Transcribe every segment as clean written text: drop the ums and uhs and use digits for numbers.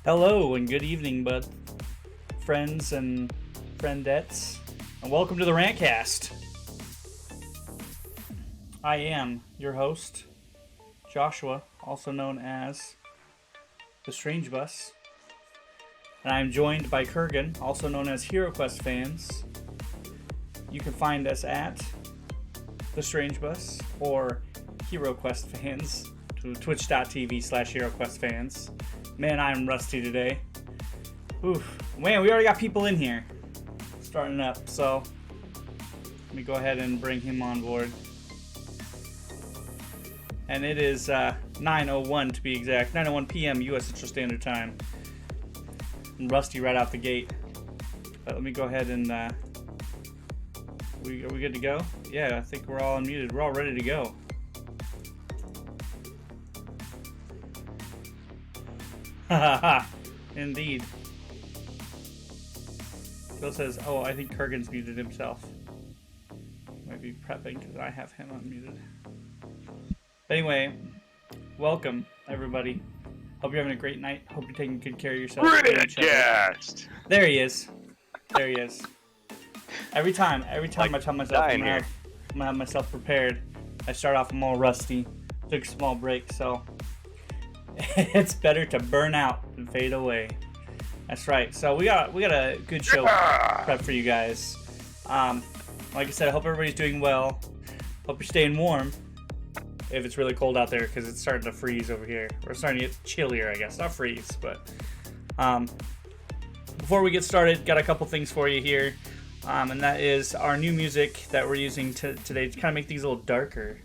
Hello and good evening, bud, friends and friendettes, and welcome to the RantCast. I am your host, Joshua, also known as TheStrangeBus, and I am joined by Kurgan, also known as HeroQuest fans. You can find us at TheStrangeBus or HeroQuest fans to twitch.tv/HeroQuest fans. Man, I'm rusty today. Oof. Man, we already got people in here. Starting up, so let me go ahead and bring him on board. And it is 9:01 to be exact. 9:01 p.m. U.S. Central Standard Time. I'm rusty right out the gate. But let me go ahead and... are we good to go? Yeah, I think we're all unmuted. We're all ready to go. Ha. Indeed. Bill says, oh, I think Kurgan's muted himself. Might be prepping because I have him unmuted. But anyway, welcome, everybody. Hope you're having a great night. Hope you're taking good care of yourself. RantCast! There he is. There he is. Every time like I tell myself I'm gonna have myself prepared, I start off, I'm all rusty. Took a small break, so... it's better to burn out than fade away. That's right. So we got a good show prep for you guys. Like I said, I hope everybody's doing well. Hope you're staying warm. If it's really cold out there, because it's starting to freeze over here. We're starting to get chillier, I guess. Not freeze, but before we get started, got a couple things for you here, and that is our new music that we're using today to kind of make things a little darker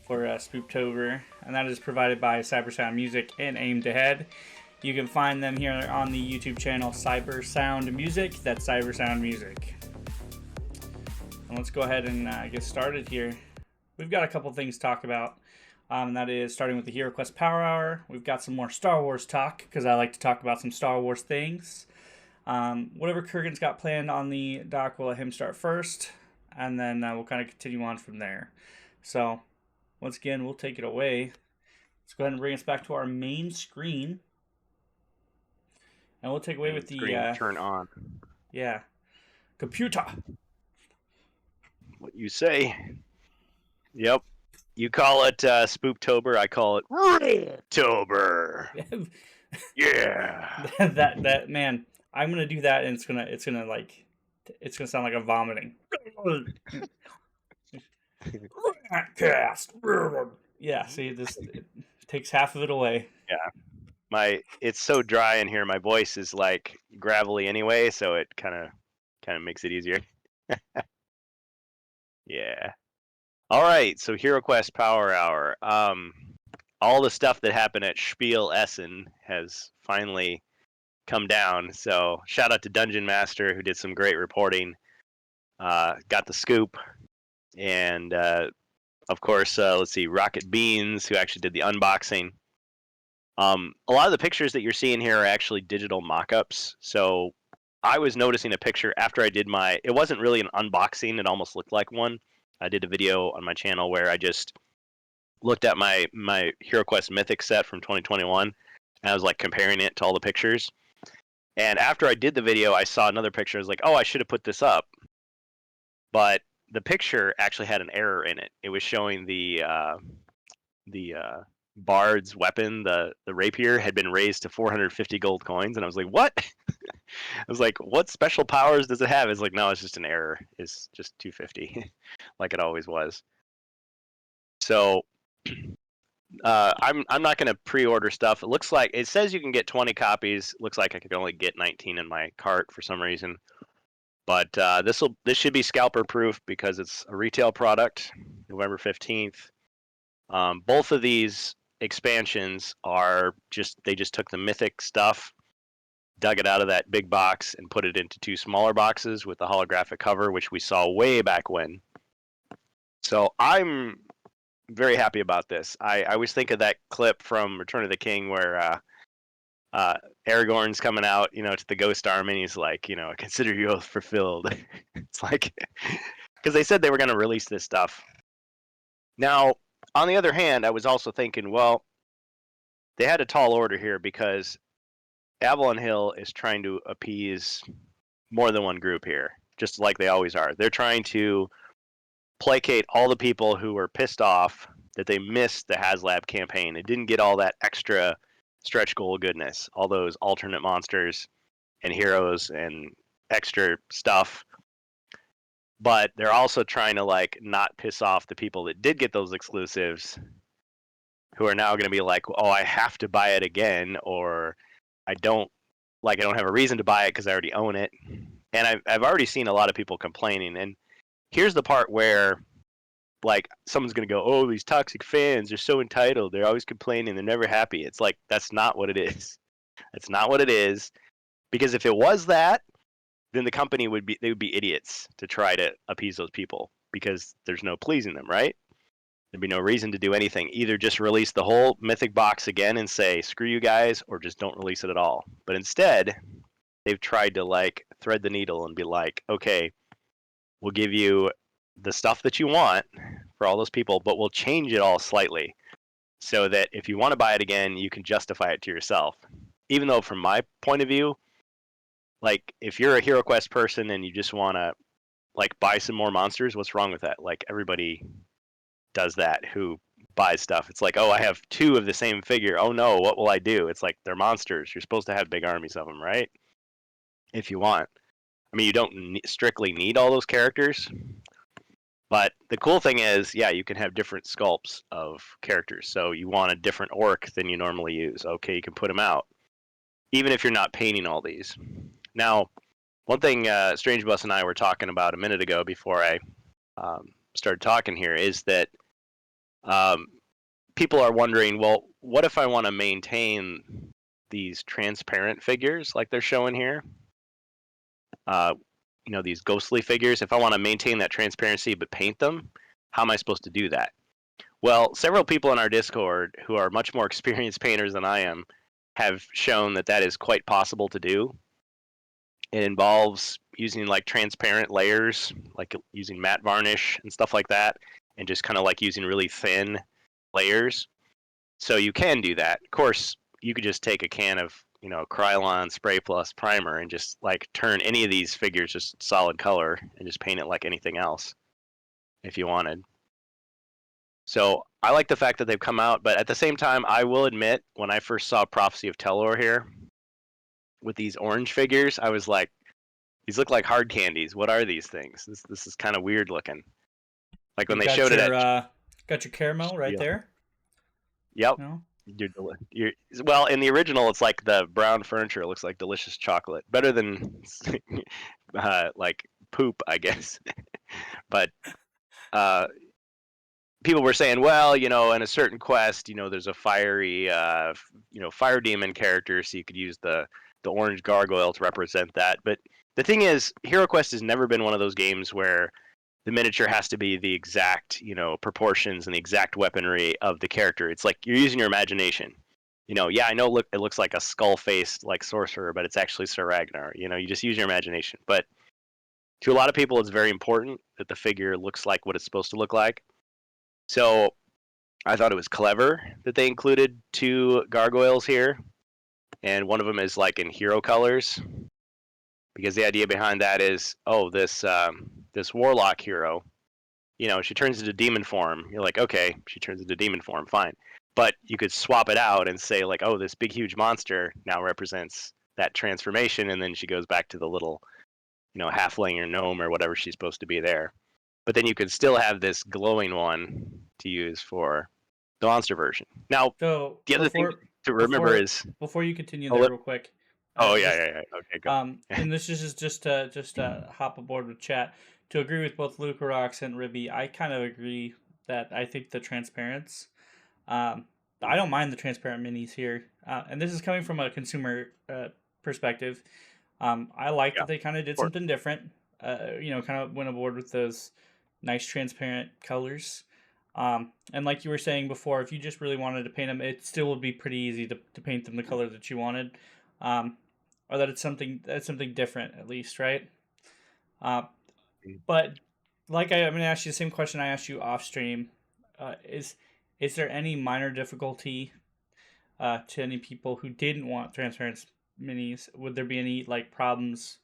for Spooktober, and that is provided by Cyber Sound Music and Aimed Ahead. You can find them here on the YouTube channel Cyber Sound Music. That's Cyber Sound Music. And let's go ahead and get started here. We've got a couple things to talk about, and that is starting with the HeroQuest Power Hour. We've got some more Star Wars talk, because I like to talk about some Star Wars things. Whatever Kurgan's got planned on the dock, we'll let him start first, and then we'll kind of continue on from there. So... once again, we'll take it away. Let's go ahead and bring us back to our main screen. And we'll take away with the... turn on. Yeah. Computer. What you say. Yep. You call it Spooktober, I call it Ranttober. Yeah. that man, I'm gonna do that, and it's gonna sound like I'm vomiting. RantCast. Yeah, see, it takes half of it away. Yeah, it's so dry in here. My voice is like gravelly anyway, so it kind of makes it easier. Yeah. All right, so HeroQuest Power Hour. All the stuff that happened at Spiel Essen has finally come down. So shout out to Dungeon Master, who did some great reporting. Got the scoop. And of course, let's see, Rocket Beans, who actually did the unboxing. A lot of the pictures that you're seeing here are actually digital mock-ups. So I was noticing a picture after I did it wasn't really an unboxing, it almost looked like one. I did a video on my channel where I just looked at my HeroQuest Mythic set from 2021, and I was like comparing it to all the pictures. And after I did the video, I saw another picture. I was like, oh, I should have put this up. But the picture actually had an error in it. It was showing the bard's weapon, the rapier, had been raised to 450 gold coins, and I was like, what? I was like, what special powers does it have? It's like, no, it's just an error. It's just 250, like it always was. So I'm not going to pre-order stuff. It looks like it says you can get 20 copies. Looks like I could only get 19 in my cart for some reason. But this should be scalper proof because it's a retail product. November 15th. Both of these expansions they just took the Mythic stuff, dug it out of that big box, and put it into two smaller boxes with the holographic cover, which we saw way back when. So I'm very happy about this. I always think of that clip from Return of the King where Aragorn's coming out, to the Ghost Army, and he's like, consider your oath fulfilled. It's like, because they said they were going to release this stuff. Now, on the other hand, I was also thinking, well, they had a tall order here because Avalon Hill is trying to appease more than one group here, just like they always are. They're trying to placate all the people who were pissed off that they missed the HasLab campaign. It didn't get all that extra stretch goal goodness, all those alternate monsters and heroes and extra stuff. But they're also trying to like not piss off the people that did get those exclusives, who are now going to be like, oh, I have to buy it again, or I don't have a reason to buy it because I already own it. And I've already seen a lot of people complaining. And here's the part where like someone's going to go, oh, these toxic fans are so entitled. They're always complaining. They're never happy. It's like, that's not what it is. That's not what it is. Because if it was that, then the company would be idiots to try to appease those people, because there's no pleasing them, right? There'd be no reason to do anything. Either just release the whole Mythic box again and say, screw you guys, or just don't release it at all. But instead, they've tried to like thread the needle and be like, okay, we'll give you the stuff that you want for all those people, but we'll change it all slightly so that if you want to buy it again, you can justify it to yourself. Even though from my point of view, like if you're a HeroQuest person and you just want to like buy some more monsters, what's wrong with that? Like everybody does that who buys stuff. It's like, oh, I have 2 of the same figure. Oh no, what will I do? It's like, they're monsters. You're supposed to have big armies of them, right? If you want. I mean, you don't strictly need all those characters. But the cool thing is, yeah, you can have different sculpts of characters. So you want a different orc than you normally use. Okay, you can put them out, even if you're not painting all these. Now, one thing StrangeBus and I were talking about a minute ago before I started talking here is that people are wondering, well, what if I want to maintain these transparent figures like they're showing here? These ghostly figures. If I want to maintain that transparency but paint them, how am I supposed to do that? Well, several people in our Discord who are much more experienced painters than I am have shown that that is quite possible to do. It involves using like transparent layers, like using matte varnish and stuff like that, and just kind of like using really thin layers. So you can do that. Of course, you could just take a can of Krylon Spray Plus primer and just like turn any of these figures just solid color and just paint it like anything else if you wanted. So I like the fact that they've come out, but at the same time, I will admit, when I first saw Prophecy of Telor here with these orange figures, I was like, these look like hard candies. What are these things? This is kind of weird looking. Like when they showed it at got your caramel right there. Yep. No? Well, in the original, it's like the brown furniture. It looks like delicious chocolate. Better than like poop, I guess. But people were saying, well, in a certain quest, there's a fiery, fire demon character, so you could use the orange gargoyle to represent that. But the thing is, HeroQuest has never been one of those games where the miniature has to be the exact, proportions and the exact weaponry of the character. It's like you're using your imagination. Yeah, I know it looks like a skull-faced like sorcerer, but it's actually Sir Ragnar. You just use your imagination. But to a lot of people, it's very important that the figure looks like what it's supposed to look like. So I thought it was clever that they included 2 gargoyles here, and one of them is like in hero colors, because the idea behind that is, oh, this warlock hero, she turns into demon form. You're like, okay, she turns into demon form, fine. But you could swap it out and say like, oh, this big huge monster now represents that transformation, and then she goes back to the little, halfling or gnome or whatever she's supposed to be there. But then you could still have this glowing one to use for the monster version. Now, so the other thing to remember is before you continue there, real quick. Yeah. Okay, go. And this is just to hop aboard with chat. To agree with both Lucarox and Ribby, I kind of agree that I think the transparents. I don't mind the transparent minis here, and this is coming from a consumer perspective. I like that they kind of did something different. Kind of went aboard with those nice transparent colors. And like you were saying before, if you just really wanted to paint them, it still would be pretty easy to paint them the color that you wanted. Or that it's something different at least, right? But like I'm going to ask you the same question I asked you off stream. Is there any minor difficulty to any people who didn't want minis, would there be any like problems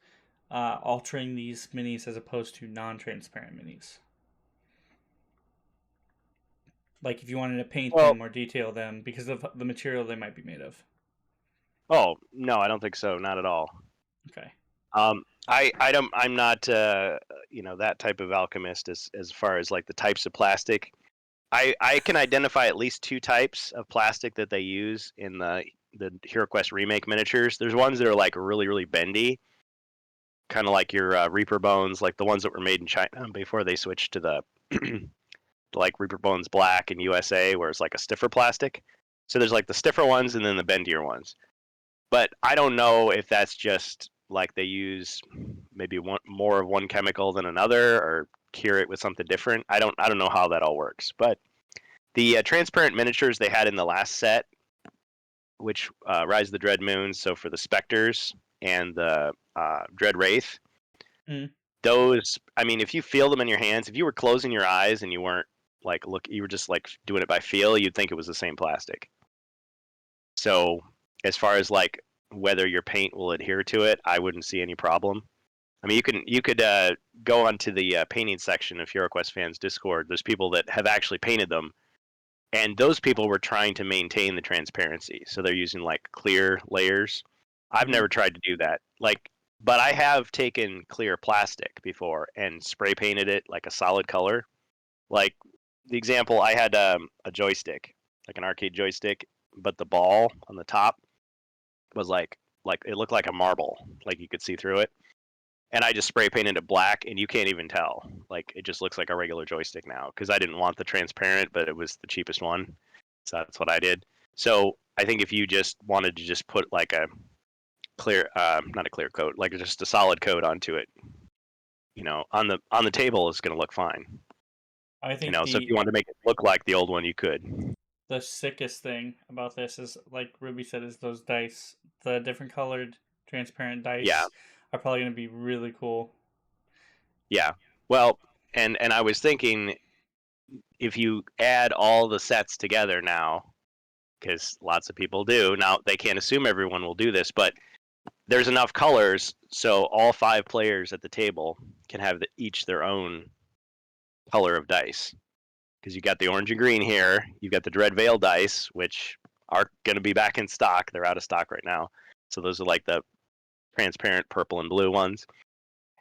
altering these minis as opposed to non-transparent minis? Like if you wanted to paint Well, them or detail them because of the material they might be made of. oh no, I don't think so. Not at all. Okay. I'm not that type of alchemist as far as like the types of plastic. I can identify at least two types of plastic that they use in the HeroQuest remake miniatures. There's ones that are like really really bendy, kind of like your Reaper Bones, like the ones that were made in China before they switched to the like Reaper Bones Black in USA, where it's like a stiffer plastic. So there's like the stiffer ones and then the bendier ones. But I don't know if that's just like they use maybe more of one chemical than another, or cure it with something different. I don't know how that all works. But the transparent miniatures they had in the last set, which Rise of the Dread Moons, so for the Spectres and the Dread Wraith, those, I mean, if you feel them in your hands, if you were closing your eyes and you weren't like you were just like doing it by feel, you'd think it was the same plastic. So as far as like whether your paint will adhere to it, I wouldn't see any problem. I mean, you could go onto the painting section of HeroQuest fans Discord. There's people that have actually painted them, and those people were trying to maintain the transparency, so they're using like clear layers. I've never tried to do that. Like, but I have taken clear plastic before and spray painted it like a solid color. Like the example, I had a joystick, like an arcade joystick, but the ball on the top was like it looked like a marble, like you could see through it. And I just spray painted it black, and you can't even tell. Like it just looks like a regular joystick now, because I didn't want the transparent, but it was the cheapest one, so that's what I did. So I think if you just wanted to just put like a clear, not a clear coat, like just a solid coat onto it, on the table is going to look fine. I think So if you want to make it look like the old one, you could. the sickest thing about this is, like Ruby said, is those dice. The different colored transparent dice are probably going to be really cool. Yeah. Well, and I was thinking, if you add all the sets together now, because lots of people do, now they can't assume everyone will do this, but there's enough colors so all 5 players at the table can have each their own color of dice. Because you got the orange and green here, you've got the Dread Veil dice, which are going to be back in stock. They're out of stock right now. So those are like the transparent purple and blue ones.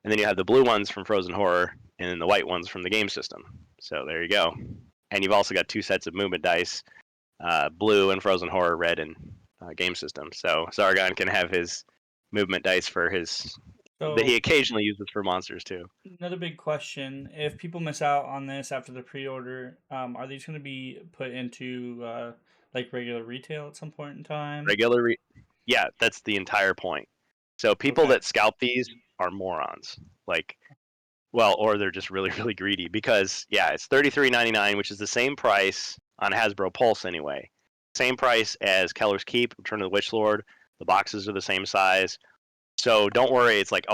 And then you have the blue ones from Frozen Horror and then the white ones from the game system. So there you go. And you've also got 2 sets of movement dice, blue and Frozen Horror, red and game system. So Sargon can have his movement dice for his that he occasionally uses for monsters too. Another big question: if people miss out on this after the pre-order, are these going to be put into like regular retail at some point in time? Yeah, that's the entire point. So people that scalp these are morons. Like, well, or they're just really really greedy, because it's $33.99, which is the same price on Hasbro Pulse anyway. Same price as Keller's Keep, Return of the Witch Lord. The boxes are the same size. So don't worry, it's like,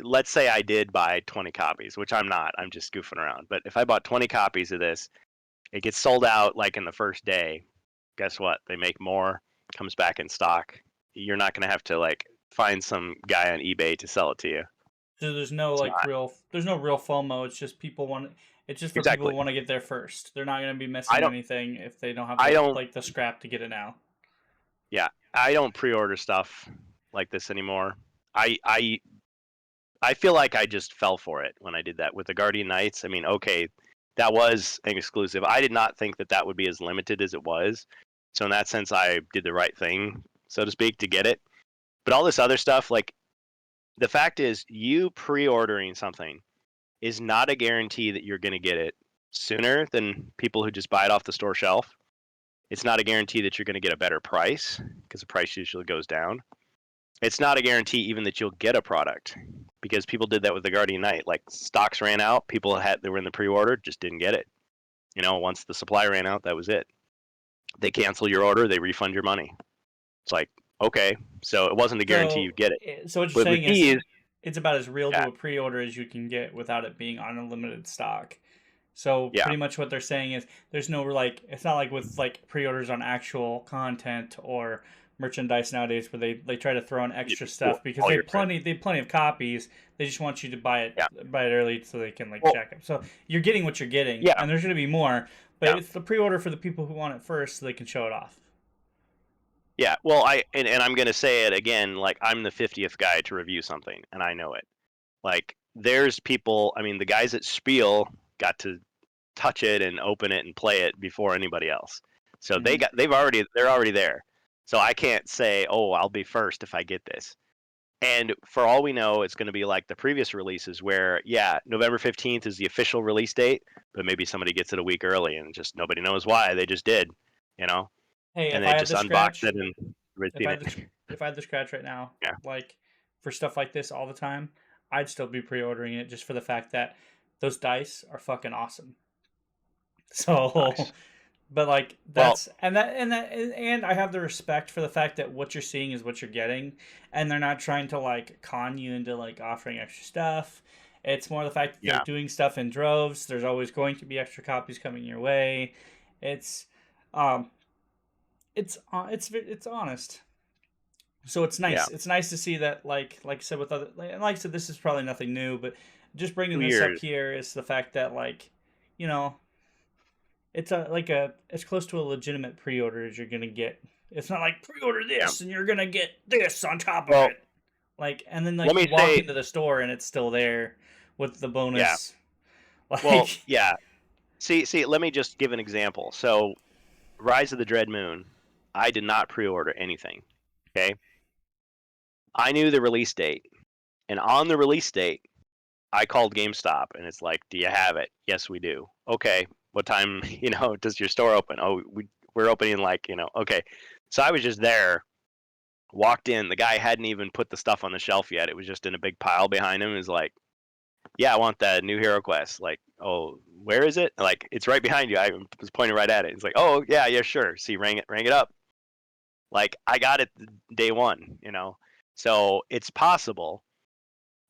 let's say I did buy 20 copies, which I'm not. I'm just goofing around. But if I bought 20 copies of this, it gets sold out like in the first day. Guess what? They make more, comes back in stock. You're not going to have to like find some guy on eBay to sell it to you. So there's no there's no real FOMO. It's just it's just for people who want to get there first. They're not going to be missing anything if they don't have the scrap to get it now. Yeah, I don't pre-order stuff like this anymore. I feel like I just fell for it when I did that with the Guardian Knights. I mean, okay, that was an exclusive. I did not think that would be as limited as it was. So in that sense, I did the right thing, so to speak, to get it. But all this other stuff, like, the fact is, you pre-ordering something is not a guarantee that you're going to get it sooner than people who just buy it off the store shelf. It's not a guarantee that you're going to get a better price, because the price usually goes down. It's not a guarantee even that you'll get a product, because people did that with the Guardian Knight. Like, stocks ran out, they were in the pre-order, just didn't get it. Once the supply ran out, that was it. They cancel your order, they refund your money. It's like, okay, so it wasn't a guarantee you'd get it. So what you're saying is, it's about as real to a pre-order as you can get without it being on unlimited stock. So pretty much what they're saying is, there's no it's not like with like pre-orders on actual content or merchandise nowadays where they try to throw in extra stuff because all they your have plenty of copies. They just want you to buy it Yeah. early so they can like Well, jack up. So you're getting what you're getting, yeah, and there's going to be more, but yeah, it's the pre-order for the people who want it first so they can show it off. yeah. Well, and I'm gonna say it again. Like, I'm the 50th guy to review something, and I know it. Like, there's people. I mean, the guys at Spiel got to touch it and open it and play it before anybody else. So Mhm. they're already there. So I can't say, oh, I'll be first if I get this. And for all we know, it's going to be like the previous releases where, yeah, November 15th is the official release date, but maybe somebody gets it a week early and just nobody knows why. They just did, you know, Hey, and if they I had just the unboxed scratch, it and we've if seen I it. had the if I had the scratch right now, Yeah. like for stuff like this all the time, I'd still be pre-ordering it just for the fact that those dice are fucking awesome. So, Nice. but like Well, and I have the respect for the fact that what you're seeing is what you're getting, and they're not trying to like con you into like offering extra stuff. It's more the fact that they're yeah, doing stuff in droves. There's always going to be extra copies coming your way. It's um it's honest. So it's yeah. nice. It's nice to see that like I said with other like I said this is probably nothing new, but just bringing Two this up years. here is the fact that like you know it's it's close to a legitimate pre-order as you're gonna get. It's not like pre-order Yeah. this and you're gonna get this on top of Well, it. Like and then let like you me walk say, into the store and it's still there with the yeah. bonus. Well, Like yeah. See, let me just give an example. So, Rise of the Dread Moon, I did not pre-order anything. Okay. I knew the release date, and on the release date, I called GameStop, and it's like, "Do you have it?" "Yes, we do." "Okay, what time, does your store open?" "Oh, we're opening like, okay." So I was just there, walked in. The guy hadn't even put the stuff on the shelf yet. It was just in a big pile behind him. He's like, "Yeah, I want that new HeroQuest." Like, "Oh, where is it?" Like, "It's right behind you." I was pointing right at it. He's like, "Oh, yeah, sure." See, rang it up. Like, I got it day one. So it's possible.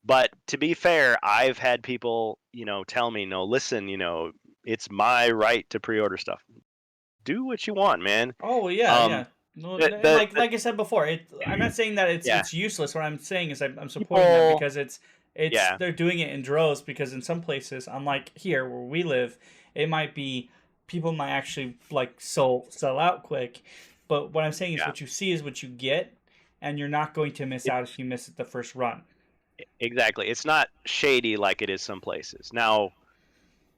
But to be fair, I've had people, tell me, no, listen, it's my right to pre-order stuff. Do what you want, man. oh yeah, Um, yeah. No, the, and the, the like I said before, I'm not saying that yeah, it's useless. What I'm saying is I'm supporting that people, because it's yeah, they're doing it in droves because in some places, unlike here where we live, it might be people might actually like sell out quick. But what I'm saying is yeah, what you see is what you get, and you're not going to miss out if it's you miss it the first run. exactly. It's not shady like it is some places. Now,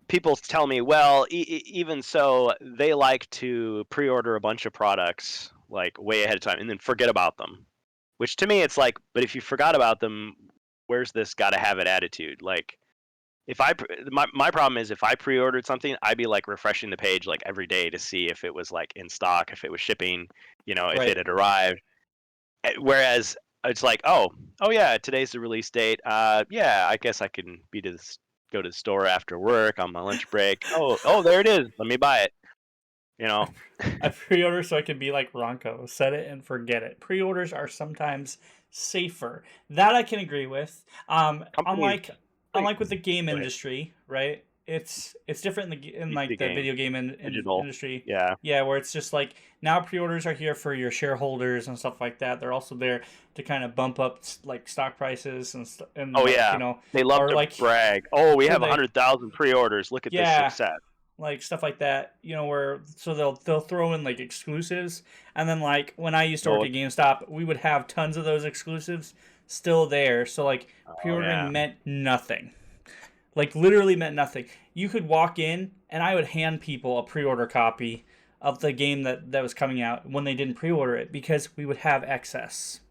people tell me, well, even so, they like to pre-order a bunch of products like way ahead of time and then forget about them. Which to me, it's like, but if you forgot about them, where's this gotta have it attitude? Like, if my problem is if I pre-ordered something, I'd be like refreshing the page like every day to see if it was like in stock, if it was shipping, if it Right. had arrived. Whereas it's like, oh yeah, today's the release date. Yeah, I guess I can go to the store after work on my lunch break. Oh, there it is. Let me buy it. You know, I pre-order so I can be like Ronco, set it and forget it. Pre-orders are sometimes safer. That I can agree with. companies. Unlike with the game Go ahead. industry, right? It's different in like PC the game, video game digital. industry. Yeah. Yeah, where it's just like now pre-orders are here for your shareholders and stuff like that. They're also there to kind of bump up like stock prices and Oh like yeah. They love or to like brag. Oh, we so have they 100,000 pre-orders. Look at this yeah success. like stuff like that, where so they'll throw in like exclusives, and then like when I used to work Oh, at GameStop, we would have tons of those exclusives still there. So like oh pre-ordering yeah. meant nothing, like literally meant nothing. You could walk in, and I would hand people a pre-order copy of the game that was coming out when they didn't pre-order it because we would have excess.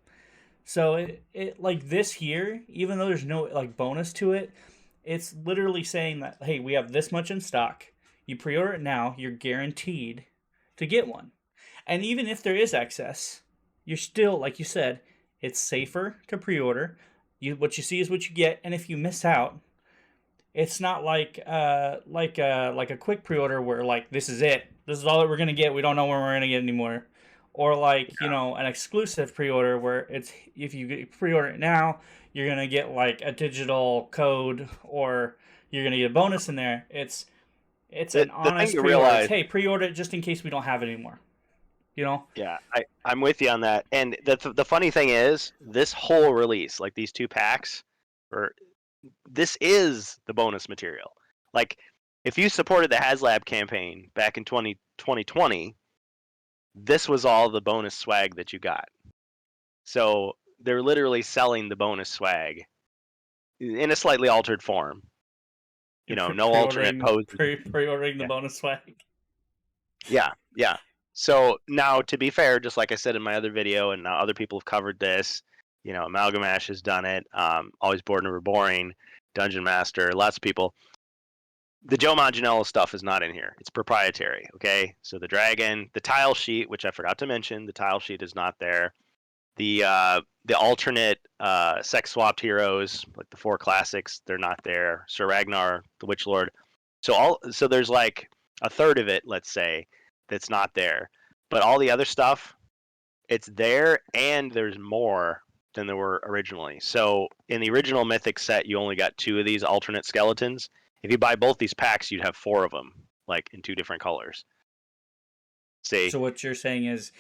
So it like this here, even though there's no like bonus to it, it's literally saying that hey, we have this much in stock. You pre-order it now, you're guaranteed to get one. And even if there is excess, you're still like you said, it's safer to pre-order. What you see is what you get, and if you miss out, it's not like a quick pre-order where like this is it. This is all that we're gonna get. We don't know when we're gonna get anymore. Or like an exclusive pre-order where it's if you pre-order it now, you're gonna get like a digital code or you're gonna get a bonus in there. It's The an the thing honest to pre-order. It's realize, hey, pre-order it just in case we don't have it anymore. You know, Yeah, I'm with you on that. And the funny thing is, this whole release, like these 2 packs, or this is the bonus material. Like, if you supported the HasLab campaign back in 2020, this was all the bonus swag that you got. So they're literally selling the bonus swag in a slightly altered form. You you're know, no alternate poses. pre-ordering the Yeah, bonus swag. yeah. So now, to be fair, just like I said in my other video, and now other people have covered this. You know, Amalgamash has done it. Always Bored Never Boring, Dungeon Master, lots of people. The Joe Manganiello stuff is not in here. It's proprietary. Okay, so the dragon, the tile sheet, which I forgot to mention, the tile sheet is not there. The alternate sex swapped heroes, like the 4 classics, they're not there. Sir Ragnar, the Witch Lord. So there's like a third of it, let's say, that's not there. But all the other stuff, it's there, and there's more than there were originally. So in the original Mythic set, you only got 2 of these alternate skeletons. If you buy both these packs, you'd have 4 of them, like in 2 different colors. See? So what you're saying is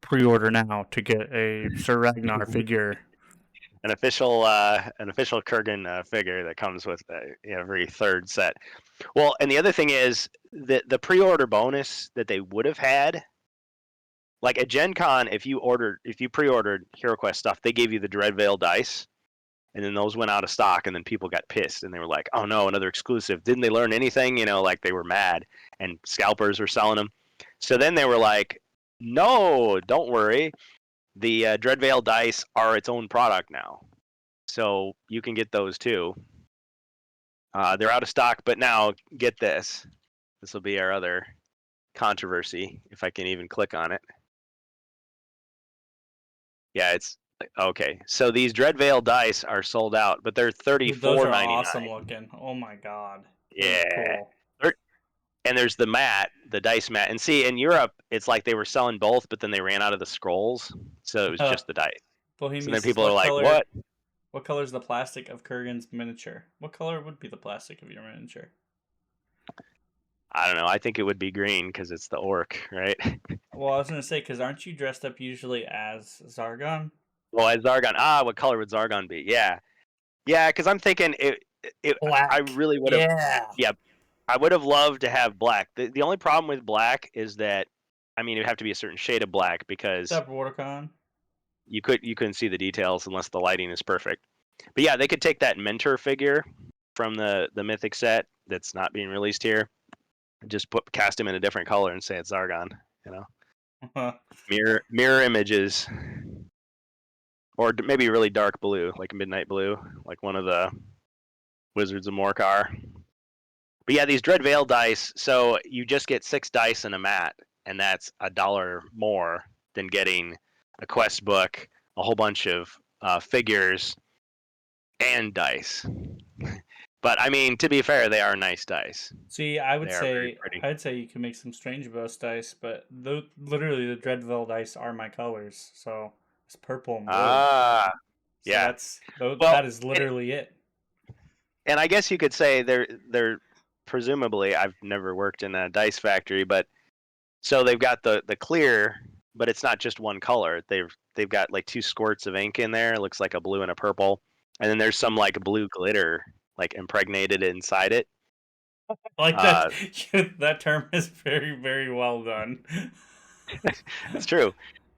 pre-order now to get a Sir Ragnar figure. An official Kurgan figure that comes with every 3rd set. Well, and the other thing is that the pre-order bonus that they would have had, like at Gen Con, if you pre-ordered HeroQuest stuff, they gave you the Dreadveil dice, and then those went out of stock, and then people got pissed, and they were like, "Oh no, another exclusive! Didn't they learn anything?" You know, like they were mad, and scalpers were selling them. So then they were like, "No, don't worry. The Dreadveil dice are its own product now, so you can get those too. They're out of stock, but now get this. This will be our other controversy, if I can even click on it. Yeah, it's okay. So these Dreadveil dice are sold out, but they're Dude, those are $34.99. awesome looking. Oh my god. Those are Yeah. cool. And there's the mat, the dice mat. And see, in Europe, it's like they were selling both, but then they ran out of the scrolls, so it was just the dice. So Bohemian then says, people are like, "What?" what color is the plastic of Kurgan's miniature? What color would be the plastic of your miniature? I don't know. I think it would be green because it's the orc, right? Well, I was gonna say, because aren't you dressed up usually as Zargon? Well, as Zargon. What color would Zargon be? Yeah, yeah. Because I'm thinking I Black. really would have. Yeah. Yeah, I would have loved to have black. The only problem with black is that, I mean, it'd have to be a certain shade of black because What's up, WaterCon? you couldn't see the details unless the lighting is perfect. But yeah, they could take that mentor figure from the Mythic set that's not being released here, and just cast him in a different color and say it's Zargon. You know, mirror images, or maybe really dark blue, like midnight blue, like one of the Wizards of Morcar. But yeah, these Dreadveil dice, so you just get 6 dice in a mat, and that's $1 more than getting a quest book, a whole bunch of figures, and dice. But I mean, to be fair, they are nice dice. See, They are very pretty. I'd say you can make some StrangeBus dice, but literally the Dreadville dice are my colors, so it's purple and blue. Ah, So yeah. that's Well, that is literally it. and I guess you could say they're presumably, I've never worked in a dice factory, but so they've got the clear, but it's not just one color. They've got like 2 squirts of ink in there. It looks like a blue and a purple, and then there's some like blue glitter like impregnated inside it. Like that that term is very very well done. It's true.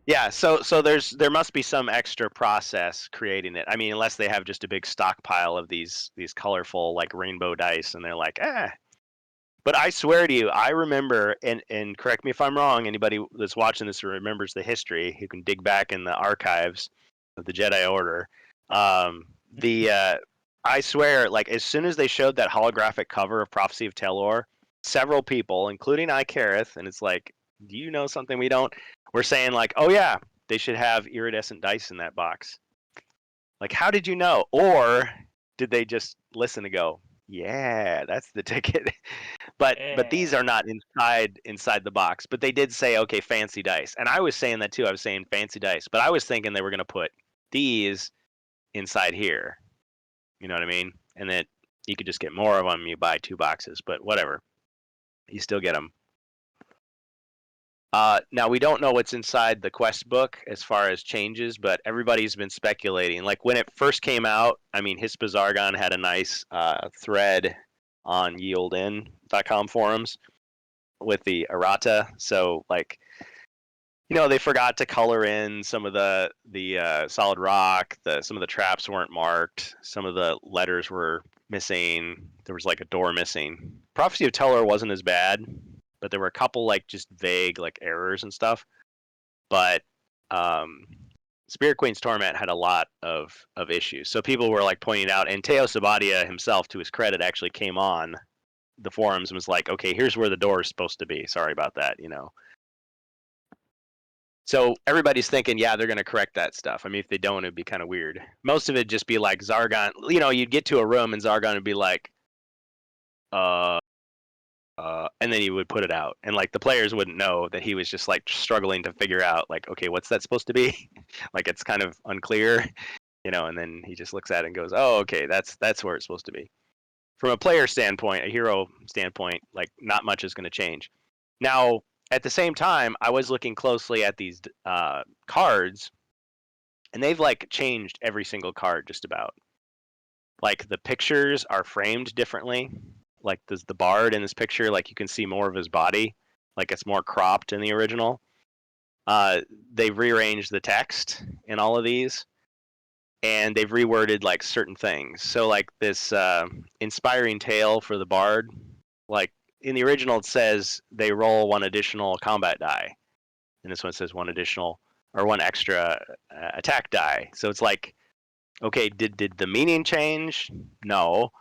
Yeah, so there must be some extra process creating it. I mean, unless they have just a big stockpile of these colorful like rainbow dice, and they're like, eh. But I swear to you, I remember, and correct me if I'm wrong, anybody that's watching this remembers the history, who can dig back in the archives of the Jedi Order. The I swear, like as soon as they showed that holographic cover of Prophecy of Telor, several people, including I, Kareth, and it's like, do you know something we don't? We're saying like, oh yeah, they should have iridescent dice in that box. Like, how did you know? Or did they just listen and go, yeah, that's the ticket? But these Yeah. are not inside the box. But they did say, okay, fancy dice. And I was saying that too. I was saying fancy dice. But I was thinking they were going to put these inside here. You know what I mean? And that you could just get more of them. You buy 2 boxes. But whatever. You still get them. Now we don't know what's inside the quest book as far as changes, but everybody's been speculating. Like when it first came out, I mean, Hispa Zargon had a nice thread on yieldin.com forums with the errata. So like, they forgot to color in some of the solid rock. Some of the traps weren't marked. Some of the letters were missing. There was like a door missing. Prophecy of Telor wasn't as bad, but there were a couple like just vague like errors and stuff. But Spirit Queen's Torment had a lot of issues. So people were like pointing out, and Teo Sabadia himself, to his credit, actually came on the forums and was like, okay, here's where the door is supposed to be. Sorry about that, So everybody's thinking, yeah, they're going to correct that stuff. I mean, if they don't, it'd be kind of weird. Most of it just be like Zargon, you'd get to a room and Zargon would be like, and then he would put it out. And like the players wouldn't know that he was just like struggling to figure out like, okay, what's that supposed to be? Like it's kind of unclear, and then he just looks at it and goes, oh, okay, that's where it's supposed to be. From a player standpoint, a hero standpoint, like not much is going to change. Now, at the same time, I was looking closely at these cards, and they've like changed every single card just about. Like the pictures are framed differently. Like the bard in this picture, like you can see more of his body, like it's more cropped in the original. They've rearranged the text in all of these, and they've reworded like certain things. So like this inspiring tale for the bard, like in the original it says they roll one additional combat die, and this one says one extra attack die. So it's like, okay, did the meaning change? No,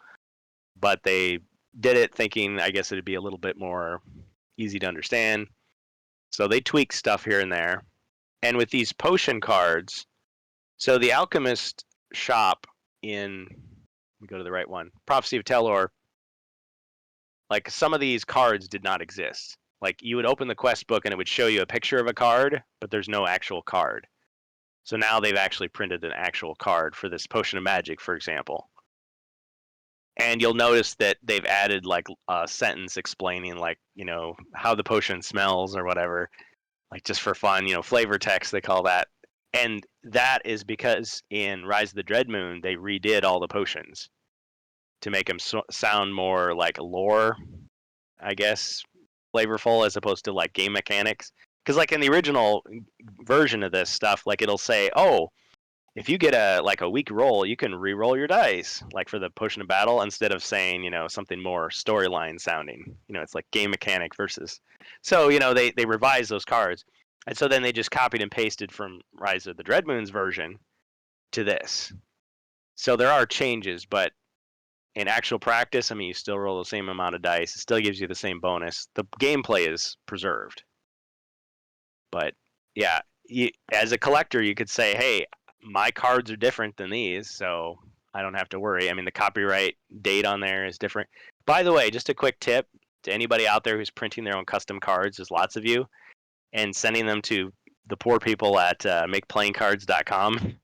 but they did it thinking, I guess it'd be a little bit more easy to understand. So they tweak stuff here and there. And with these potion cards, so the alchemist shop in, let me go to the right one, Prophecy of Telor, like some of these cards did not exist. Like you would open the quest book and it would show you a picture of a card, but there's no actual card. So now they've actually printed an actual card for this Potion of Magic, for example. And you'll notice that they've added like a sentence explaining like, how the potion smells or whatever, like just for fun, flavor text, they call that. And that is because in Rise of the Dreadmoon, they redid all the potions to make them sound more like lore, I guess, flavorful as opposed to like game mechanics. Because like in the original version of this stuff, like it'll say, oh, if you get a weak roll, you can re-roll your dice, like for the potion of battle, instead of saying, something more storyline sounding. It's like game mechanic versus. So, they revised those cards. And so then they just copied and pasted from Rise of the Dreadmoon's version to this. So there are changes, but in actual practice, I mean, you still roll the same amount of dice. It still gives you the same bonus. The gameplay is preserved. But yeah, as a collector, you could say, hey, my cards are different than these, so I don't have to worry. I mean, the copyright date on there is different. By the way, just a quick tip to anybody out there who's printing their own custom cards, there's lots of you, and sending them to the poor people at makeplayingcards.com,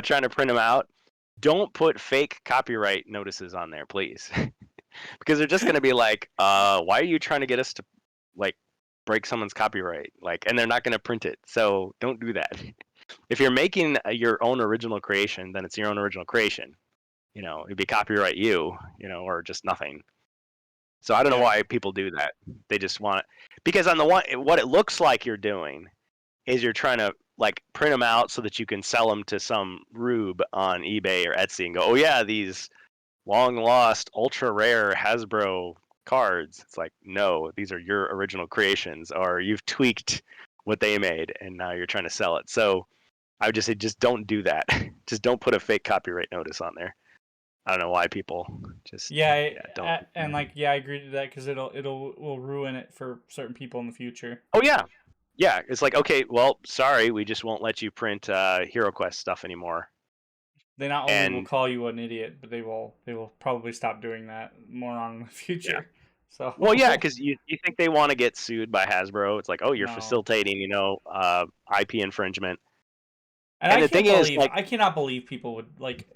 trying to print them out. Don't put fake copyright notices on there, please. Because they're just going to be like, why are you trying to get us to, like, break someone's copyright? Like, and they're not going to print it. So don't do that. If you're making your own original creation, then it's your own original creation. It'd be copyright you, or just nothing. So I don't know why people do that. They just want it. Because on the one, what it looks like you're doing is you're trying to like print them out so that you can sell them to some rube on eBay or Etsy and go, oh yeah, these long lost ultra rare Hasbro cards. It's like, no, these are your original creations, or you've tweaked what they made and now you're trying to sell it. So I would just say, just don't do that. Just don't put a fake copyright notice on there. I don't know why people just don't. I agree to that because will ruin it for certain people in the future. Oh yeah. It's like, okay, well, sorry, we just won't let you print HeroQuest stuff anymore. They not only will call you an idiot, but they will probably stop doing that more on in the future. Yeah. So well, yeah, because you think they want to get sued by Hasbro? It's like, oh, you're facilitating, IP infringement. And the thing is, like, I cannot believe people would like.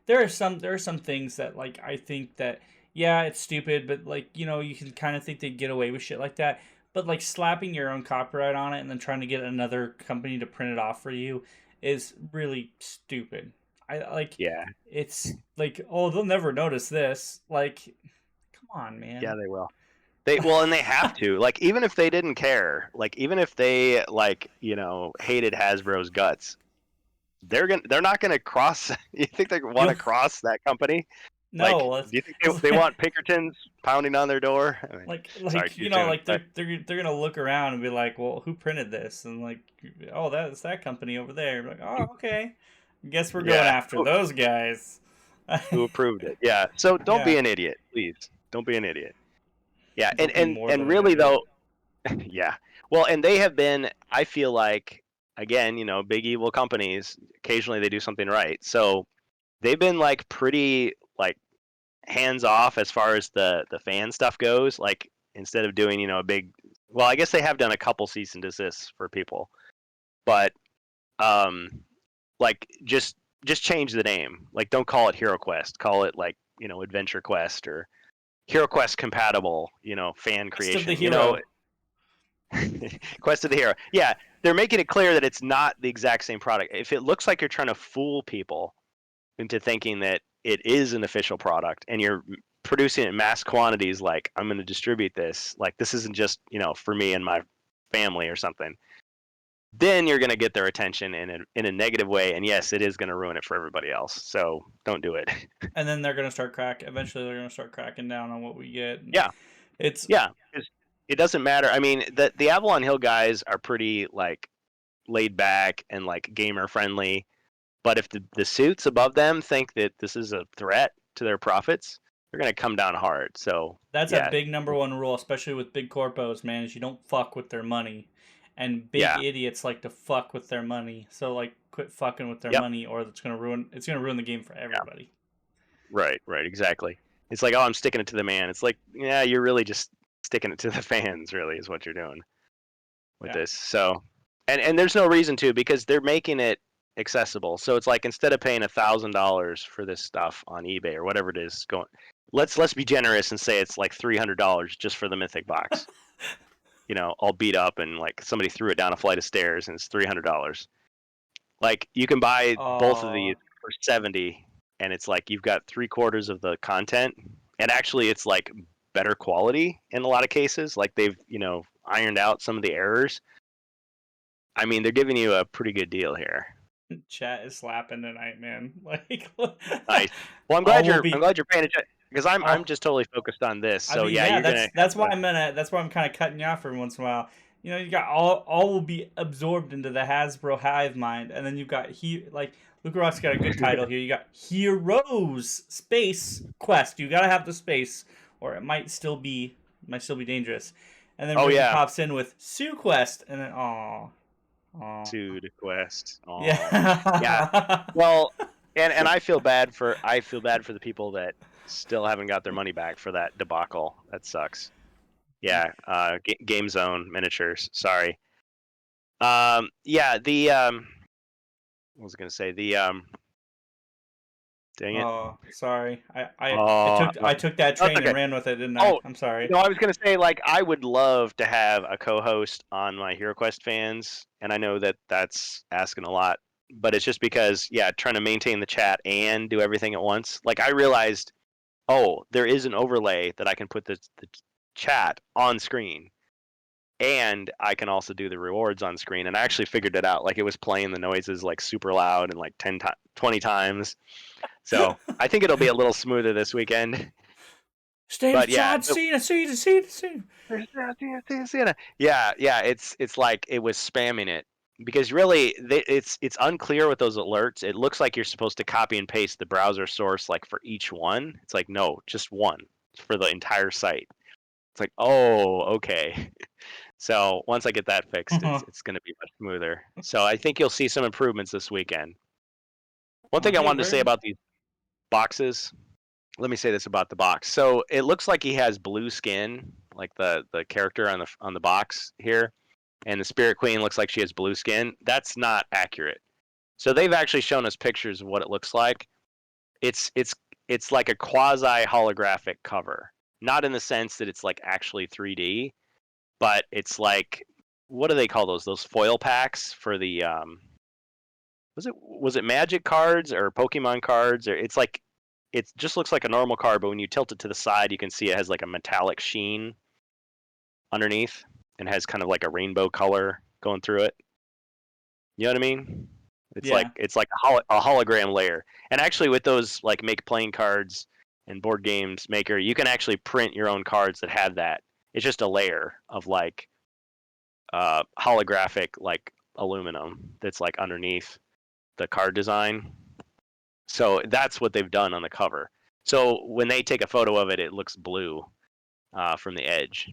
There are some things that like I think that it's stupid, but like you can kind of think they'd get away with shit like that. But like slapping your own copyright on it and then trying to get another company to print it off for you is really stupid. I like Yeah. it's like, oh, they'll never notice this. Like, come on, Yeah, man. they will. And they have to. Like, even if they didn't care, like, even if they, like, hated Hasbro's guts, they're not gonna cross. You think they want to cross that company? Like, No, do you think they want Pinkertons pounding on their door? I mean, sorry, too soon. like they're gonna look around and be like, well, who printed this? And like, oh, that's that company over there. Like, oh, okay. Guess we're going after those guys. Who approved it? Yeah. So don't be Yeah. an idiot, please. Don't be an idiot. Yeah, Don't be more than and an really idiot. though, yeah. Well, and they have been. I feel like, again, big evil companies. Occasionally they do something right. So they've been like pretty like hands off as far as the fan stuff goes. Like, instead of doing a big. Well, I guess they have done a couple cease and desists for people, but like just change the name. Like, don't call it HeroQuest. Call it like Adventure Quest or HeroQuest compatible. Fan Quest of the creation. Hero. Quest of the Hero. Yeah, they're making it clear that it's not the exact same product. If it looks like you're trying to fool people into thinking that it is an official product and you're producing it in mass quantities, like, I'm going to distribute this, like, this isn't just for me and my family or something, then you're going to get their attention in a negative way, and yes, it is going to ruin it for everybody else. So don't do it. And then they're gonna start eventually they're gonna start cracking down on what we get. Yeah. It's It doesn't matter. I mean, the Avalon Hill guys are pretty like laid back and like gamer friendly, but if the suits above them think that this is a threat to their profits, they're gonna come down hard. So that's a big number one rule, especially with big corpos, man, is you don't fuck with their money. And big idiots like to fuck with their money. So like, quit fucking with their money, or it's gonna ruin the game for everybody. Right, exactly. It's like, oh, I'm sticking it to the man. It's like, yeah, you're really just sticking it to the fans, really, is what you're doing with this. So, and there's no reason to, because they're making it accessible. So it's like, instead of paying $1,000 for this stuff on eBay or whatever it is, let's be generous and say it's like $300 just for the Mythic box. All beat up and like somebody threw it down a flight of stairs and it's $300. Like, you can buy both of these for $70, and it's like you've got 3/4 of the content, and actually it's like better quality in a lot of cases. Like, they've ironed out some of the errors. I mean, they're giving you a pretty good deal here. Chat is slapping tonight, man. Like, nice. Well, I'm glad you're paying attention, because I'm just totally focused on this. So that's why I'm kind of cutting you off every once in a while. You got all will be absorbed into the Hasbro hive mind, and then you've got Luca Rock's got a good title here. You got Heroes Space Quest. You gotta have the space, or it might still be dangerous. And then Ricky pops in with Sue Quest, and then Sue Quest. Yeah. Well, and I feel bad for the people that still haven't got their money back for that debacle. That sucks. Yeah, Game Zone miniatures. Sorry. What was I gonna say? Dang it. Oh, sorry. I took that train and ran with it, didn't I? I'm sorry. No, I was gonna say, like, I would love to have a co-host on my HeroQuest fans, and I know that that's asking a lot, but it's just because, trying to maintain the chat and do everything at once. Like, I realized, there is an overlay that I can put the chat on screen, and I can also do the rewards on screen, and I actually figured it out. Like, it was playing the noises like super loud and like 20 times. So I think it'll be a little smoother this weekend. But yeah, Cena. Yeah, it's like it was spamming it, because really it's unclear with those alerts. It looks like you're supposed to copy and paste the browser source like for each one. It's like, no, just one for the entire site. It's like, oh, okay. So once I get that fixed, it's going to be much smoother. So I think you'll see some improvements this weekend. One thing I wanted to say about these boxes. Let me say this about the box. So it looks like he has blue skin, like the character on the box here, and the Spirit Queen looks like she has blue skin. That's not accurate. So they've actually shown us pictures of what it looks like. It's like a quasi holographic cover, not in the sense that it's like actually 3D, but it's like, what do they call those? Those foil packs for the was it Magic cards or Pokemon cards? Or it's like, it just looks like a normal card, but when you tilt it to the side, you can see it has like a metallic sheen underneath and has kind of like a rainbow color going through it. You know what I mean? It's Yeah. like a hologram layer. And actually, with those like Make playing cards and Board Games Maker, you can actually print your own cards that have that. It's just a layer of like holographic like aluminum that's like underneath the card design. So that's what they've done on the cover. So when they take a photo of it, it looks blue from the edge.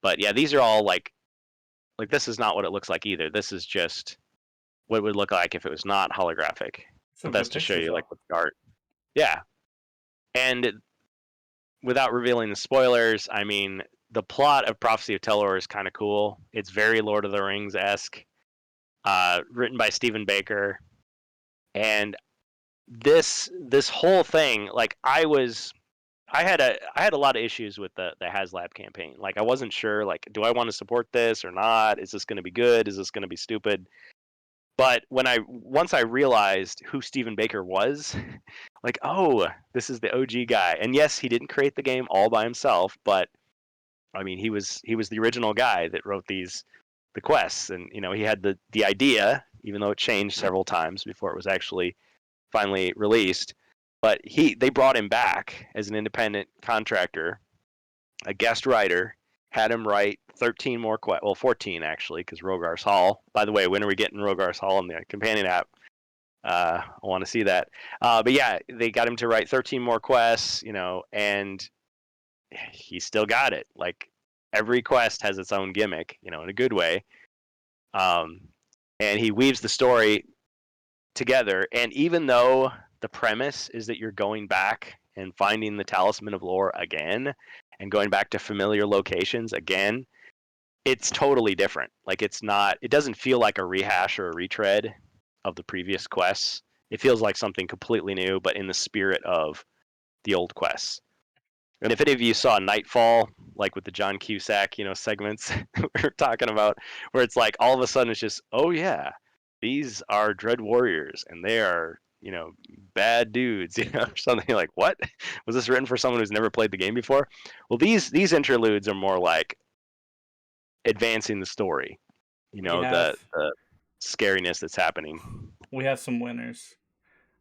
But yeah, these are all like this is not what it looks like either. This is just what it would look like if it was not holographic. Some That's good to show pictures, you though. like what the art. Yeah, and without revealing the spoilers, I mean, the plot of Prophecy of Telor is kind of cool. It's very Lord of the Rings esque, written by Stephen Baker, and this whole thing, like I had a lot of issues with the HasLab campaign. Like I wasn't sure, like, do I want to support this or not? Is this going to be good? Is this going to be stupid? But once I realized who Stephen Baker was, like, oh, this is the OG guy. And yes, he didn't create the game all by himself, but I mean, he was the original guy that wrote the quests, and he had the idea, even though it changed several times before it was actually finally released. But they brought him back as an independent contractor, a guest writer, had him write 13 more quests. Well, 14 actually, because Rogar's Hall. By the way, when are we getting Rogar's Hall in the companion app? I want to see that. But yeah, they got him to write 13 more quests, and he still got it. Like every quest has its own gimmick, in a good way. And he weaves the story together. And even though the premise is that you're going back and finding the Talisman of Lore again and going back to familiar locations again, it's totally different. Like it doesn't feel like a rehash or a retread of the previous quests. It feels like something completely new, but in the spirit of the old quests. And if any of you saw Nightfall, like with the John Cusack, segments we were talking about, where it's like all of a sudden it's just, oh yeah, these are Dread Warriors and they are, bad dudes, or something. Like, what? Was this written for someone who's never played the game before? Well, these interludes are more like advancing the story, the scariness that's happening. We have some winners.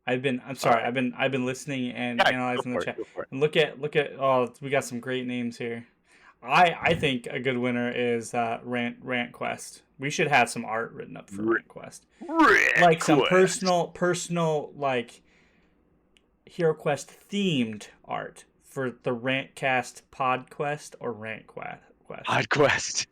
I'm sorry. Right. I've been listening and Yeah, analyzing the chat. go for it. And look at. Oh, we got some great names here. I think a good winner is RantQuest. We should have some art written up for RantQuest. Like some personal like HeroQuest themed art for the RantCast Podcast or RantQuest. PodQuest.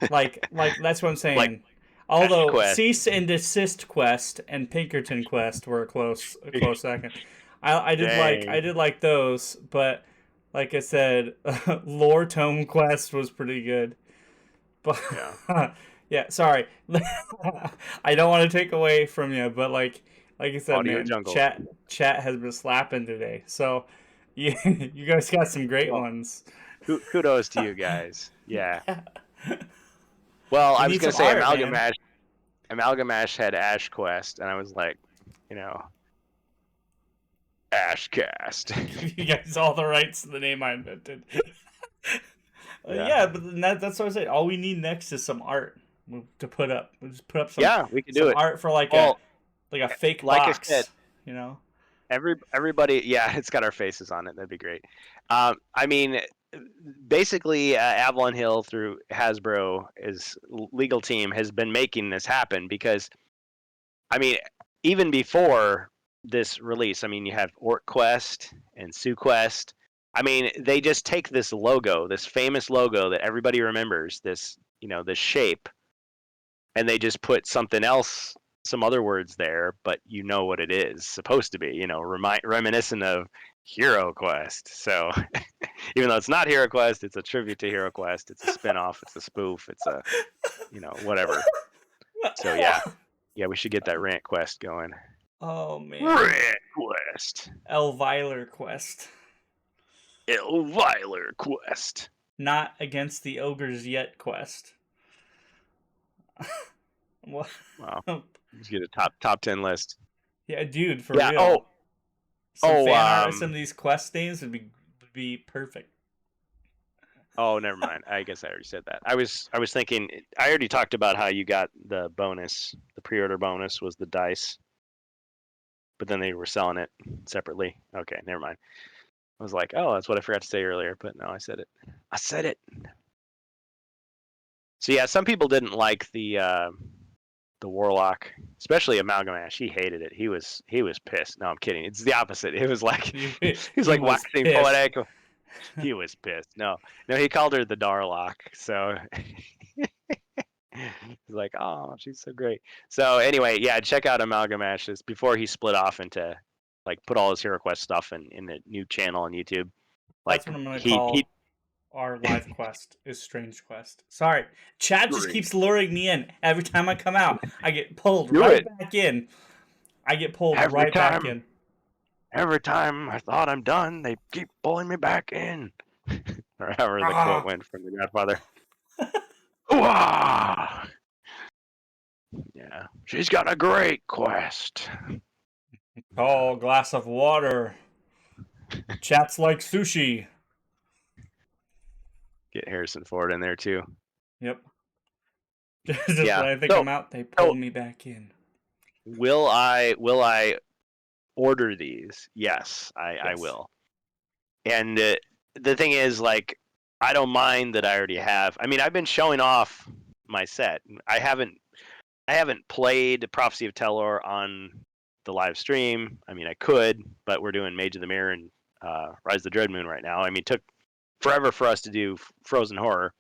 like that's what I'm saying. Like, although Quest. Cease and Desist Quest and Pinkerton Quest were a close second. I did like those, but like I said, Lore Tome Quest was pretty good. But yeah, sorry. I don't want to take away from you, but like I said, Audio man, Jungle. chat has been slapping today. So you guys got some great ones. Kudos to you guys. Yeah. Well, I was going to say Amalgamash had Ash Quest, and I was like, Ashcast. You guys all the rights to the name I invented. Yeah. But that's what I said. All we need next is some art to put up. We'll just put up some. Yeah, we can do it. Art for like a fake box. I said, Everybody, yeah, it's got our faces on it. That'd be great. I mean, basically, Avalon Hill through Hasbro, his legal team, has been making this happen because, I mean, even before this release, I mean, you have OrcQuest and SuQuest. I mean, they just take this logo, this famous logo that everybody remembers, this shape, and they just put something else, some other words there, but you know what it is supposed to be, reminiscent of HeroQuest. So even though it's not HeroQuest, it's a tribute to HeroQuest. It's a spin-off. It's a spoof. It's a, whatever. So yeah, we should get that rant quest going. Oh man, rant quest. Elviler Quest. Elviler Quest. Not against the ogres yet quest. What? Wow. Let's get a top 10 list. Yeah, dude, for Yeah. real. Some Oh. fan art of some of these quest names would be perfect. Oh, never mind. I guess I already said that. I was thinking. I already talked about how you got the bonus. The pre-order bonus was the dice, but then they were selling it separately. Okay, never mind. I was like, oh, that's what I forgot to say earlier, but no, I said it. I said it. So yeah, some people didn't like the warlock, especially Amalgamash. He hated it. He was pissed. No, I'm kidding. It's the opposite. It was like he's He like was waxing pissed. poetic. He was pissed. No, he called her the Darlock. So he's like, oh, she's so great. So anyway, yeah, check out Amalgamash. It's before he split off into like put all his HeroQuest stuff in the new channel on YouTube. That's Like what I'm gonna he call our live quest is Strange Quest. Sorry, Chad just keeps luring me in. Every time I come out, I get pulled do right it back in. I get pulled every right back time. in. Every time I thought I'm done, they keep pulling me back in. Or however the quote went from The Godfather. Ooh-ah! Yeah, she's got a great quest. Tall glass of water. Chats like sushi. Get Harrison Ford in there too. Yep. Just Yeah. when I think I'm out, they pull me back in. Will I order these? Yes, I Yes. will. And the thing is, like, I don't mind that I already have. I mean, I've been showing off my set. I haven't played Prophecy of Telor on the live stream. I mean, I could, but we're doing Mage of the Mirror and Rise of the Dreadmoon right now. I mean, it took forever for us to do Frozen Horror,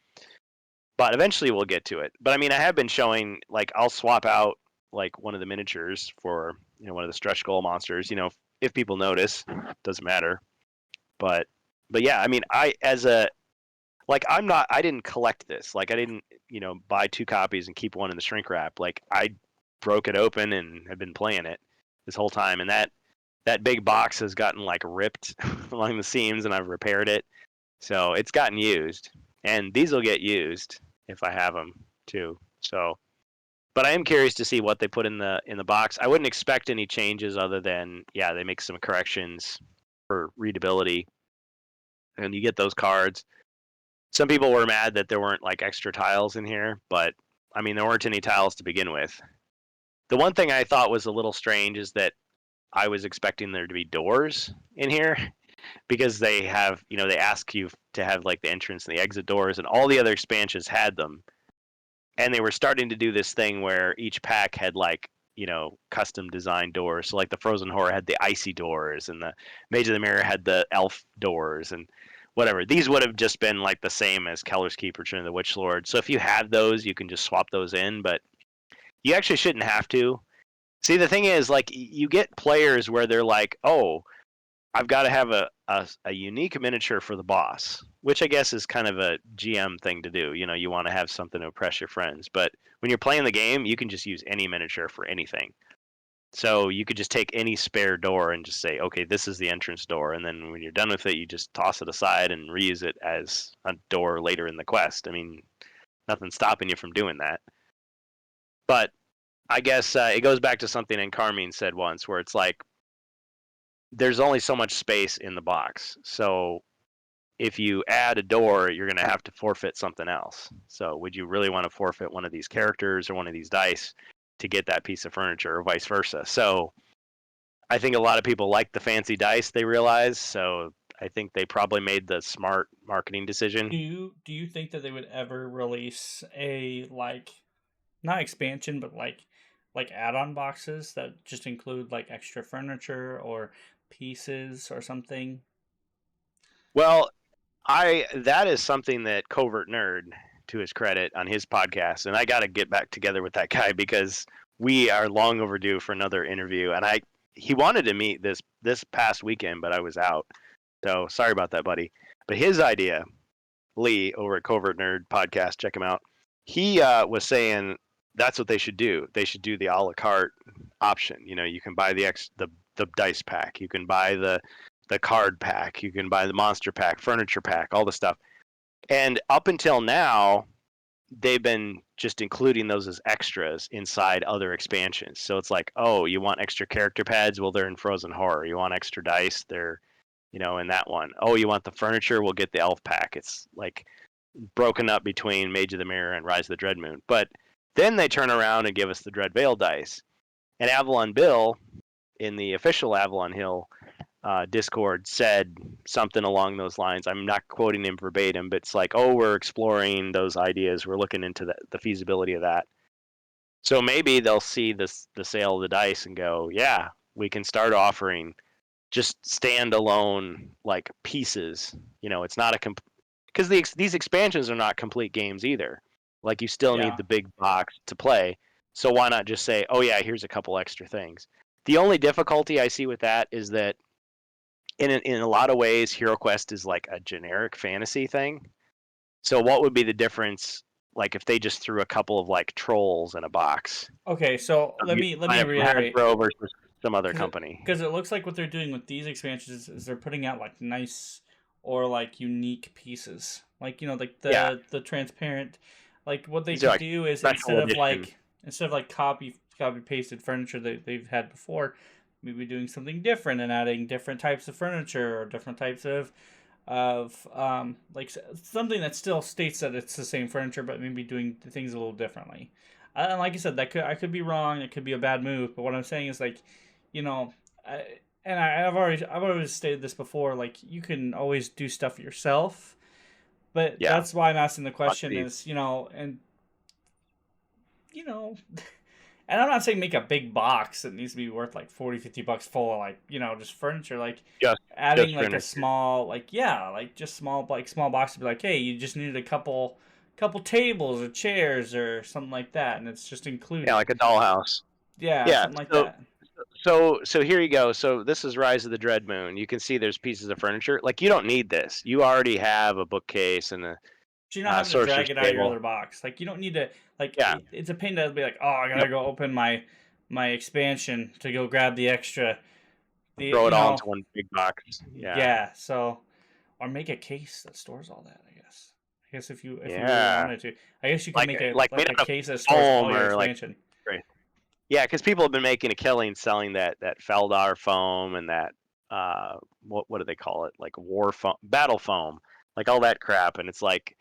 but eventually we'll get to it. But I mean, I have been showing, like, I'll swap out like one of the miniatures for one of the stretch goal monsters. If people notice, doesn't matter. But yeah, I mean, I didn't collect this. Like, I didn't buy 2 copies and keep one in the shrink wrap. Like, I broke it open and have been playing it this whole time, and that big box has gotten like ripped along the seams, and I've repaired it, so it's gotten used. And these will get used if I have them too. So, but I am curious to see what they put in the box. I wouldn't expect any changes other than, yeah, they make some corrections for readability, and you get those cards. Some people were mad that there weren't like extra tiles in here, but I mean, there weren't any tiles to begin with. The one thing I thought was a little strange is that I was expecting there to be doors in here, because they have, they ask you to have like the entrance and the exit doors, and all the other expansions had them. And they were starting to do this thing where each pack had like, custom designed doors. So like the Frozen Horror had the icy doors, and the Mage of the Mirror had the elf doors, and whatever. These would have just been like the same as Keller's Keep, Return of the Witch Lord. So if you have those, you can just swap those in, but you actually shouldn't have to. See, the thing is, like, you get players where they're like, oh, I've got to have a unique miniature for the boss, which I guess is kind of a GM thing to do. You want to have something to impress your friends. But when you're playing the game, you can just use any miniature for anything. So you could just take any spare door and just say, okay, this is the entrance door. And then when you're done with it, you just toss it aside and reuse it as a door later in the quest. I mean, nothing's stopping you from doing that. But I guess it goes back to something Carmine said once, where it's like, there's only so much space in the box. So if you add a door, you're going to have to forfeit something else. So would you really want to forfeit one of these characters or one of these dice to get that piece of furniture, or vice versa? So I think a lot of people like the fancy dice, they realize. So I think they probably made the smart marketing decision. Do you think that they would ever release a not expansion, but like add-on boxes that just include like extra furniture or pieces or something? Well, that is something that Covert Nerd, to his credit, on his podcast, and I got to get back together with that guy, because we are long overdue for another interview. And he wanted to meet this past weekend, but I was out, so sorry about that, buddy. But his idea, Lee over at Covert Nerd Podcast, check him out. He was saying that's what they should do. They should do the a la carte option. You can buy the dice pack, you can buy the card pack, you can buy the monster pack, furniture pack, all the stuff. And up until now, they've been just including those as extras inside other expansions. So it's like, oh, you want extra character pads? Well, they're in Frozen Horror. You want extra dice? They're, in that one. Oh, you want the furniture? We'll get the elf pack. It's like broken up between Mage of the Mirror and Rise of the Dreadmoon. But then they turn around and give us the Dread Veil dice. And Avalon Bill, in the official Avalon Hill Discord, said something along those lines. I'm not quoting him verbatim, but it's like, oh, we're exploring those ideas. We're looking into the feasibility of that. So maybe they'll see the sale of the dice and go, yeah, we can start offering just standalone like pieces. It's not because these expansions are not complete games either. Like you still need the big box to play. So why not just say, oh yeah, here's a couple extra things. The only difficulty I see with that is that in a lot of ways, HeroQuest is like a generic fantasy thing. So what would be the difference, like if they just threw a couple of like trolls in a box? Okay, so let me reiterate. Hasbro versus some other company. Because it looks like what they're doing with these expansions is they're putting out like nice or like unique pieces, like like the transparent, like what they could do is instead of like copy pasted furniture that they've had before, maybe doing something different and adding different types of furniture or different types of like something that still states that it's the same furniture, but maybe doing things a little differently. And like I said, I could be wrong. It could be a bad move, but what I'm saying is like, I've always stated this before. Like you can always do stuff yourself, but that's why I'm asking the question is and I'm not saying make a big box that needs to be worth like $40-$50 full of like just furniture, like adding like furniture. A small small box to be like, hey, you just needed a couple tables or chairs or something like that, and it's just included. Yeah, like a dollhouse. Yeah, something like that. So here you go. So this is Rise of the Dreadmoon. You can see there's pieces of furniture. Like you don't need this. You already have a bookcase and a so you're not having to drag it out of your other box. Like you don't need to it's a pain to be like, oh, I gotta go open my expansion to go grab the extra. Throw it all into one big box. Yeah. So, or make a case that stores all that. I guess if you really wanted to, I guess you can make a case that stores all your expansion. Yeah, because people have been making a killing selling that Feldar foam and that what do they call it? Like war foam, battle foam, like all that crap. And it's like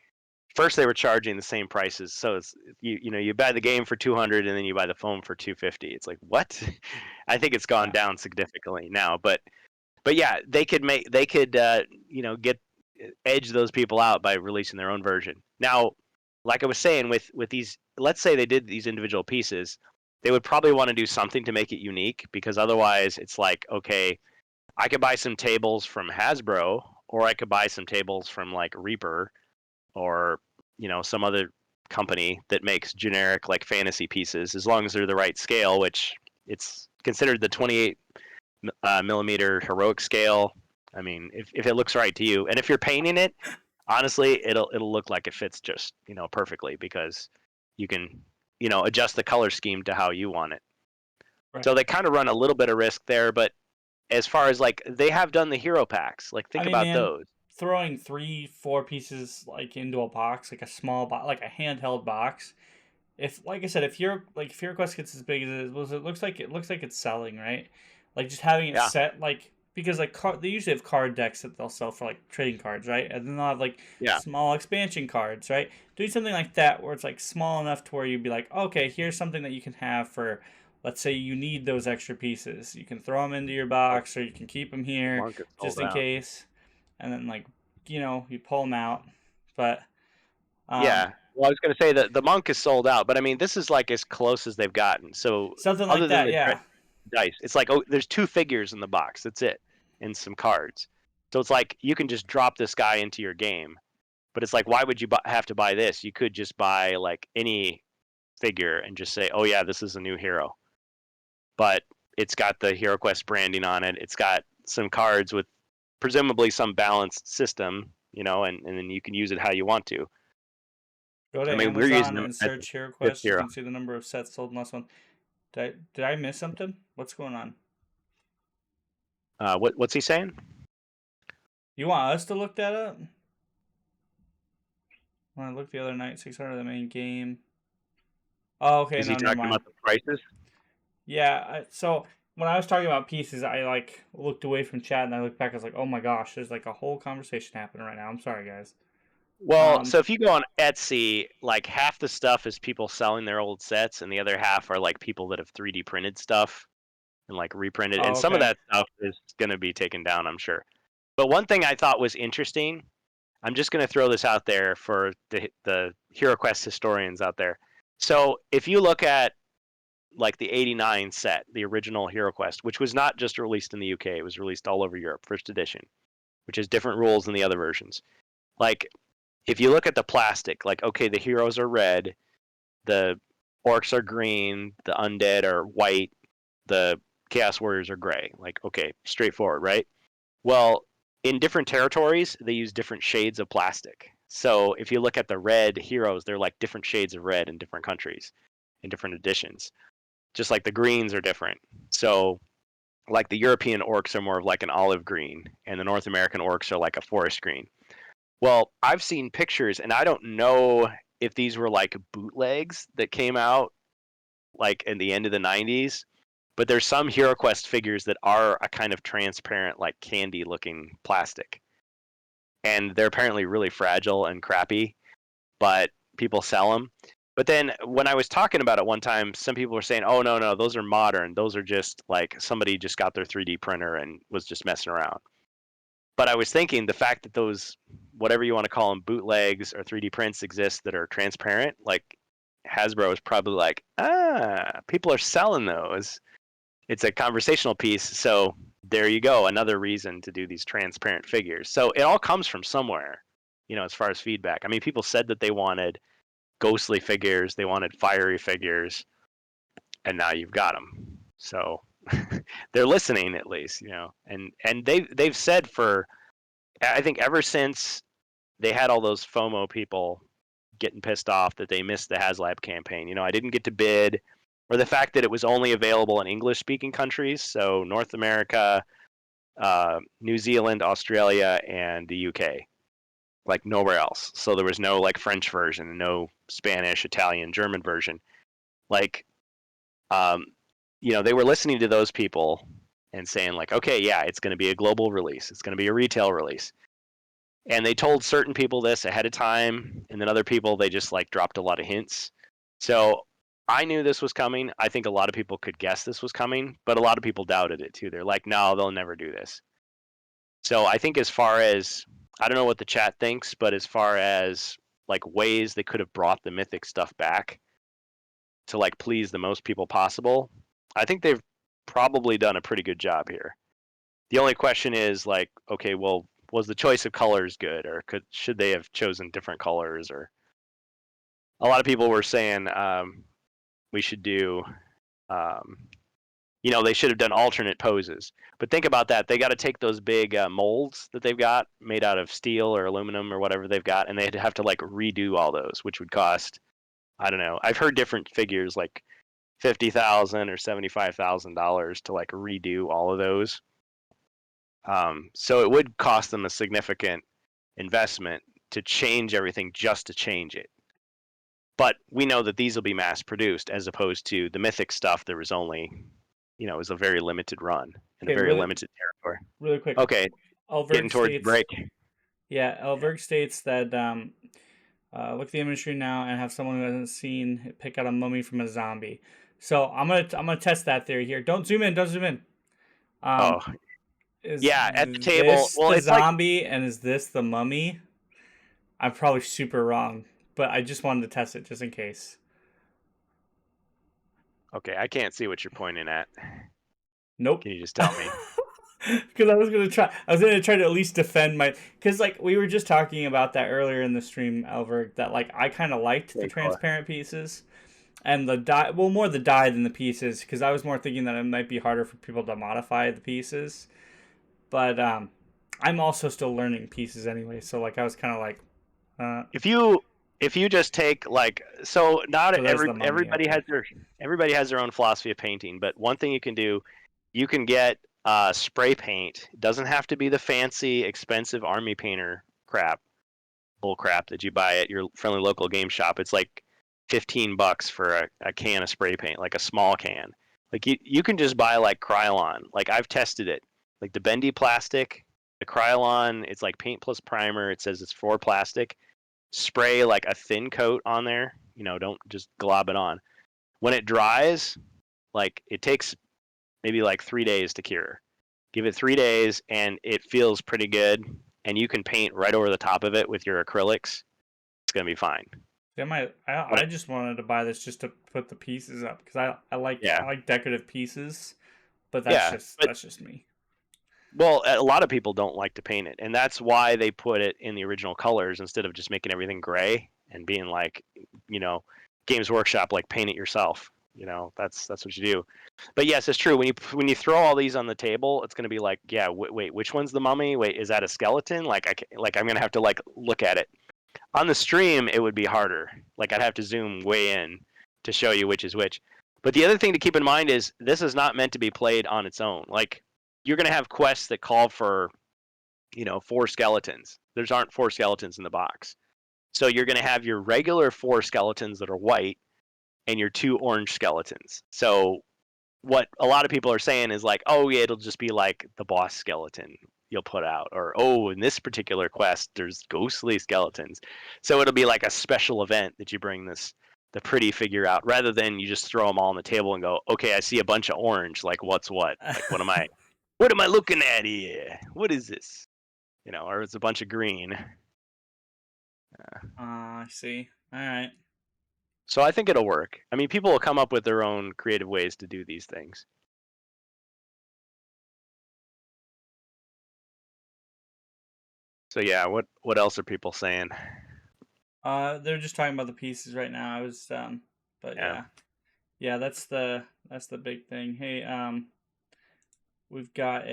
first they were charging the same prices, so it's you buy the game for $200 and then you buy the foam for $250. It's like what? I think it's gone down significantly now, but yeah, they could get edge those people out by releasing their own version. Now, like I was saying with these, let's say they did these individual pieces. They would probably want to do something to make it unique, because otherwise it's like, okay, I could buy some tables from Hasbro, or I could buy some tables from like Reaper or some other company that makes generic like fantasy pieces, as long as they're the right scale, which it's considered the 28 millimeter heroic scale. I mean, if it looks right to you, and if you're painting it, honestly, it'll look like it fits just perfectly, because you can adjust the color scheme to how you want it. Right. So they kind of run a little bit of risk there, but as far as like they have done the hero packs, like think about those. Throwing 3-4 pieces like into a box, like a small box, like a handheld box. If like I said, if HeroQuest gets as big as it is, it looks like it's selling, right? Like just having it set like, because like they usually have card decks that they'll sell for like trading cards, right? And then they'll have like small expansion cards, right? Doing something like that where it's like small enough to where you'd be like, okay, here's something that you can have for, let's say you need those extra pieces. You can throw them into your box, or you can keep them here just in case. And then like you pull them out, but well, I was going to say that the monk is sold out, but I mean this is like as close as they've gotten. So something like that, dice. It's like, oh, there's 2 figures in the box. That's it, and some cards. So it's like you can just drop this guy into your game, but it's like, why would you have to buy this? You could just buy like any figure and just say, oh yeah, this is a new hero. But it's got the HeroQuest branding on it. It's got some cards with presumably some balanced system, and then you can use it how you want to. Go to Amazon and search HeroQuest. You can see the number of sets sold in last one. Did I miss something? What's going on? What's he saying? You want us to look that up? When I looked the other night, 600 the main game. Oh, okay, Is he no, never talking mind. about the prices? Yeah, so when I was talking about pieces, I like looked away from chat and I looked back. I was like, oh my gosh, there's like a whole conversation happening right now. I'm sorry, guys. Well, Um, so if you go on Etsy, like half the stuff is people selling their old sets, and the other half are like people that have 3D printed stuff and like reprinted. And oh, some of okay. that stuff is going to be taken down, I'm sure. But one thing I thought was interesting, I'm just going to throw this out there for the HeroQuest historians out there. So if you look at like the 89 set, the original HeroQuest, which was not just released in the UK, it was released all over Europe, first edition, which has different rules than the other versions. Like if you look at the plastic, like okay, the heroes are red, the orcs are green, the undead are white, the chaos warriors are gray. Like okay, straightforward, right? Well, in different territories, they use different shades of plastic. So if you look at the red heroes, they're like different shades of red in different countries, in different editions. Just like the greens are different. So like the European orcs are more of like an olive green, and the North American orcs are like a forest green. Well, I've seen pictures, and I don't know if these were like bootlegs that came out like in the end of the 90s, but there's some HeroQuest figures that are a kind of transparent, like candy looking plastic. And they're apparently really fragile and crappy, but people sell them. But then when I was talking about it one time, some people were saying, oh, no, no, those are modern. Those are just like somebody just got their 3D printer and was just messing around. But I was thinking the fact that those, whatever you want to call them, bootlegs or 3D prints exist that are transparent, like Hasbro is probably like, people are selling those. It's a conversational piece. So there you go. Another reason to do these transparent figures. So it all comes from somewhere, as far as feedback. I mean, people said that they wanted ghostly figures, they wanted fiery figures, and now you've got them. So they're listening at least, and they've said for, I think ever since they had all those FOMO people getting pissed off that they missed the HasLab campaign. I didn't get to bid, or the fact that it was only available in English-speaking countries, so North America, New Zealand, Australia, and the UK, like nowhere else. So there was no like French version, no Spanish, Italian, German version. Like, um, they were listening to those people and saying like, okay, yeah, it's going to be a global release, it's going to be a retail release. And they told certain people this ahead of time, and then other people they just like dropped a lot of hints. So I knew this was coming. I think a lot of people could guess this was coming, but a lot of people doubted it too. They're like, no, they'll never do this. So I think as far as, I don't know what the chat thinks, but as far as like ways they could have brought the mythic stuff back to like please the most people possible, I think they've probably done a pretty good job here. The only question is like, okay, well, was the choice of colors good, or should they have chosen different colors? Or a lot of people were saying we should do, um, they should have done alternate poses. But think about that. They got to take those big molds that they've got made out of steel or aluminum or whatever they've got, and they'd have to like redo all those, which would cost, I don't know. I've heard different figures like $50,000 or $75,000 to like redo all of those. So it would cost them a significant investment to change everything just to change it. But we know that these will be mass produced as opposed to the mythic stuff. There was only, it was a very limited run in a Okay, very really, limited territory. really quick. Okay, getting Elberg towards the states, break. yeah, Elberg states that look at the imagery now and have someone who hasn't seen it pick out a mummy from a zombie. So I'm gonna test that theory here. Don't zoom in. Don't zoom in. Oh, Um, is yeah, at the table. this Well, the it's like, zombie and is this the mummy? I'm probably super wrong, but I just wanted to test it just in case. okay, I can't see what you're pointing at. Nope. Can you just tell me? Because I was gonna try to at least defend my, because like we were just talking about that earlier in the stream, Elberg, that like I kind of liked the Very cool. transparent pieces and the die, well, more the die than the pieces, because I was more thinking that it might be harder for people to modify the pieces. But I'm also still learning pieces anyway, so like I was kind of like, If you just take like, so not so there's the mummy. Okay. everybody has their own philosophy of painting, but one thing you can do, you can get spray paint. It doesn't have to be the fancy expensive army painter crap. bull crap that you buy at your friendly local game shop. It's like $15 for a can of spray paint, like a small can. Like you can just buy like Krylon. Like I've tested it. Like the bendy plastic, the Krylon, it's like paint plus primer. It says it's for plastic. Spray like a thin coat on there. Don't just glob it on. When it dries, like it takes maybe like 3 days to cure. Give it 3 days and it feels pretty good. And you can paint right over the top of it with your acrylics. It's gonna be fine. I just wanted to buy this just to put the pieces up because I like decorative pieces, but that's just me. Well, a lot of people don't like to paint it, and that's why they put it in the original colors instead of just making everything gray and being like, Games Workshop, like paint it yourself. That's what you do. But yes, it's true. When you throw all these on the table, it's going to be like, yeah, wait, which one's the mummy? Wait, is that a skeleton? I'm going to have to like look at it. On the stream, it would be harder. Like I'd have to zoom way in to show you which is which. But the other thing to keep in mind is this is not meant to be played on its own. Like you're going to have quests that call for, 4 skeletons. There aren't 4 skeletons in the box. So you're going to have your regular 4 skeletons that are white and your 2 orange skeletons. So what a lot of people are saying is like, oh yeah, it'll just be like the boss skeleton you'll put out, or oh, in this particular quest there's ghostly skeletons. So it'll be like a special event that you bring the pretty figure out, rather than you just throw them all on the table and go, okay, I see a bunch of orange, like what's what? Like what am I looking at here? What is this? Or it's a bunch of green. I see. All right. So I think it'll work. I mean, people will come up with their own creative ways to do these things. So yeah, what else are people saying? They're just talking about the pieces right now. I was but yeah, that's the big thing. Hey, we've got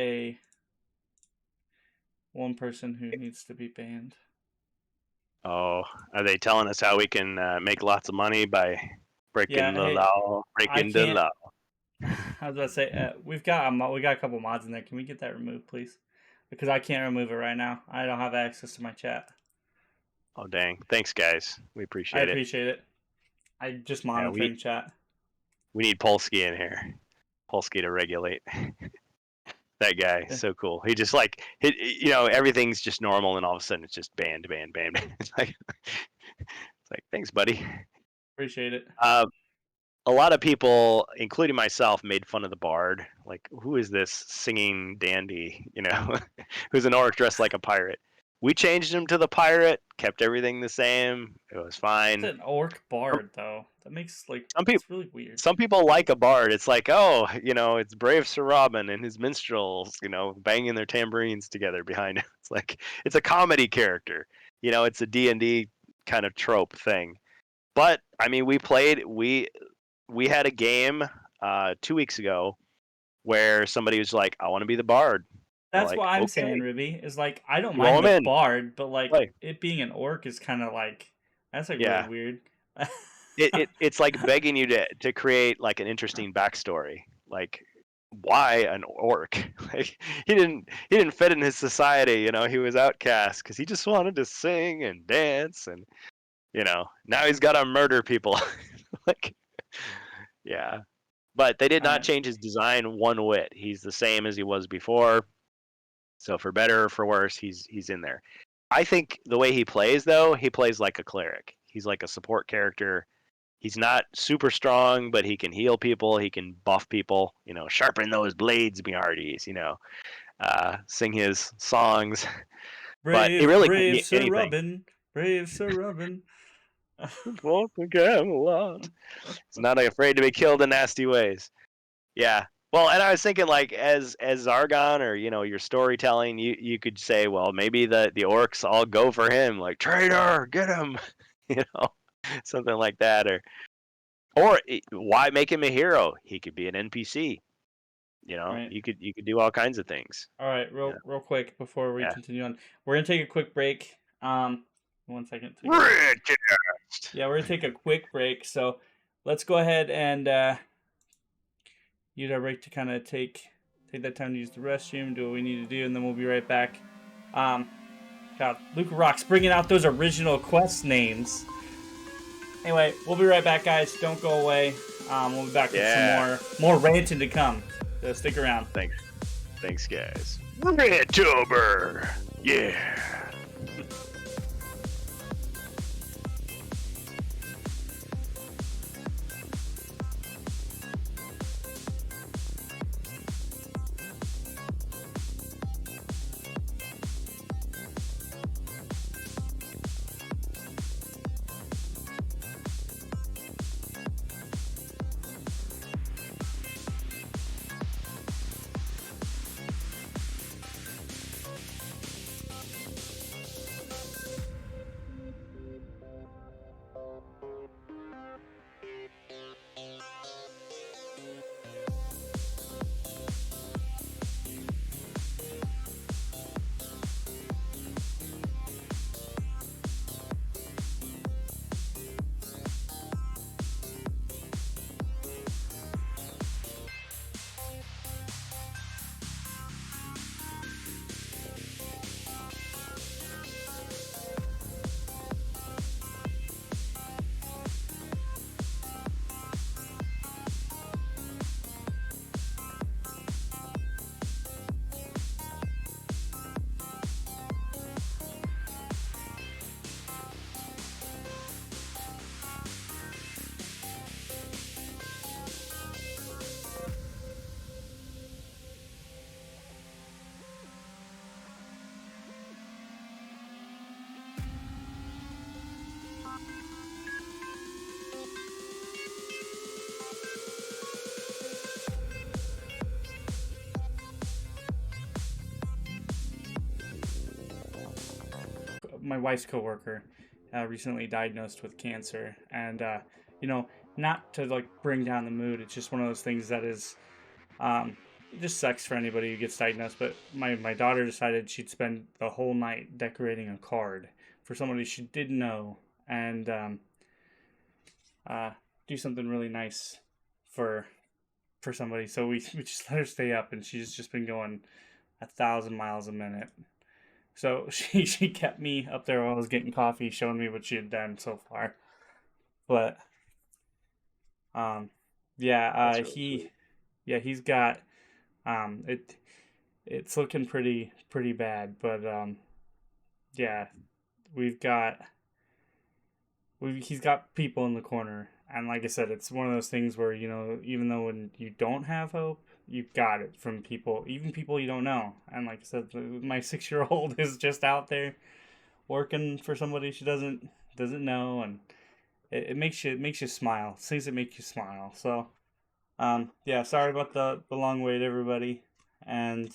one person who needs to be banned. Oh, are they telling us how we can make lots of money by breaking the law? Breaking the law. I was about to say we got a couple mods in there. Can we get that removed, please? Because I can't remove it right now. I don't have access to my chat. Oh dang! Thanks, guys. We appreciate it. I appreciate it. I just monitoring chat. We need Polsky in here. Polsky to regulate. That guy, so cool. He just like everything's just normal, and all of a sudden it's just banned. It's like thanks, buddy. Appreciate it. A lot of people, including myself, made fun of the bard. Like, who is this singing dandy? Who's an orc dressed like a pirate? We changed him to the pirate, kept everything the same. It was fine. It's an orc bard, though. That makes it's really weird. Some people like a bard. It's like, oh, it's brave Sir Robin and his minstrels, banging their tambourines together behind him. It's like it's a comedy character. It's a D&D kind of trope thing. But I mean, we had a game 2 weeks ago where somebody was like, I want to be the bard. That's what I'm saying, Ruby. Is like, I don't mind the bard, but it being an orc is kind of like, that's really weird. It's like begging you to create like an interesting backstory. Like, why an orc? Like he didn't fit in his society. He was outcast because he just wanted to sing and dance, and now he's got to murder people. Like, yeah. But they did not change his design one whit. He's the same as he was before. So for better or for worse, he's in there. I think the way he plays, though, he plays like a cleric. He's like a support character. He's not super strong, but he can heal people. He can buff people. Sharpen those blades, me hearties. Sing his songs. But it really could be Sir anything. Robin, brave Sir Robin. Walk the Camelot. He's not afraid to be killed in nasty ways. Yeah. Well, and I was thinking, like, as Zargon, or your storytelling, you could say, well, maybe the orcs all go for him, like, traitor, get him, something like that, or why make him a hero? He could be an NPC. Right. You could do all kinds of things. All right, real quick before we continue on, we're gonna take a quick break. 1 second. Yeah, we're gonna take a quick break. So let's go ahead and use our break to kind of take that time to use the restroom, do what we need to do, and then we'll be right back. God, Luca Rock's bringing out those original quest names. Anyway, we'll be right back, guys. Don't go away. We'll be back with some more ranting to come. So stick around. Thanks, guys. Rantober! Yeah! My wife's coworker recently diagnosed with cancer, and not to like bring down the mood. It's just one of those things that is, it just sucks for anybody who gets diagnosed. But my daughter decided she'd spend the whole night decorating a card for somebody she didn't know, and do something really nice for somebody. So we just let her stay up, and she's just been going 1,000 miles a minute. So she kept me up there while I was getting coffee, showing me what she had done so far. But he's got it's looking pretty bad. But he's got people in the corner, and like I said, it's one of those things where even though when you don't have hope, you've got it from people, even people you don't know. And like I said, my 6-year-old is just out there working for somebody she doesn't know, and it makes you smile. Things that make you smile. So, sorry about the long wait, everybody, and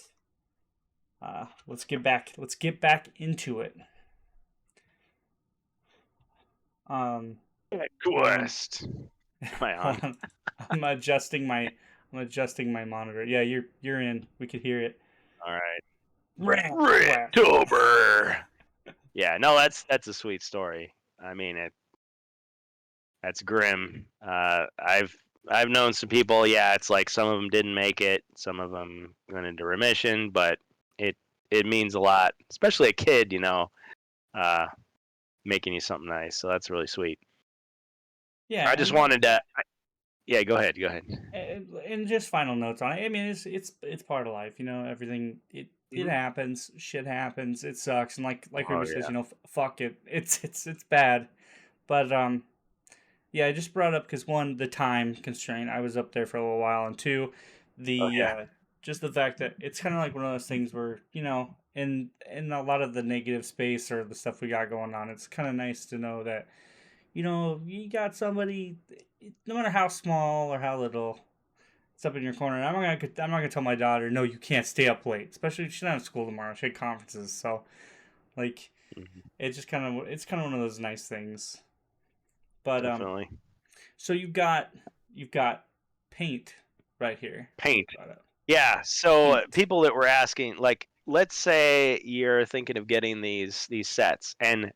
let's get back into it. Quest. Am I on? I'm adjusting my monitor. Yeah, you're in. We could hear it. All right. Rantober. Yeah, no, that's a sweet story. I mean, that's grim. I've known some people. Yeah, it's like some of them didn't make it. Some of them went into remission, but it means a lot, especially a kid. Making you something nice. So that's really sweet. Yeah, I just wanted to. Yeah, go ahead. And just final notes on it. I mean, it's part of life, everything. It happens. Shit happens. It sucks. And like Ruby says, fuck it. It's bad. But I just brought up because one, the time constraint. I was up there for a little while, and two, just the fact that it's kind of like one of those things where in a lot of the negative space or the stuff we got going on, it's kind of nice to know that you got somebody, no matter how small or how little, it's up in your corner. And I'm not gonna tell my daughter, no, you can't stay up late, especially if she's not at school tomorrow. She had conferences, so like, it's kind of one of those nice things. But definitely. So you've got paint right here. Paint. Yeah. So paint. People that were asking, like, let's say you're thinking of getting these sets, and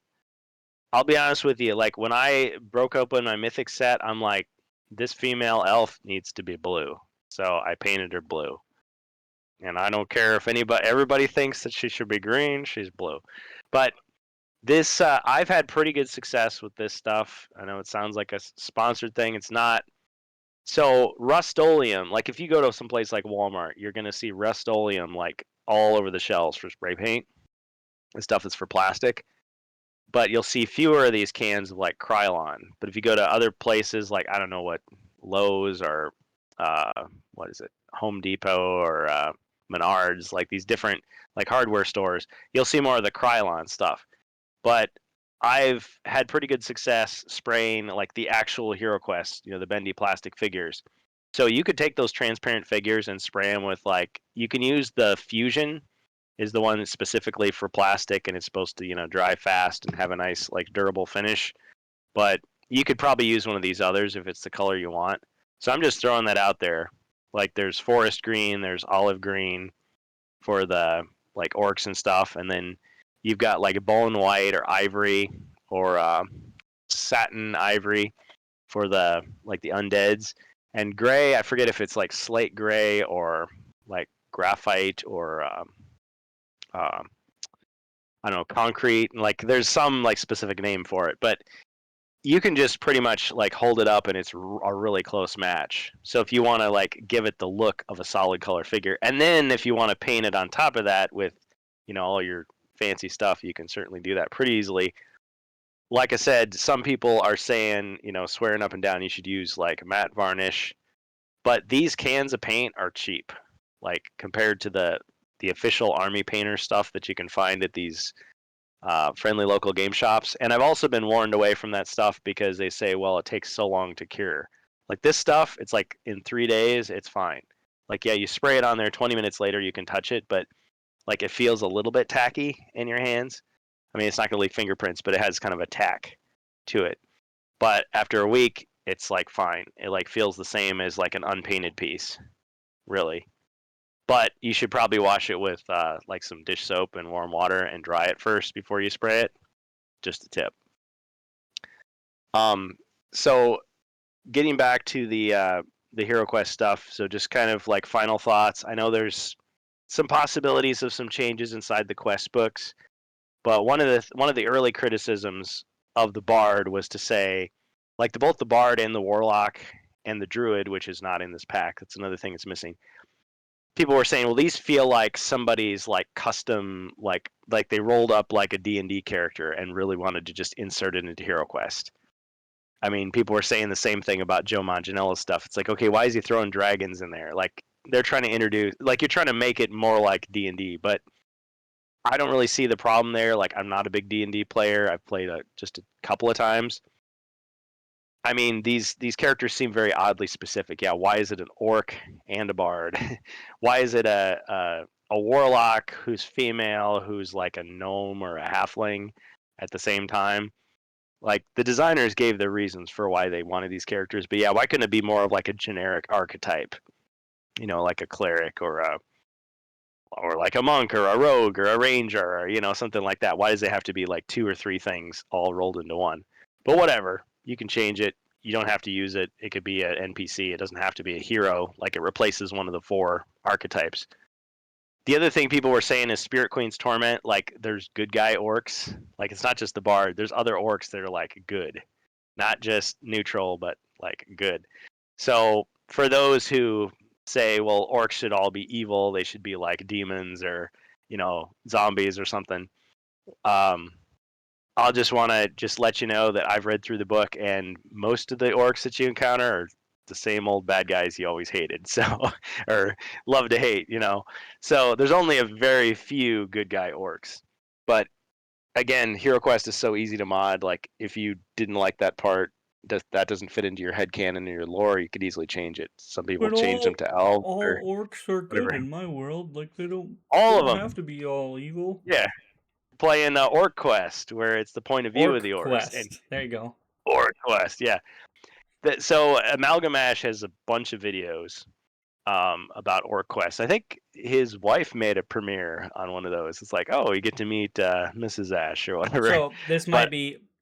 I'll be honest with you, like when I broke open my Mythic set, I'm like, this female elf needs to be blue. So I painted her blue. And I don't care if everybody thinks that she should be green, she's blue. But this, I've had pretty good success with this stuff. I know it sounds like a sponsored thing. It's not. So Rust-Oleum, like if you go to some place like Walmart, you're gonna see Rust-Oleum like all over the shelves for spray paint and stuff that's for plastic. But you'll see fewer of these cans of like Krylon. But if you go to other places like I don't know what Lowe's or uh, what is it, Home Depot or Menards, like these different like hardware stores, you'll see more of the Krylon stuff. But I've had pretty good success spraying like the actual HeroQuest, you know, the bendy plastic figures. So you could take those transparent figures and spray them with like you can use the Fusion is the one that's specifically for plastic and it's supposed to, you know, dry fast and have a nice like durable finish. But you could probably use one of these others if it's the color you want. So I'm just throwing that out there. Like there's forest green, there's olive green for the like orcs and stuff, and then you've got like bone white or ivory or satin ivory for the like the undeads, and gray. I forget if it's like slate gray or like graphite or I don't know, concrete. Like there's some like specific name for it, but you can just pretty much like hold it up and it's a really close match. So if you want to like give it the look of a solid color figure, and then if you want to paint it on top of that with, you know, all your fancy stuff, you can certainly do that pretty easily. Like I said, some people are saying, you know, swearing up and down you should use like matte varnish, but these cans of paint are cheap, like compared to the official army painter stuff that you can find at these friendly local game shops. And I've also been warned away from that stuff because they say, well, it takes so long to cure. Like this stuff, it's like in 3 days, it's fine. Like, yeah, you spray it on there, 20 minutes later, you can touch it, but like it feels a little bit tacky in your hands. I mean, it's not going to leave fingerprints, but it has kind of a tack to it. But after a week, it's like fine. It like feels the same as like an unpainted piece, really. But you should probably wash it with like some dish soap and warm water and dry it first before you spray it. Just a tip. So getting back to the HeroQuest stuff, so just kind of like final thoughts. I know there's some possibilities of some changes inside the quest books, but one of the early criticisms of the Bard was to say, like both the Bard and the Warlock and the Druid, which is not in this pack. That's another thing that's missing. People were saying, well, these feel like somebody's like custom, like they rolled up like a D&D character and really wanted to just insert it into HeroQuest. I mean, people were saying the same thing about Joe Manganiello's stuff. It's like, okay, why is he throwing dragons in there? Like they're trying to introduce, like you're trying to make it more like D&D, but I don't really see the problem there. Like I'm not a big D&D player. I've played just a couple of times. I mean, these characters seem very oddly specific. Yeah, why is it an orc and a bard? Why is it a warlock who's female, who's like a gnome or a halfling at the same time? Like the designers gave their reasons for why they wanted these characters, but yeah, why couldn't it be more of like a generic archetype? You know, like a cleric or like a monk or a rogue or a ranger or, you know, something like that. Why does it have to be like two or three things all rolled into one? But whatever, you can change it. You don't have to use it. It could be an NPC. It doesn't have to be a hero. Like it replaces one of the four archetypes. The other thing people were saying is Spirit Queen's Torment. Like there's good guy orcs. Like it's not just the bard. There's other orcs that are like good, not just neutral, but like good. So for those who say, well, orcs should all be evil, they should be like demons or, you know, zombies or something. I'll just want to just let you know that I've read through the book, and most of the orcs that you encounter are the same old bad guys you always hated, so or love to hate, you know. So there's only a very few good guy orcs. But again, HeroQuest is so easy to mod. Like if you didn't like that part, that doesn't fit into your headcanon or your lore, you could easily change it. Some people But change them to elves or all orcs are good whatever. in my world. Like they All of don't have them. to be all evil. Yeah. Playing OrcQuest, where it's the point of view of the orcs. And OrcQuest. There you go. OrcQuest, yeah. So Amalgamash has a bunch of videos about OrcQuest. I think his wife made a premiere on one of those. It's like, oh, you get to meet Mrs. Ash or whatever. So But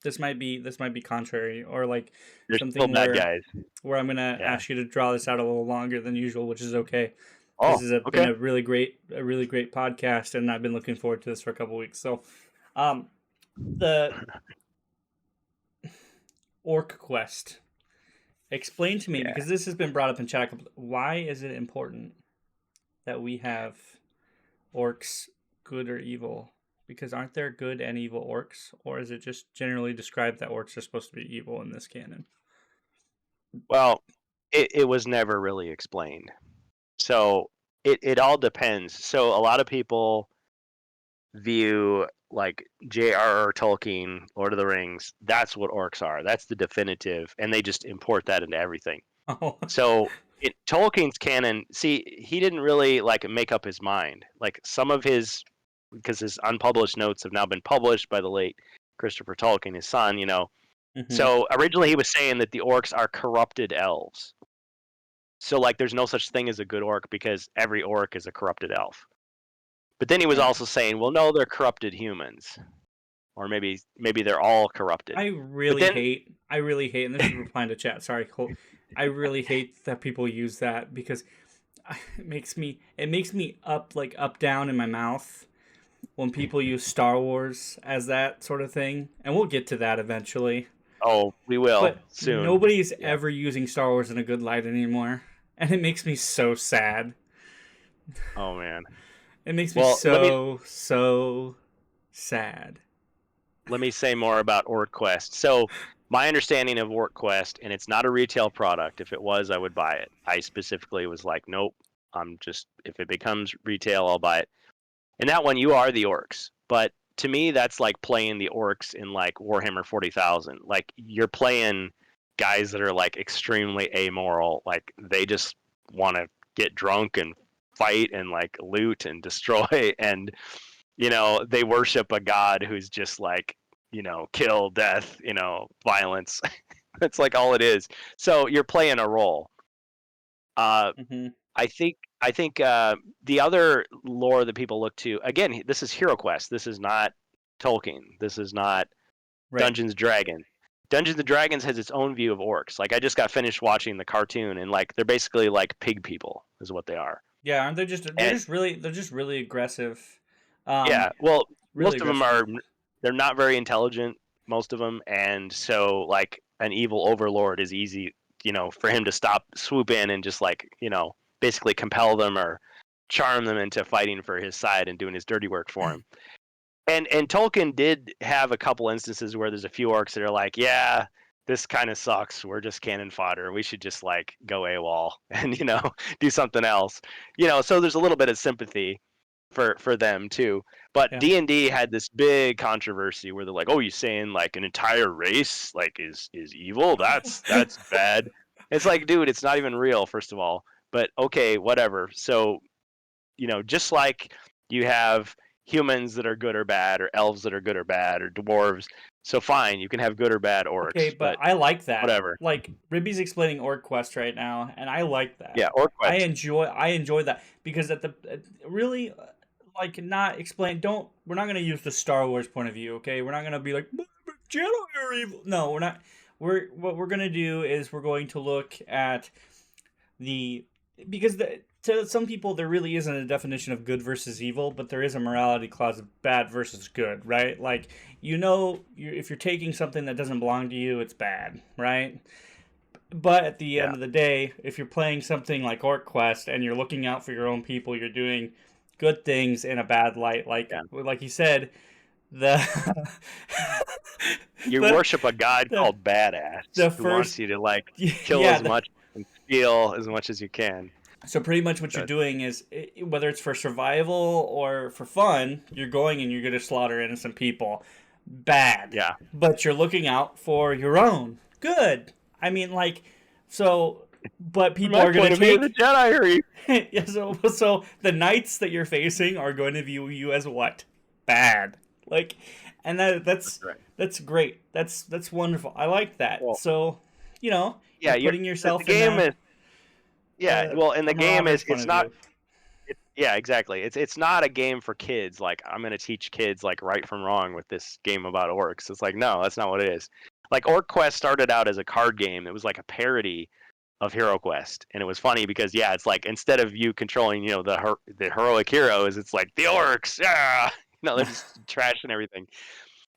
this might be contrary, or like they're still something bad guys. where I'm gonna Yeah. ask you to draw this out a little longer than usual, which is okay. Oh, This has been okay. a really great podcast, and I've been looking forward to this for a couple weeks. So The OrcQuest. Explain to me, Yeah. because this has been brought up in chat. Why is it important that we have orcs, good or evil? Because aren't there good and evil orcs, or is it just generally described that orcs are supposed to be evil in this canon? Well, it was never really explained. So it all depends. So a lot of people view like J.R.R. Tolkien, Lord of the Rings, that's what orcs are. That's the definitive, and they just import that into everything. Oh, So Tolkien's canon, see, he didn't really like make up his mind. Like some of his, because his unpublished notes have now been published by the late Christopher Tolkien, his son, you know. So originally he was saying that the orcs are corrupted elves. So like there's no such thing as a good orc because every orc is a corrupted elf. But then he was also saying, well, no, they're corrupted humans. Or maybe they're all corrupted. I really hate, and this is replying to chat. Sorry, Cole. I really hate that people use that because it makes me up down in my mouth when people use Star Wars as that sort of thing, and we'll get to that eventually. Oh, we will but soon. Nobody's ever using Star Wars in a good light anymore, and it makes me so sad. Oh man, it makes me so sad. Let me say more about OrcQuest. So my understanding of OrcQuest, and it's not a retail product. If it was, I would buy it. I specifically was like, nope, if it becomes retail, I'll buy it. And that one, you are the orcs. But to me, that's like playing the orcs in like Warhammer 40,000. Like you're playing guys that are like extremely amoral. Like they just want to get drunk and fight and like loot and destroy. And, you know, they worship a god who's just like, you know, kill, death, you know, violence. That's like all it is. So you're playing a role. I think the other lore that people look to, again, this is HeroQuest. This is not Tolkien. This is not Dungeons & Dragons. Dungeons & Dragons has its own view of orcs. Like I just got finished watching the cartoon, and like they're basically like pig people, is what they are. Yeah, aren't they just they're just really aggressive. Yeah, well, really most of them they're not very intelligent, most of them, and so like an evil overlord is easy, you know, for him to swoop in and just like, you know, basically compel them or charm them into fighting for his side and doing his dirty work for him. And Tolkien did have a couple instances where there's a few orcs that are like, yeah, this kind of sucks. We're just cannon fodder. We should just like go AWOL and, you know, do something else. You know, so there's a little bit of sympathy for them too. But D&D had this big controversy where they're like, oh, you saying like an entire race like is evil? That's bad. It's like, dude, it's not even real, first of all. But okay, whatever. So, you know, just like you have humans that are good or bad, or elves that are good or bad, or dwarves. So fine, you can have good or bad orcs. Okay, but I like that. Whatever. Like Ribby's explaining OrcQuest right now, and I like that. Yeah, OrcQuest. I enjoy that because really like not explain. We're not gonna use the Star Wars point of view. Okay, we're not gonna be like Jedi are evil. No, we're not. What we're gonna do is we're going to look at because to some people there really isn't a definition of good versus evil, but there is a morality clause of bad versus good, right? Like, you know, if you're taking something that doesn't belong to you, it's bad, right? But at the end of the day, if you're playing something like OrcQuest and you're looking out for your own people, you're doing good things in a bad light, like you said, you worship a god called Badass who wants you to like kill as much and steal as much as you can. So pretty much what you're doing is, whether it's for survival or for fun, you're going and you're going to slaughter innocent people. Bad. Yeah. But you're looking out for your own. Good. I mean, like, so, but people are going to take... the Jedi. Yeah, so the knights that you're facing are going to view you as what? Bad. Like, and that's great. That's wonderful. I like that. Well, so, you know, you're putting yourself in that... well, and the game is exactly. It's not a game for kids. Like, I'm gonna teach kids like right from wrong with this game about orcs. It's like, no, that's not what it is. Like, OrcQuest started out as a card game. It was like a parody of HeroQuest, and it was funny because it's like instead of you controlling, you know, the heroic heroes, it's like the orcs, No, they're just trashing everything.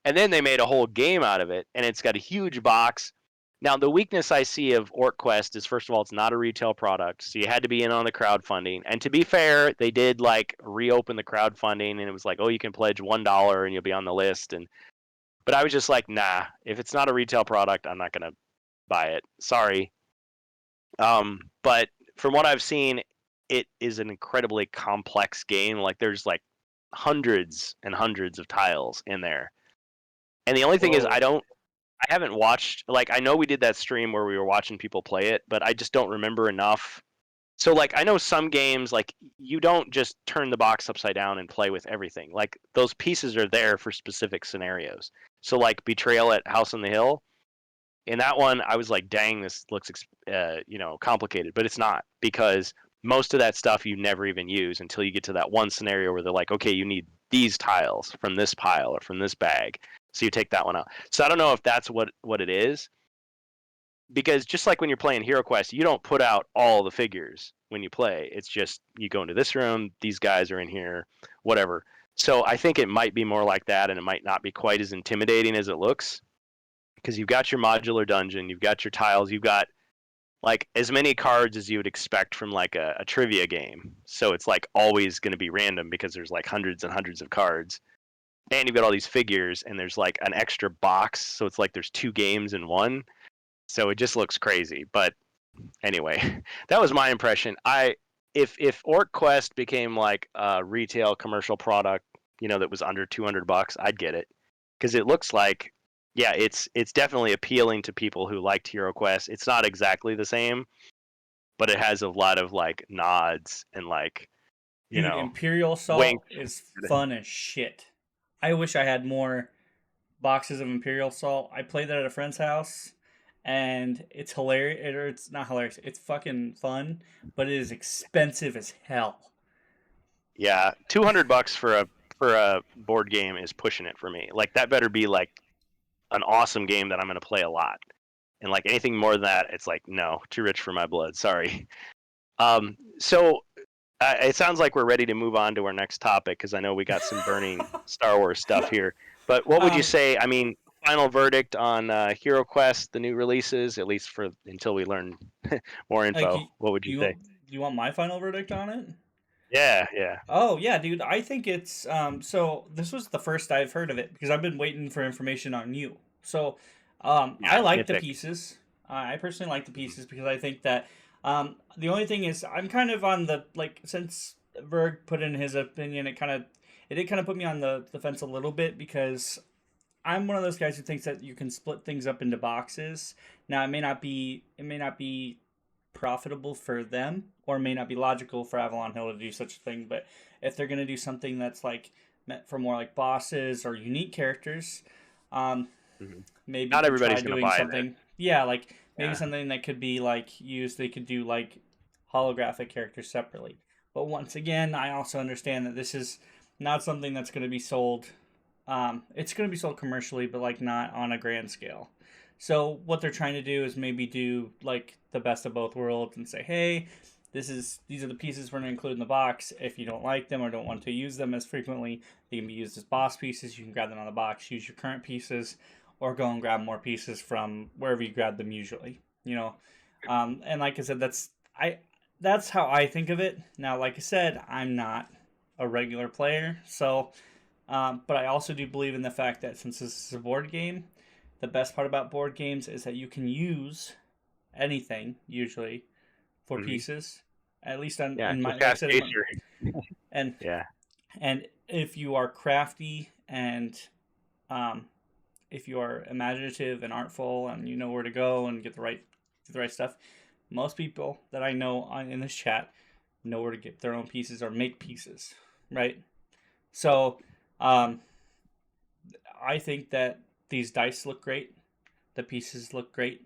And then they made a whole game out of it, and it's got a huge box. Now, the weakness I see of OrcQuest is, first of all, it's not a retail product, so you had to be in on the crowdfunding. And to be fair, they did like reopen the crowdfunding, and it was like, oh, you can pledge $1 and you'll be on the list. But I was just like, nah, if it's not a retail product, I'm not gonna buy it. Sorry. But from what I've seen, it is an incredibly complex game. Like there's like hundreds and hundreds of tiles in there. And the only thing is, Whoa. I haven't watched, like, I know we did that stream where we were watching people play it, but I just don't remember enough. So, like, I know some games, like, you don't just turn the box upside down and play with everything. Like, those pieces are there for specific scenarios. So, like, Betrayal at House on the Hill, in that one, I was like, dang, this looks, complicated. But it's not, because most of that stuff you never even use until you get to that one scenario where they're like, okay, you need these tiles from this pile or from this bag. So you take that one out. So I don't know if that's what it is. Because just like when you're playing HeroQuest, you don't put out all the figures when you play. It's just you go into this room, these guys are in here, whatever. So I think it might be more like that, and it might not be quite as intimidating as it looks. Because you've got your modular dungeon, you've got your tiles, you've got like as many cards as you would expect from like a trivia game. So it's like always going to be random because there's like hundreds and hundreds of cards. And you've got all these figures, and there's like an extra box, so it's like there's 2 games in one. So it just looks crazy. But anyway, that was my impression. If OrcQuest became like a retail commercial product, that was under $200, I'd get it, because it looks like, yeah, it's definitely appealing to people who liked HeroQuest. It's not exactly the same, but it has a lot of like nods and like, Dude, Imperial Assault winks. is fun as shit. I wish I had more boxes of Imperial Assault. I played that at a friend's house, and it's hilarious. It's not hilarious. It's fucking fun, but it is expensive as hell. Yeah, $200 for a board game is pushing it for me. Like that better be like an awesome game that I'm going to play a lot. And like anything more than that, it's like, no, too rich for my blood. Sorry. So it sounds like we're ready to move on to our next topic, because I know we got some burning Star Wars stuff here. But what would you say? I mean, final verdict on HeroQuest, the new releases, at least for until we learn more info. What would you say? Do you want my final verdict on it? Yeah. Oh yeah, dude. I think it's so. This was the first I've heard of it because I've been waiting for information on you. So, I like the Mythic. pieces. I personally like the pieces because I think that the only thing is I'm kind of on the like since Berg put in his opinion, it did kind of put me on the fence a little bit because I'm one of those guys who thinks that you can split things up into boxes. Now it may not be profitable for them, or may not be logical for Avalon Hill to do such a thing. But if they're gonna do something that's like meant for more like bosses or unique characters, um, Mhm. maybe Not they everybody's try going to doing buy something. Yeah, like maybe Yeah. something that could be like used. They could do like holographic characters separately. But once again, I also understand that this is not something that's going to be sold. It's going to be sold commercially, but like not on a grand scale. So what they're trying to do is maybe do like the best of both worlds and say, hey, these are the pieces we're going to include in the box. If you don't like them or don't want to use them as frequently, they can be used as boss pieces. You can grab them on the box, use your current pieces, or go and grab more pieces from wherever you grab them usually. And like I said, that's how I think of it. Now, like I said, I'm not a regular player, so but I also do believe in the fact that since this is a board game, the best part about board games is that you can use anything usually for Mhm. pieces. At least on Yeah, in my just like I fast said, pacer. and Yeah. and if you are crafty and um, if you are imaginative and artful and you know where to go and get the right stuff, most people that I know in this chat know where to get their own pieces or make pieces, right? So, um, I think that these dice look great. The pieces look great.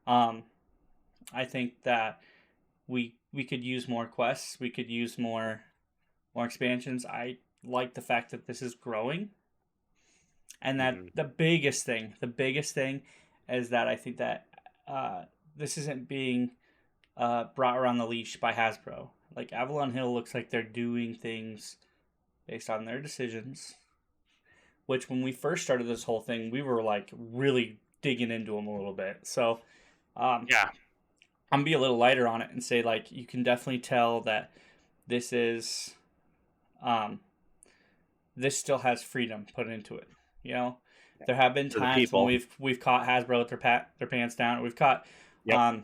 Um, I think that we could use more quests. We could use more expansions. I like the fact that this is growing, and that Mhm. the biggest thing, is that I think that this isn't being brought around the leash by Hasbro. Like Avalon Hill looks like they're doing things based on their decisions. Which, when we first started this whole thing, we were like really digging into them a little bit. So, Yeah. I'm gonna be a little lighter on it and say, like, you can definitely tell that this is, this still has freedom put into it. You know, there have been For the times when people. we've caught Hasbro with their pants down. We've caught, Yep.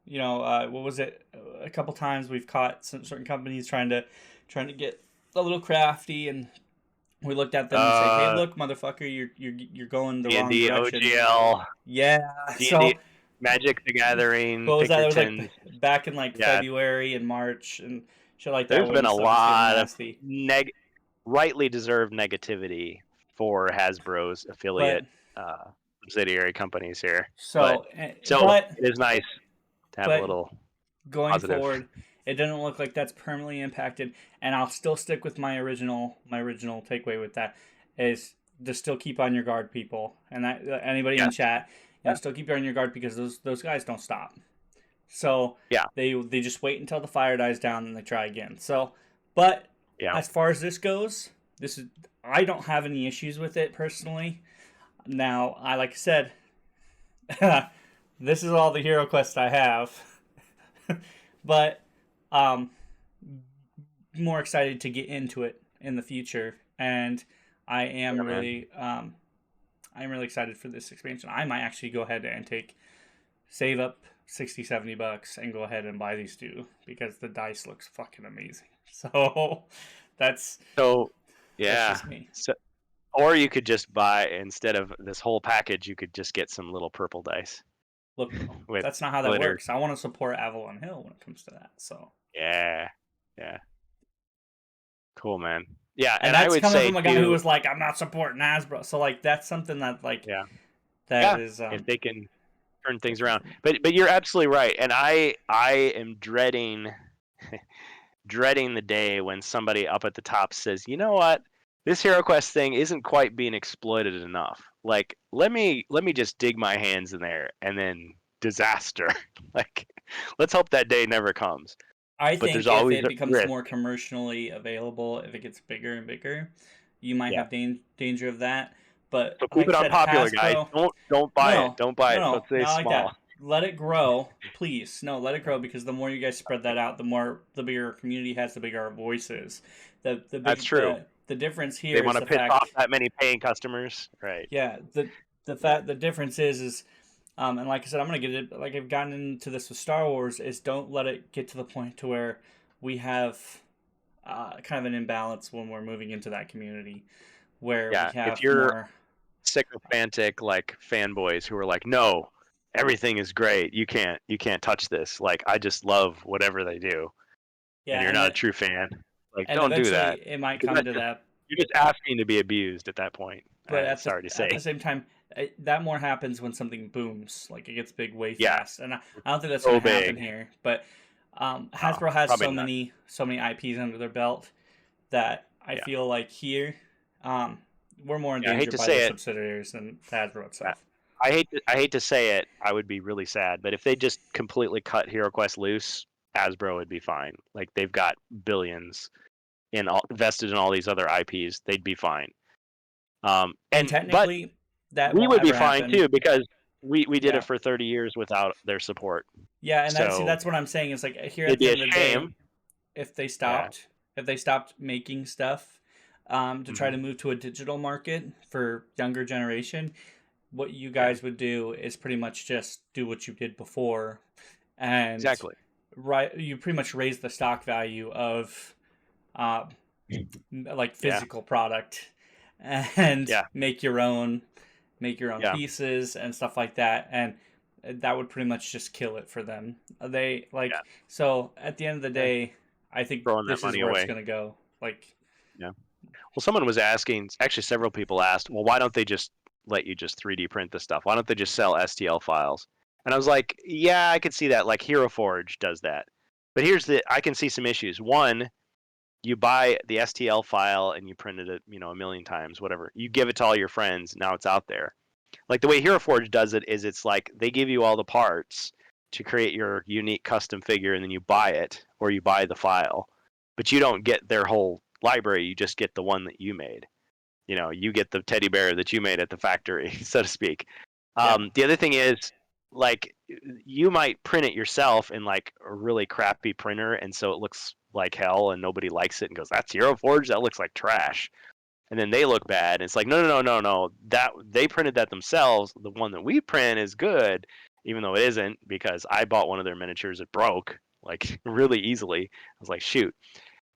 you know, what was it? A couple times we've caught some certain companies trying to get a little crafty, and we looked at them and say, "Hey, look, motherfucker, you're going the wrong D&D direction." OGL, Yeah. D&D So Magic the Gathering, what was that? It was like Pinkertons. back in like Yeah, February and March and shit like that. there's been When a stuff was getting lot of nasty. rightly deserved negativity for Hasbro's But affiliate subsidiary companies here. so, So but it is nice to have a little going positive. forward, it doesn't look like that's permanently impacted, and I'll still stick with my original takeaway with that is to still keep on your guard, people, and that anybody in chat, you know, still keep on your guard because those guys don't stop. So they just wait until the fire dies down and they try again. So, but as far as this goes, I don't have any issues with it personally. Now, like I said, this is all the HeroQuest I have. But more excited to get into it in the future, and I am really excited for this expansion. I might actually go ahead and save up $60-$70 and go ahead and buy these two because the dice looks fucking amazing. So that's just me. So, or you could just buy, instead of this whole package, you could just get some little purple dice. Look, that's not how that works. I want to support Avalon Hill when it comes to that. So yeah, cool, man. Yeah, and that's coming from a guy who was like, "I'm not supporting Hasbro." So like, that's something that is if they can turn things around. But you're absolutely right, and I am dreading the day when somebody up at the top says, "You know what? This HeroQuest thing isn't quite being exploited enough. Like, let me just dig my hands in there, and then disaster." Like, let's hope that day never comes. I think if it becomes more commercially available, if it gets bigger and bigger, you might have danger of that. But so keep it unpopular, guys. Don't buy it. Don't buy it. Let's say small. Like that. Let it grow, please. No, let it grow, because the more you guys spread that out, the bigger our community has, the bigger our voice is. That's true. The difference here is they want to piss off that many paying customers, right? Yeah. The difference is and like I said, I'm gonna get it. Like I've gotten into this with Star Wars, is don't let it get to the point to where we have kind of an imbalance when we're moving into that community, where we have if you're more sycophantic like fanboys who are like, no, everything is great. You can't touch this. Like, I just love whatever they do. Yeah, and you're not a true fan. Like, don't do that. It might come to that. You're just asking to be abused at that point. But sorry to say. At the same time, that more happens when something booms, like it gets big way fast, and I don't think that's going to happen here. But Hasbro has so many IPs under their belt that I feel like here we're more endangered by the subsidiaries than Hasbro itself. I hate to say it. I would be really sad, but if they just completely cut HeroQuest loose, Hasbro would be fine. Like, they've got billions invested in all these other IPs. They'd be fine. And technically, we would be fine too, because we did it for 30 years without their support. Yeah, and that's what I'm saying. Is like, here at the end of the day, if they stopped making stuff to try to move to a digital market for younger generation, what you guys would do is pretty much just do what you did before, and you pretty much raise the stock value of like physical product, and make your own pieces and stuff like that, and that would pretty much just kill it for them. So at the end of the day, I think this is where it's going to go. Like, well, someone was asking, actually several people asked, well, why don't they just let you just 3D print the stuff? Why don't they just sell STL files? And I was like, yeah, I could see that. Like, Hero Forge does that. But I can see some issues. One, you buy the STL file and you print it, a million times, whatever. You give it to all your friends. Now it's out there. Like, the way Hero Forge does it is, it's like they give you all the parts to create your unique custom figure, and then you buy it, or you buy the file, but you don't get their whole library. You just get the one that you made. You get the teddy bear that you made at the factory, so to speak. The other thing is, like, you might print it yourself in like a really crappy printer, and so it looks like hell, and nobody likes it and goes, "That's Hero Forge? That looks like trash." And then they look bad. And it's like, no. That they printed that themselves. The one that we print is good, even though it isn't, because I bought one of their miniatures. It broke like really easily. I was like, shoot.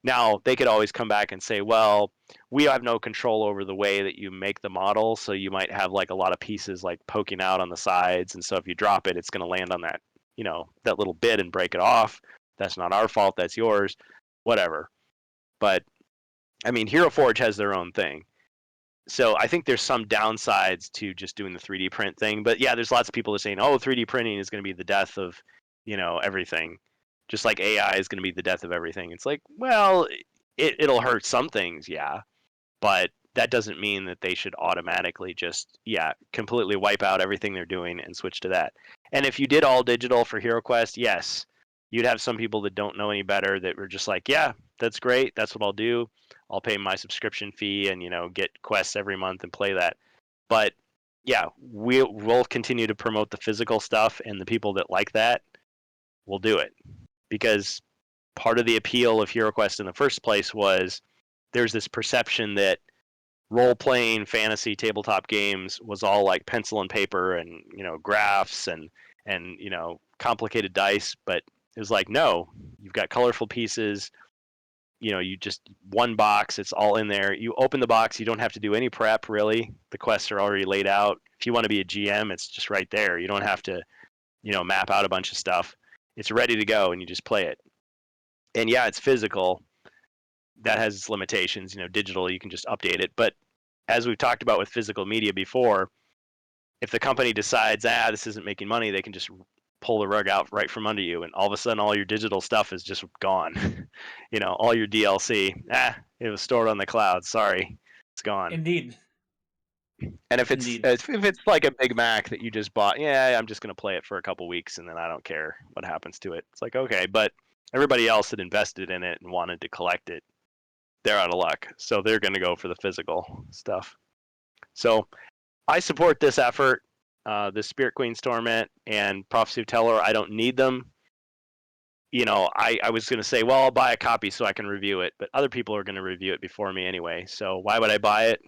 Now they could always come back and say, well, we have no control over the way that you make the model, so you might have like a lot of pieces like poking out on the sides, and so if you drop it, it's going to land on that, that little bit and break it off. That's not our fault. That's yours. Whatever. But I mean, Hero Forge has their own thing. So I think there's some downsides to just doing the 3D print thing. But yeah, there's lots of people that are saying, oh, 3D printing is going to be the death of, everything. Just like AI is going to be the death of everything. It's like, well, it'll hurt some things, yeah. But that doesn't mean that they should automatically just, completely wipe out everything they're doing and switch to that. And if you did all digital for HeroQuest, yes, you'd have some people that don't know any better that were just like, yeah, that's great. That's what I'll do. I'll pay my subscription fee and, get quests every month and play that. But yeah, we'll continue to promote the physical stuff, and the people that like that will do it. Because part of the appeal of HeroQuest in the first place was there's this perception that role-playing fantasy tabletop games was all like pencil and paper and, graphs and complicated dice. But it was like, no, you've got colorful pieces. You just one box, it's all in there. You open the box, you don't have to do any prep, really. The quests are already laid out. If you want to be a GM, it's just right there. You don't have to, map out a bunch of stuff. It's ready to go, and you just play it. And yeah, it's physical. That has its limitations. Digital, you can just update it. But as we've talked about with physical media before, if the company decides, this isn't making money, they can just pull the rug out right from under you, and all of a sudden all your digital stuff is just gone. All your DLC, it was stored on the cloud. Sorry, it's gone. Indeed. And if it's like a Big Mac that you just bought, I'm just going to play it for a couple weeks and then I don't care what happens to it. It's like, okay, but everybody else that invested in it and wanted to collect it, they're out of luck. So they're going to go for the physical stuff. So I support this effort. The Spirit Queen's Torment and Prophecy of Telor, I don't need them. I was going to say, well, I'll buy a copy so I can review it, but other people are going to review it before me anyway. So why would I buy it?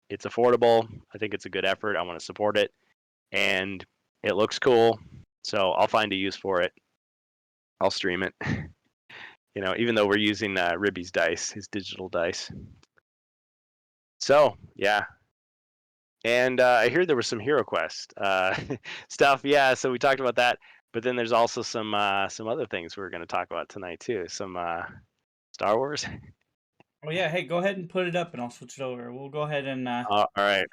It's affordable. I think it's a good effort. I want to support it. And it looks cool. So I'll find a use for it. I'll stream it. Even though we're using Ribby's dice, his digital dice. So, yeah. And I hear there was some HeroQuest stuff. Yeah, so we talked about that. But then there's also some other things we're going to talk about tonight, too. Some Star Wars. Oh, yeah. Hey, go ahead and put it up, and I'll switch it over. We'll go ahead and... all right.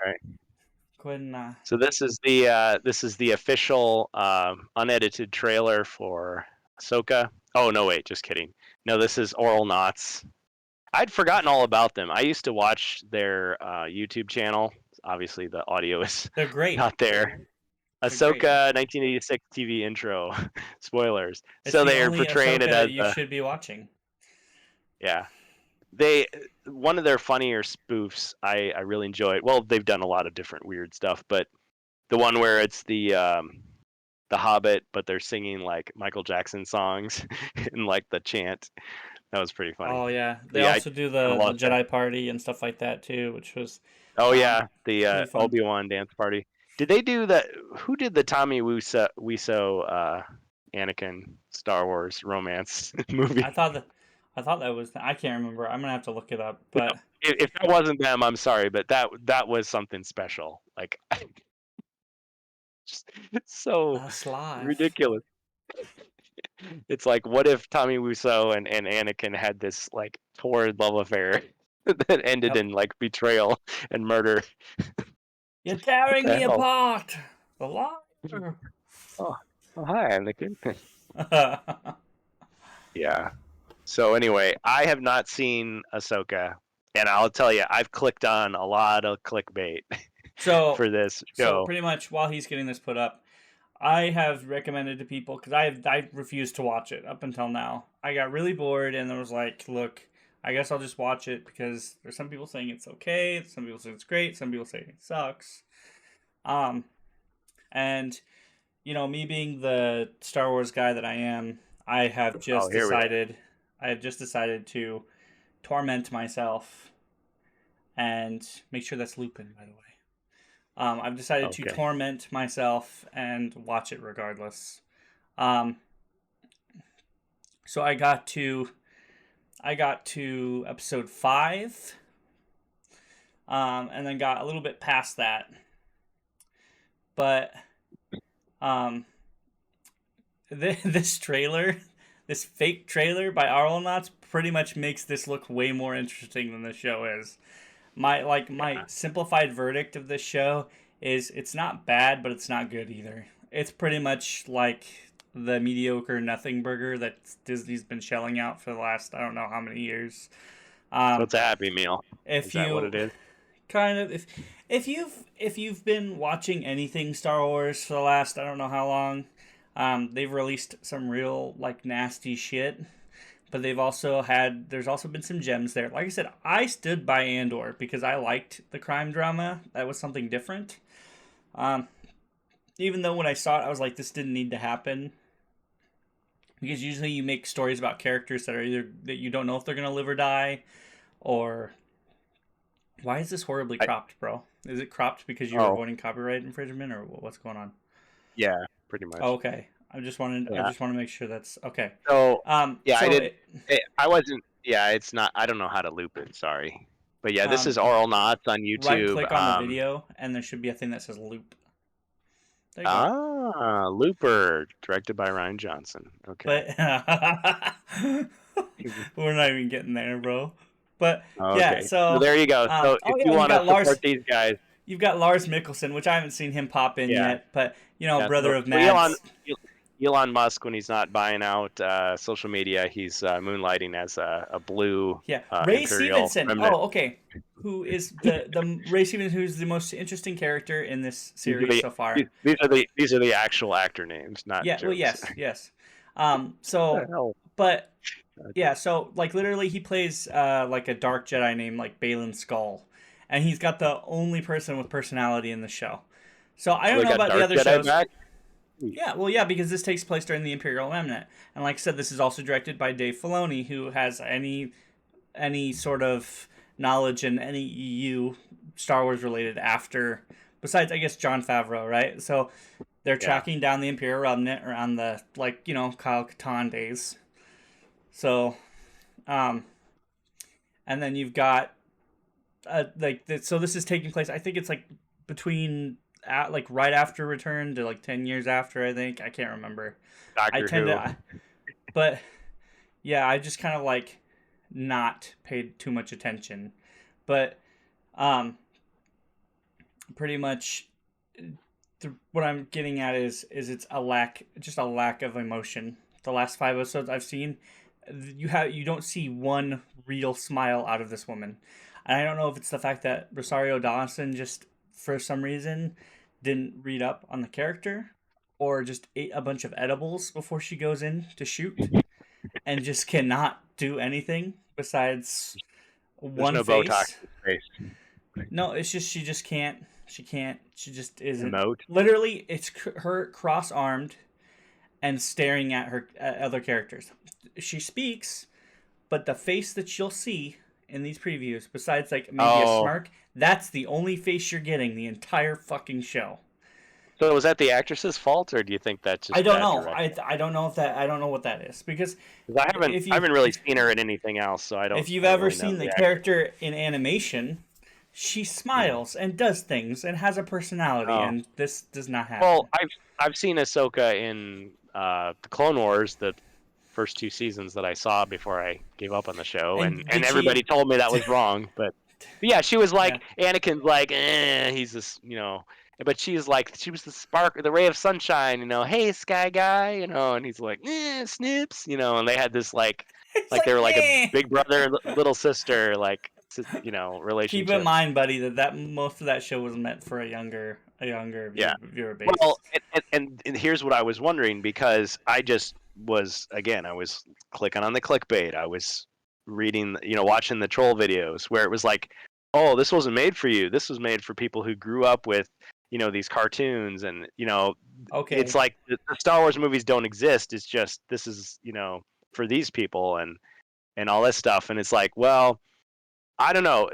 Go ahead and... So this is the official unedited trailer for Ahsoka. Oh, no, wait. Just kidding. No, this is Oral Knots. I'd forgotten all about them. I used to watch their YouTube channel. Obviously, the audio is They're great. not there. Ahsoka 1986 TV intro. Spoilers. It's so the they are only portraying Ahsoka it as you should be watching. Yeah. One of their funnier spoofs I really enjoyed. Well, they've done a lot of different weird stuff, but the one where it's the Hobbit, but they're singing like Michael Jackson songs and like the chant. That was pretty funny. Oh yeah, they also do the Jedi party and stuff like that too, which was. Oh yeah, the Obi-Wan dance party. Did they do that? Who did the Tommy Wiseau Anakin Star Wars romance movie? I thought that was. I can't remember. I'm gonna have to look it up. But if that wasn't them, I'm sorry, but that was something special. Like, just so ridiculous. It's like, what if Tommy Wiseau and Anakin had this like torrid love affair that ended in like betrayal and murder? You're tearing me apart. The liar. Oh, hi, Anakin. Yeah. So anyway, I have not seen Ahsoka, and I'll tell you, I've clicked on a lot of clickbait for this show. So pretty much while he's getting this put up, I have recommended to people, because I refused to watch it up until now. I got really bored, and I was like, look, I guess I'll just watch it because there's some people saying it's okay, some people say it's great, some people say it sucks. And me being the Star Wars guy that I am, I have just decided to torment myself and make sure that's Lupin, by the way. I've decided to torment myself and watch it regardless. So I got to episode 5, and then got a little bit past that. But this fake trailer by Arlenauts pretty much makes this look way more interesting than the show is. My simplified verdict of this show is it's not bad, but it's not good either. It's pretty much like the mediocre nothing burger that Disney's been shelling out for the last I don't know how many years. So it's a Happy Meal. Is that what it is? Kind of. If you've been watching anything Star Wars for the last I don't know how long, they've released some real nasty shit. But there's also been some gems there. Like I said, I stood by Andor because I liked the crime drama. That was something different. Even though when I saw it, I was like, this didn't need to happen. Because usually you make stories about characters that you don't know if they're going to live or die. Or, why is this horribly cropped, bro? Is it cropped because you're avoiding copyright infringement, or what's going on? Yeah, pretty much. Oh, okay. I just want to make sure that's okay. So I wasn't. Yeah, it's not. I don't know how to loop it. Sorry, but yeah, this is Arlenauts on YouTube. Right click on the video, and there should be a thing that says loop. There you go. Looper, directed by Rian Johnson. Okay. But we're not even getting there, bro. But yeah, so there you go. So if you want to support these guys, you've got Lars Mikkelsen, which I haven't seen him pop in yet, but brother of Mads. Elon Musk, when he's not buying out social media, he's moonlighting as a blue Ray Stevenson. Remnant. Oh, okay. Who is the Ray Stevenson? Who's the most interesting character in this series so far? These are the actual actor names, not jokes. Well, yes. But yeah, so literally he plays a dark Jedi named Balin Skull, and he's got the only person with personality in the show. So I don't know about the other shows. Yeah, because this takes place during the Imperial Remnant, and like I said, this is also directed by Dave Filoni, who has any sort of knowledge in any EU Star Wars related after, besides I guess Jon Favreau, right? So they're tracking down the Imperial Remnant around the Kyle Katarn days. So, and then you've got so this is taking place. I think it's between. Right after Return to 10 years after, I think. I can't remember. But yeah, I just kind of not paid too much attention. But pretty much what I'm getting at is it's a lack of emotion. The last 5 episodes I've seen, you don't see one real smile out of this woman. And I don't know if it's the fact that Rosario Dawson just for some reason didn't read up on the character or just ate a bunch of edibles before she goes in to shoot and just cannot do anything besides one face. Botox face. No, it's just she just can't. She just isn't. Emote. Literally, it's her cross-armed and staring at her other characters. She speaks, but the face that you'll see in these previews, besides maybe a smirk, that's the only face you're getting the entire fucking show. So was that the actress's fault, or do you think that's just I don't know. I don't know I don't know what that is because I haven't really seen her in anything else, so I don't. If you've ever seen the character in animation, she smiles and does things and has a personality, and this does not happen. Well, I've seen Ahsoka in the Clone Wars, the first 2 seasons that I saw before I gave up on the show, and everybody told me that was wrong, but yeah, she was Anakin's he's this, but she was the spark, the ray of sunshine, hey, sky guy, and he's snips, and they had this they were a big brother, little sister, relationship. Keep in mind, buddy, that most of that show was meant for a younger viewer base. Well, and here's what I was wondering, because I was clicking on the clickbait. I was reading, watching the troll videos where it was like, oh, this wasn't made for you. This was made for people who grew up with, these cartoons, and Okay. it's like the Star Wars movies don't exist. It's just this is for these people and all this stuff. And it's like, well, I don't know.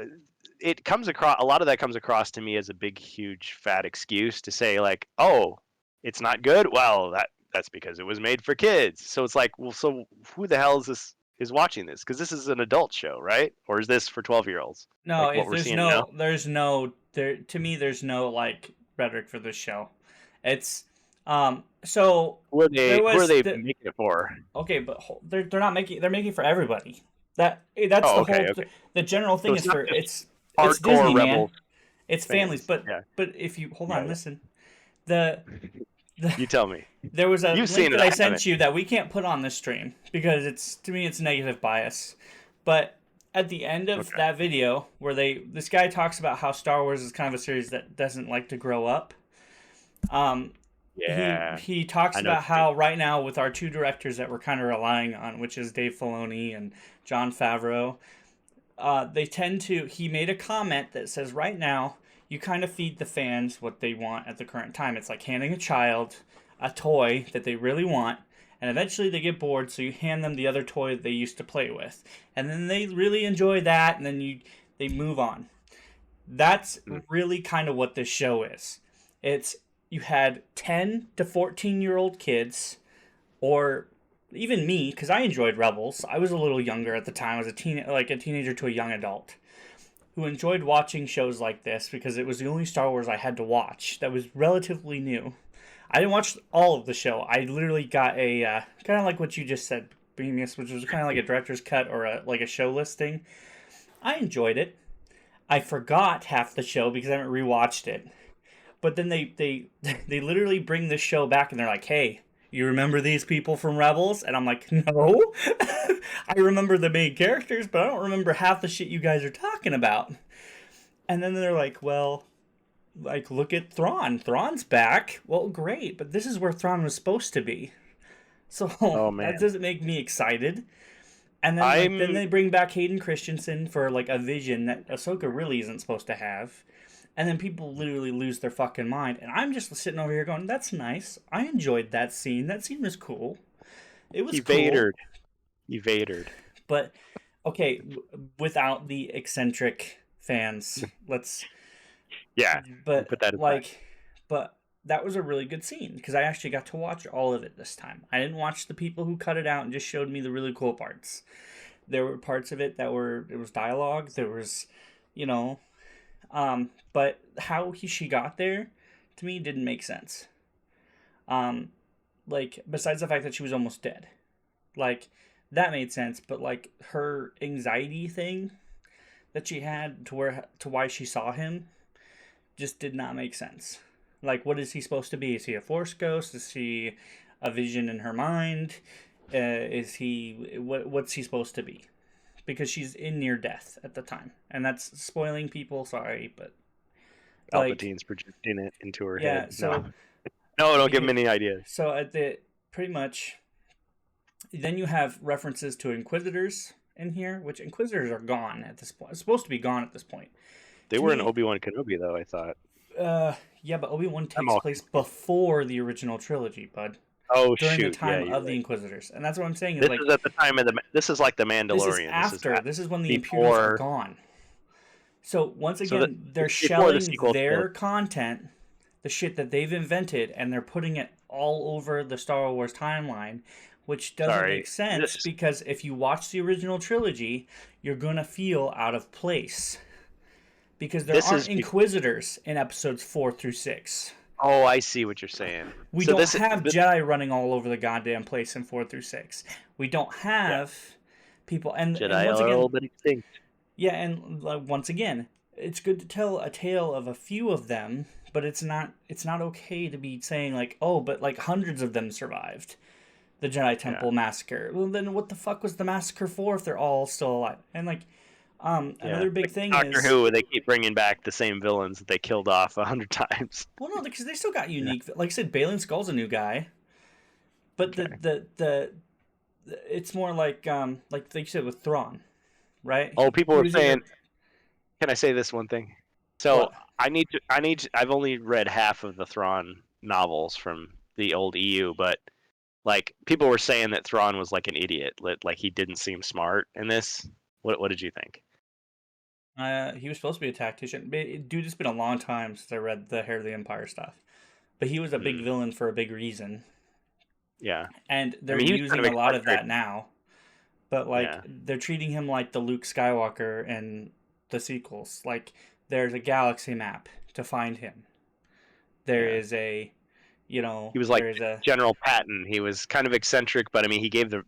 It comes across, a lot of that comes across to me as a big, huge, fat excuse to say like, oh, it's not good. Well, that's because it was made for kids. So it's like, well, so who the hell is watching this? Because this is an adult show, right? Or is this for 12-year-olds? No, Like what if we're seeing now? to me, there's no like rhetoric for this show. It's so Who are there they was making it for? okay, but they're not making they're making it for everybody. That's Oh, the okay, whole okay. the general thing it's is not for just it's hardcore Disney, man. Rebels It's families, fans. but if you hold on, Yeah. listen. The You tell me. there was a You've link seen that it, I I sent haven't. you that we can't put on this stream because to me it's negative bias. But at the end of Okay. that video where this guy talks about how Star Wars is kind of a series that doesn't like to grow up. Yeah. He talks I know about what you mean. how right now with our two directors that we're kind of relying on, which is Dave Filoni and Jon Favreau, he made a comment that says right now you kind of feed the fans what they want at the current time. It's like handing a child a toy that they really want, and eventually they get bored, so you hand them the other toy that they used to play with, and then they really enjoy that, and then they move on. That's really kind of what this show is. You had 10 to 14-year-old kids, or even me, because I enjoyed Rebels. I was a little younger at the time. I was a teenager to a young adult who enjoyed watching shows like this because it was the only Star Wars I had to watch that was relatively new. I didn't watch all of the show. I literally got a kind of like what you just said, Beamius, which was kind of like a director's cut or a show listing. I enjoyed it. I forgot half the show because I haven't rewatched it. But then they literally bring this show back and they're like, hey, you remember these people from Rebels? And I'm like, no. I remember the main characters, but I don't remember half the shit you guys are talking about. And then they're like, well, like, look at Thrawn. Thrawn's back. Well, great, but this is where Thrawn was supposed to be. So that doesn't make me excited. And then then they bring back Hayden Christensen for like a vision that Ahsoka really isn't supposed to have. And then people literally lose their fucking mind. And I'm just sitting over here going, that's nice. I enjoyed that scene. That scene was cool. It was cool. He Vadered. But, okay, without the eccentric fans, Yeah. But, put that aside. but that was a really good scene. Because I actually got to watch all of it this time. I didn't watch the people who cut it out and just showed me the really cool parts. There were parts of it it was dialogue. There was, but how she got there, to me, didn't make sense. Besides the fact that she was almost dead. That made sense, but, her anxiety thing that she had to why she saw him just did not make sense. What is he supposed to be? Is he a Force ghost? Is he a vision in her mind? What's he supposed to be? Because she's in near death at the time, and that's spoiling people. Sorry, but Palpatine's projecting it into her head. So no, don't give him any ideas. So pretty much, then you have references to Inquisitors in here, which Inquisitors are gone at this point. It's supposed to be gone at this point. They were in Obi-Wan Kenobi, though, I thought. Yeah, but Obi-Wan takes place before the original trilogy, bud. Oh, during shoot. the time of the Inquisitors, and that's what I'm saying. This is at the time of this is like the Mandalorian. This is when the Imperials are gone. So once again, they're shelling their content, the shit that they've invented, and they're putting it all over the Star Wars timeline, which doesn't make sense because if you watch the original trilogy, you're gonna feel out of place because there aren't Inquisitors in episodes 4 through 6. Oh, I see what you're saying. We don't have Jedi running all over the goddamn place in 4 through 6. We don't have people, and Jedi and once are again, a little bit extinct. Yeah, and once again, it's good to tell a tale of a few of them, but it's not okay to be saying but hundreds of them survived the Jedi Temple massacre. Well, then what the fuck was the massacre for if they're all still alive? And another big thing is Doctor Who. They keep bringing back the same villains that they killed off 100 times. Well, no, because they still got unique. Like I said, Baylan Skoll's a new guy, but the it's more like you said with Thrawn. right? Oh, people Who were is your saying, can I say this one thing? So what? I've only read half of the Thrawn novels from the old EU, but like people were saying that Thrawn was like an idiot, like he didn't seem smart in this. What did you think? He was supposed to be a tactician. Dude, it's been a long time since I read the Hair of the Empire stuff. But he was a big Hmm. villain for a big reason. Yeah, And I they're mean he was kind using of a lot of eccentric. that now. But like Yeah, they're treating him like the Luke Skywalker in the sequels. Like there's a galaxy map to find him. There yeah. is a He was like there is a General Patton. He was kind of eccentric, but I mean he gave the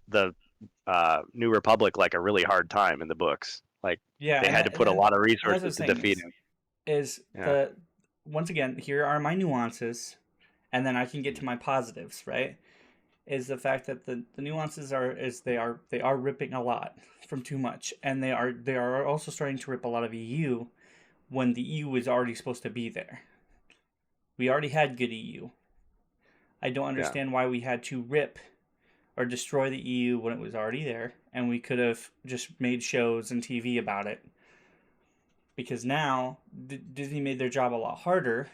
New Republic like a really hard time in the books. Like yeah, they and had to put a lot of that's what I'm resources to saying defeat him. is Yeah. the once again, here are my nuances and then I can get to my positives, right? Is the fact that the nuances they are ripping a lot from too much, and they are also starting to rip a lot of EU when the EU is already supposed to be there. We already had good EU. I don't Yeah. understand why we had to rip or destroy the EU when it was already there, and we could have just made shows and TV about it. Because now Disney made their job a lot harder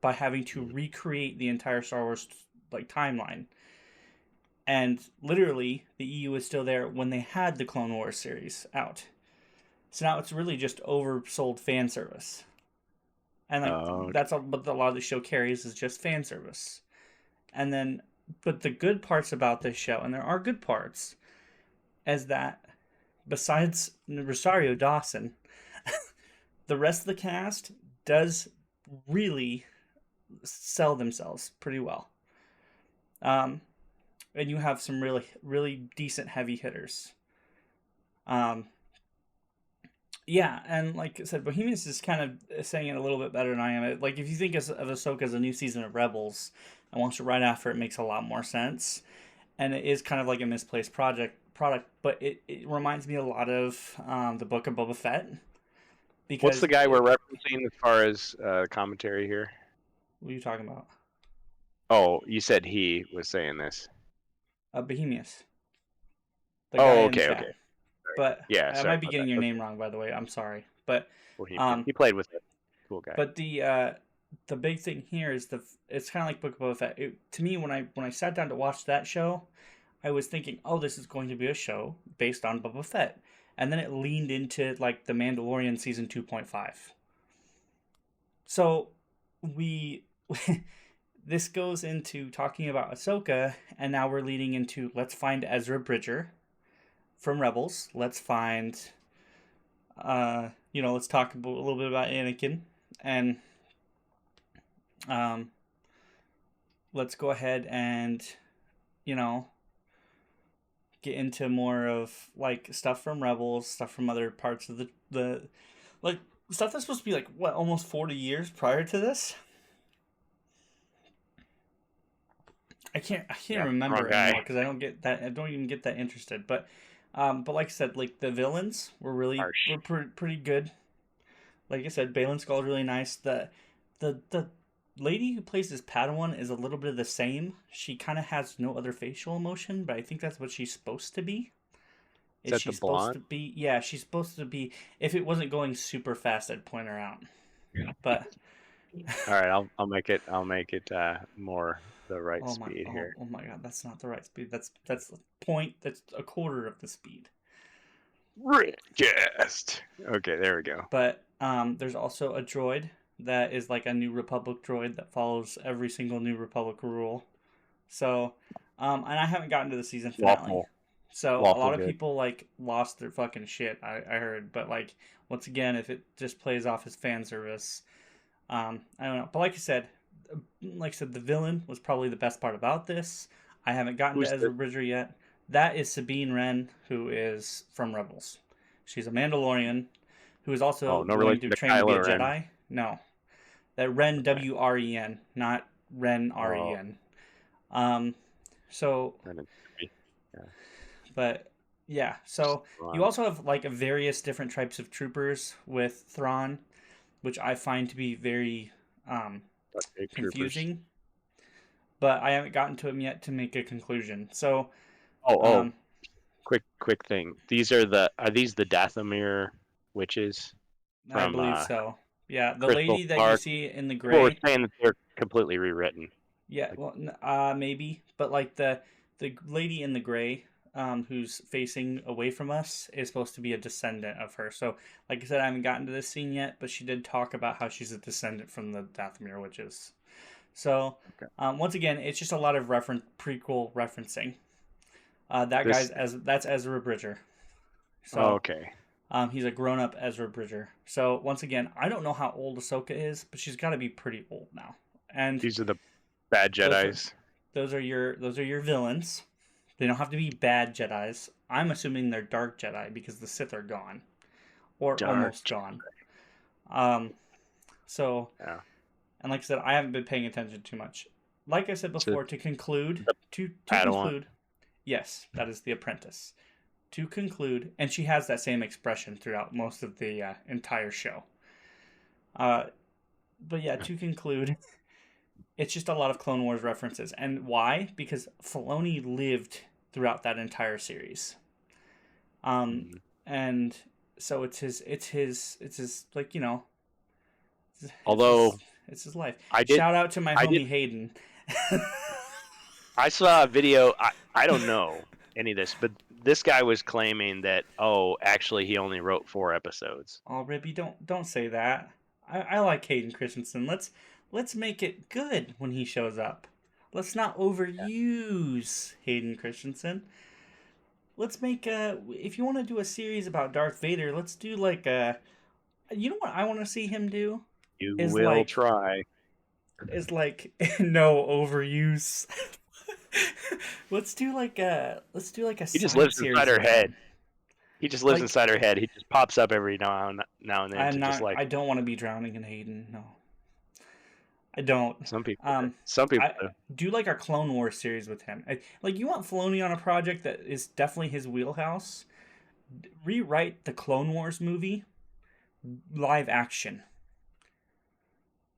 by having to recreate the entire Star Wars like timeline. And literally, the EU was still there when they had the Clone Wars series out. So now it's really just oversold fan service. And like Okay. that's all what a lot of the show carries is just fan service. And then but the good parts about this show, and there are good parts, is that besides Rosario Dawson, the rest of the cast does really sell themselves pretty well. Um, and you have some really, really decent heavy hitters. Um, yeah, and like I said, Bohemians is kind of saying it a little bit better than I am. Like, if you think of Ahsoka as a new season of Rebels, and once right after, it makes a lot more sense. And it is kind of like a misplaced product, but it reminds me a lot of the Book of Boba Fett. What's Because the guy we're referencing as far as commentary here? what are you talking about? Oh, you said he was saying this. Bohemius, the guy Oh, in the okay, chat. okay. Sorry. But Yeah, I sorry might be about getting that. your Okay. name wrong, by the way. I'm sorry. But Bohemian. um, He played with it. Cool guy. but the big thing here is it's kind of like Book of Boba Fett. To me, when I sat down to watch that show, I was thinking, oh, this is going to be a show based on Boba Fett, and then it leaned into like the Mandalorian season 2.5. So we this goes into talking about Ahsoka, and now we're leading into let's find Ezra Bridger from Rebels. Let's find let's talk a little bit about Anakin, and um, let's go ahead and you know get into more of like stuff from Rebels, stuff from other parts of the like stuff that's supposed to be like what almost 40 years prior to this. I can't Yeah, remember wrong it guy. anymore because I don't even get that interested. But like I said, like the villains Harsh. were pretty good. Like I said, Balin Skull's really nice. The lady who plays this Padawan is a little bit of the same. She kind of has no other facial emotion, but I think that's what she's supposed to be. Is Is that she the supposed blonde? to be? Yeah, she's supposed to be. If it wasn't going super fast, I'd point her out. But All right, I'll make it more the right speed here. oh my god, that's not the right speed. That's the point. That's a quarter of the speed. RantCast. Okay, there we go. But there's also a droid that is like a New Republic droid that follows every single New Republic rule. So, and I haven't gotten to the season finale. Lawful. So a Lawful lot of good. people like lost their fucking shit. I heard, but like once again, if it just plays off as fan service, I don't know. But like I said, the villain was probably the best part about this. I haven't gotten to Who's Ezra the Bridger yet. That is Sabine Wren, who is from Rebels. She's a Mandalorian who is Oh, also no going relation to to train to be a Kylo Ren. Jedi. No, that Ren Okay. Wren, not Ren Oh, Ren. Um, so, Ren and Stewie. Yeah. but yeah, so you Ron. also have like various different types of troopers with Thrawn, which I find to be very Big troopers. confusing. But I haven't gotten to him yet to make a conclusion. So, Oh, um, quick thing. Are these the Dathomir witches I from believe so. Yeah, the Crystal lady that you Park? see in the People were gray. saying that they're completely rewritten. Yeah, Like, well, maybe, but like the lady in the gray, who's facing away from us, is supposed to be a descendant of her. So, like I said, I haven't gotten to this scene yet, but she did talk about how she's a descendant from the Dathomir witches. So, okay. once again, it's just a lot of prequel referencing. This. That's Ezra Bridger. Oh, So, okay. he's a grown up Ezra Bridger. So once again, I don't know how old Ahsoka is, but she's got to be pretty old now. And These are the bad Jedis. those are your villains. They don't have to be bad Jedi's. I'm assuming they're dark Jedi because the Sith are gone, or almost gone. So, yeah. And like I said, I haven't been paying attention too much. Like I said before, to conclude, yes, that is the apprentice. To conclude, and she has that same expression throughout most of the entire show. But yeah, to conclude, it's just a lot of Clone Wars references. And why? Because Filoni lived throughout that entire series. And so it's his like, you know, although it's his life. Shout out to my homie Hayden. I saw a video. I don't know any of this, but this guy was claiming that, actually he only wrote 4 episodes. Oh, Ribby, don't say that. I like Hayden Christensen. Let's make it good when he shows up. Let's not overuse Hayden Christensen. Let's make if you want to do a series about Darth Vader, let's do like you know what I want to see him do? You will try. Is like no overuse. Let's do like a He just lives inside her head. He just lives like, inside her head. He just pops up every now and then. I don't want to be drowning in Hayden. No, I don't. Some people. Some people do like our Clone Wars series with him. Like you want Filoni on a project that is definitely his wheelhouse. Rewrite the Clone Wars movie, live action.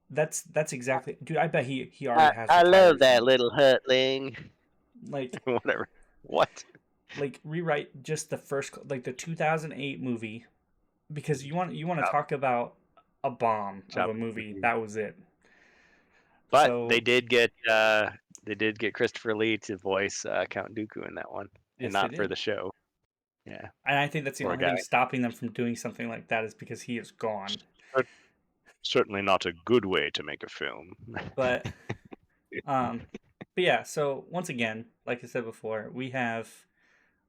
That's exactly, dude. I bet he already has. I love that little hurtling. Like whatever. What? Like rewrite just the first, like the 2008 movie, because you want to talk about a bomb of a movie. That was it. But they did get Christopher Lee to voice Count Dooku in that one, and not for the show. Yeah, and I think that's the only thing stopping them from doing something like that is because he is gone. Certainly not a good way to make a film. But yeah. So once again, like I said before, we have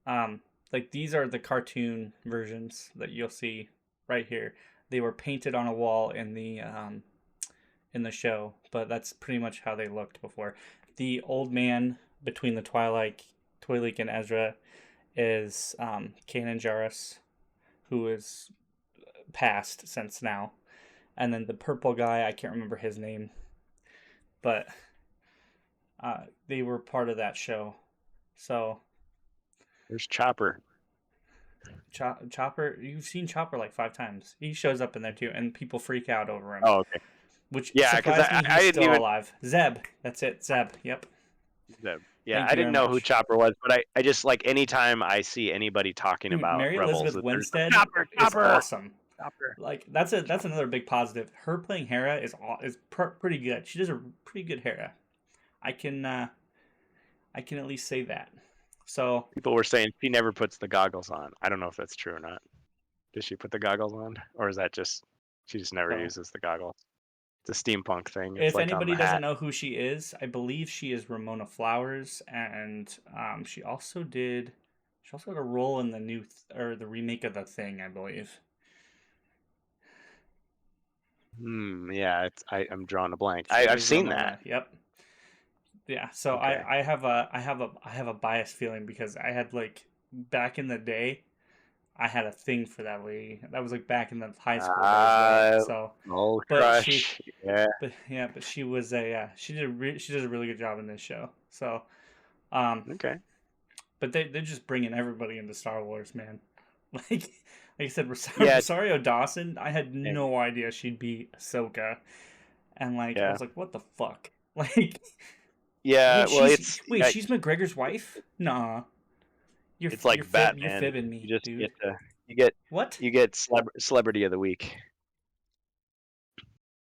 like these are the cartoon versions that you'll see right here. They were painted on a wall in the show, but that's pretty much how they looked before. The old man between the Twi'lek and Ezra is Kanan Jarrus, who is passed since now. And then the purple guy, I can't remember his name, but they were part of that show. So there's Chopper. Chopper, you've seen Chopper like 5 times. He shows up in there too, and people freak out over him. Oh, okay. Which because I didn't still alive. Zeb, that's it. Zeb. Yep. Zeb. Yeah, I didn't know who Chopper was, but I just like anytime I see anybody talking about Mary Rebels, Elizabeth Winstead is awesome. Like that's another big positive. Her playing Hera is pretty good. She does a pretty good Hera. I can at least say that. So people were saying she never puts the goggles on. I don't know if that's true or not. Does she put the goggles on, or is that just she just never uses the goggles? It's a steampunk thing. It's if anybody doesn't know who she is, I believe she is Ramona Flowers, and she also had a role in the remake of The Thing, I believe. Yeah, I'm drawing a blank. I've seen that. Yep. Yeah. So okay. I have a biased feeling because I had like back in the day, I had a thing for that lady. That was like back in the high school days. So, crush. But she was she does a really good job in this show. So, okay. But they're just bringing everybody into Star Wars, man. Like I said, Rosario Dawson, I had no idea she'd be Ahsoka, and I was like, what the fuck? Like, she's McGregor's wife? Nah. It's like Batman. You're fibbing me, You just dude. get to What? you get celebrity of the week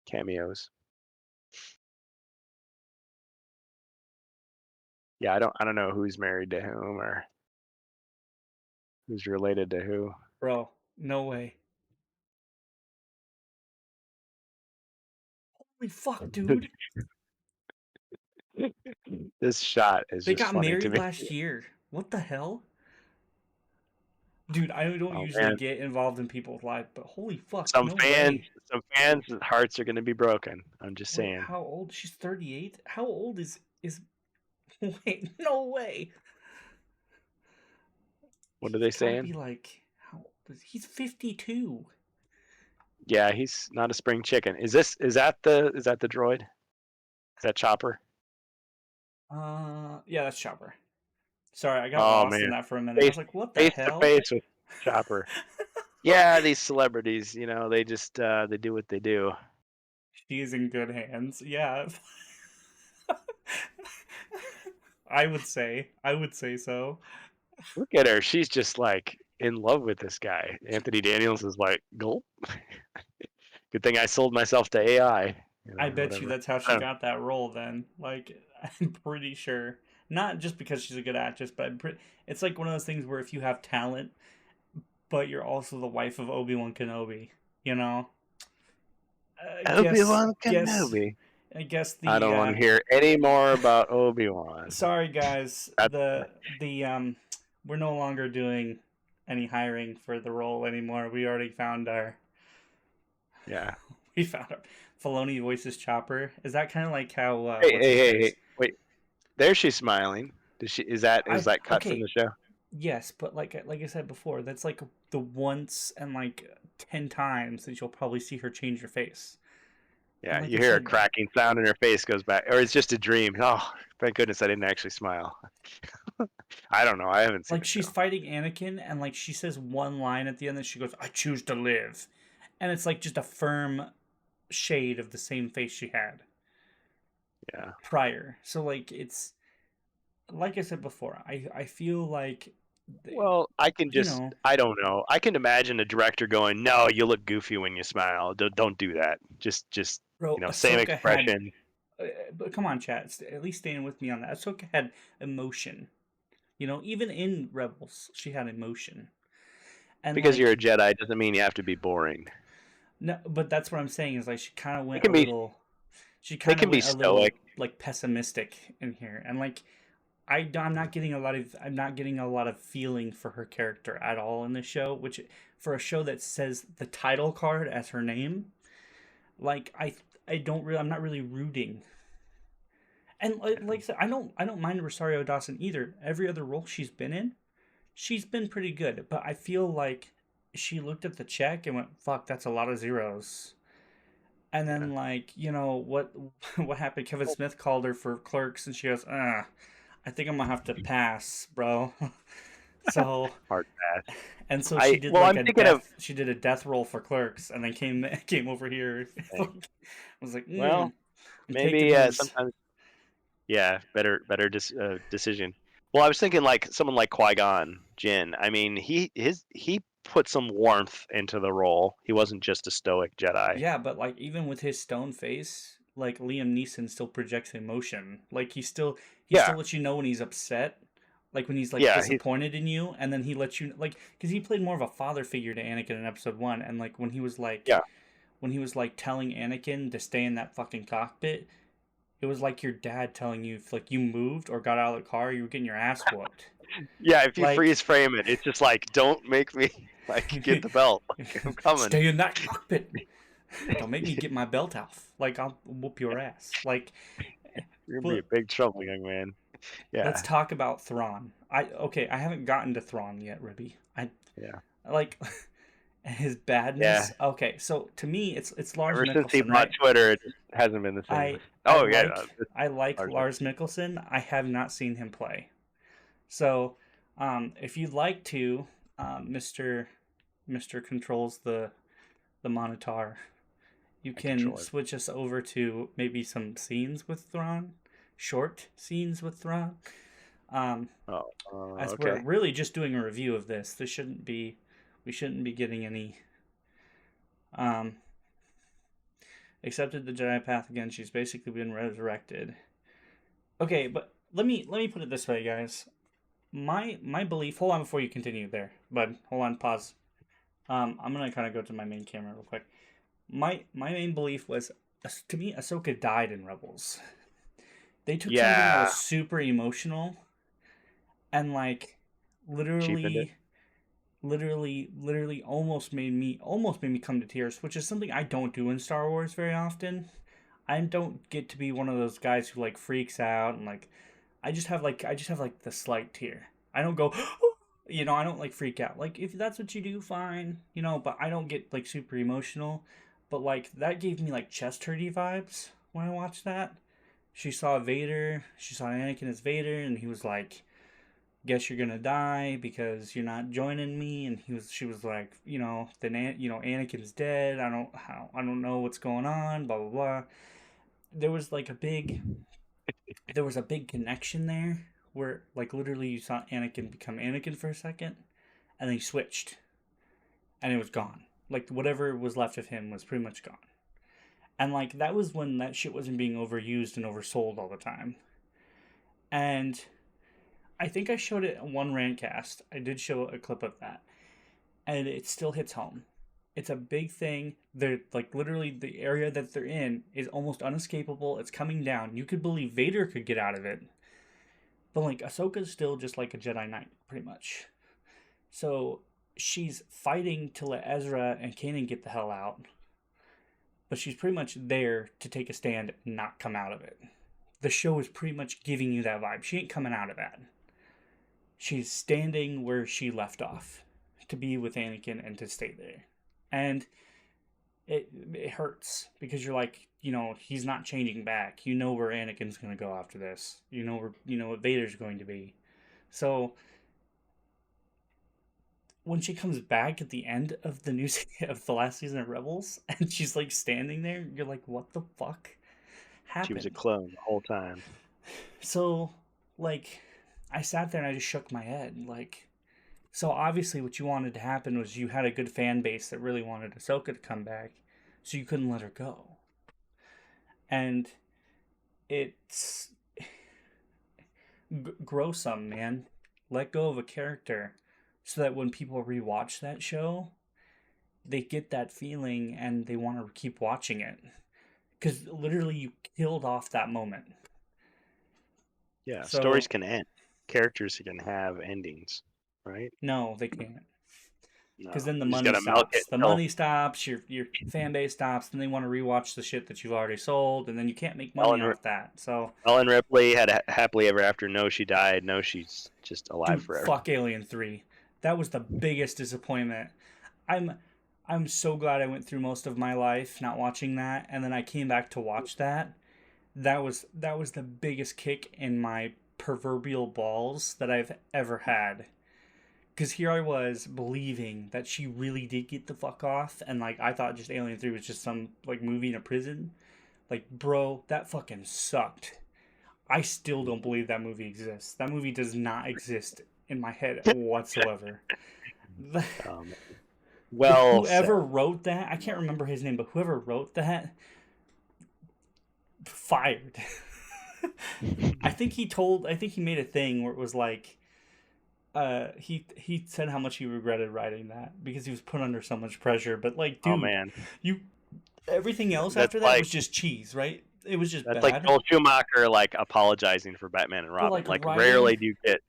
cameos. Yeah, I don't know who's married to whom or who's related to who. Bro, no way. Holy fuck, dude. This shot is They just got funny to married me. last year. What the hell? Dude, I don't Oh usually man, get involved in people's lives, but holy fuck, some no fans, way. some fans' hearts are going to be broken. I'm just Wait, saying. how old? She's 38? How old is wait, no way. What are they He's gotta saying? be like how old is he's 52. Yeah, he's not a spring chicken. Is that the droid? Is that Chopper? Yeah, that's Chopper. Sorry, I got Oh lost in man, that for a minute. I face was like, what the face to hell? face with Chopper. Yeah, these celebrities, they just they do what they do. She is in good hands. Yeah. I would say so. Look at her. She's just like in love with this guy. Anthony Daniels is like, gulp. Good thing I sold myself to AI. I bet you Whatever. that's how I she don't- got that role then. Like, I'm pretty sure. Not just because she's a good actress, but it's like one of those things where if you have talent, but you're also the wife of Obi-Wan Kenobi, you know? I guess, Obi-Wan guess, Kenobi. I guess I the, don't want to hear any more about Obi-Wan. sorry guys, That's, we're no longer doing any hiring for the role anymore. We already found yeah. we found our, Filoni voices Chopper. Is that kind of like how, Hey, what's hey, his hey, face? hey. Wait. There she's smiling. Does she is that cut from Okay, the show? yes, but like I said before, that's like the once and like 10 times that you'll probably see her change her face. And Yeah, like you I hear a said, cracking sound and her face goes back. Or it's just a dream. Oh, thank goodness I didn't actually smile. I don't know. I haven't seen like the she's show. fighting Anakin and like she says one line at the end that she goes, "I choose to live." And it's like just a firm shade of the same face she had Yeah. prior. So like it's like I said before, I feel like Well, you know, I don't know. I can imagine a director going, "No, you look goofy when you smile. Don't do that. Just, bro, same Ahsoka had expression." but come on, chat. At least stand with me on that. Ahsoka had emotion. You know, even in Rebels, she had emotion. And Because you're a like, Jedi doesn't mean you have to be boring. no, but that's what I'm saying is like They can be she they kind of can be went a little stoic. like pessimistic in here, and like I'm not getting a lot of feeling for her character at all in this show, which for a show that says the title card as her name, like I'm not really rooting. And like I said, I don't mind Rosario Dawson either. Every other role she's been in, she's been pretty good, but I feel like she looked at the check and went, "Fuck, that's a lot of zeros." And Yeah. then like, what happened? Kevin Well, Smith called her for Clerks and she goes, I think I'm gonna have to pass, bro." So hard pass. and so she did Well, like I'm a thinking of death she did a death roll for Clerks and then came over here. I was like, well, I'm taking maybe these. sometimes yeah, better decision. Well, I was thinking like someone like Qui-Gon Jinn. I mean, he put some warmth into the role. He wasn't just a stoic Jedi. Yeah, but like even with his stone face, like Liam Neeson still projects emotion. Like he Yeah, still lets you know when he's upset, like when he's like yeah, he's disappointed in you, and then he lets you like because he played more of a father figure to Anakin in Episode 1, and like yeah. when he was like telling Anakin to stay in that fucking cockpit, it was like your dad telling you if like you moved or got out of the car, you were getting your ass whooped. Yeah, if you Like freeze frame it, it's just like, don't make me like get the belt. Like, I'm coming. stay in that cockpit. Don't make me get my belt off. Like I'll whoop your ass. Like, You're gonna be but in big trouble, young man. let's Yeah, talk about Thrawn. I haven't gotten to Thrawn yet, Ribby. I yeah, like his yeah. badness. Okay, so to me, it's Lars Ever since he Mikkelsen, bought right? Twitter, it just hasn't been the same. I I Oh yeah, like I like large. Lars Mikkelsen. I have not seen him play. So, if you'd like to, Mister controls the monitor, you I can control it. switch us over to maybe some scenes with Thrawn, short scenes with Thrawn. As we're Okay. really just doing a review of this. We shouldn't be getting any. Um, accepted the Jedi path again. She's basically been resurrected. Okay, but let me put it this way, guys. My belief. Hold on before you continue there, bud. Hold on. Pause. I'm gonna kind of go to my main camera real quick. My main belief was, to me, Ahsoka died in Rebels. They took something that Yeah, was super emotional and like cheapened it. literally literally almost made me come to tears, which is something I don't do in Star Wars very often. I don't get to be one of those guys who like freaks out and like I just have like the slight tear. I don't go I don't like freak out. Like if that's what you do, fine, but I don't get like super emotional. But like that gave me like chest hurty vibes when I watched that. She saw Vader, she saw Anakin as Vader, and he was like, guess you're gonna die because you're not joining me. And she was like, Anakin's dead. I don't know what's going on, blah blah blah. There was like a big connection there where like literally you saw Anakin become Anakin for a second and then he switched and it was gone. Like whatever was left of him was pretty much gone. And like that was when that shit wasn't being overused and oversold all the time. And I think I showed it in one rantcast. I did show a clip of that. And it still hits home. It's a big thing. They're like literally the area that they're in is almost unescapable. It's coming down. You could believe Vader could get out of it. But like Ahsoka's still just like a Jedi Knight, pretty much. So she's fighting to let Ezra and Kanan get the hell out. But she's pretty much there to take a stand and not come out of it. The show is pretty much giving you that vibe. She ain't coming out of that. She's standing where she left off to be with Anakin and to stay there. And it hurts because you're like, he's not changing back. You know where Anakin's going to go after this. What Vader's going to be. So when she comes back at the end of of the last season of Rebels and she's like standing there, you're like, what the fuck happened? She was a clone the whole time. So like I sat there and I just shook my head. Like, so obviously what you wanted to happen was you had a good fan base that really wanted Ahsoka to come back, so you couldn't let her go. And it's grow some, man. Let go of a character so that when people rewatch that show, they get that feeling and they want to keep watching it. Because literally you killed off that moment. Yeah, So, stories can end. Characters can have endings, right? no, they can't. No, Because then the you just money gotta milk stops. it. The money stops. Your fan base stops. And they want to rewatch the shit that you've already sold, and then you can't make money off that. So Ellen Ripley had a happily ever after. No, she died. No, she's just alive dude, forever. fuck Alien 3. That was the biggest disappointment. I'm so glad I went through most of my life not watching that, and then I came back to watch that. That was the biggest kick in my proverbial balls that I've ever had. Because here I was believing that she really did get the fuck off, and like I thought just Alien 3 was just some like movie in a prison. Like, bro, that fucking sucked. I still don't believe that movie exists. That movie does not exist in my head whatsoever. Well, Whoever wrote that, I can't remember his name, but whoever wrote that, fired. I think he made a thing where it was like, he said how much he regretted writing that because he was put under so much pressure. But like, dude, oh man, you everything else that's after that was just cheese, right? It was just that's bad. like Joel Schumacher like apologizing for Batman and Robin. Like writing, rarely do you get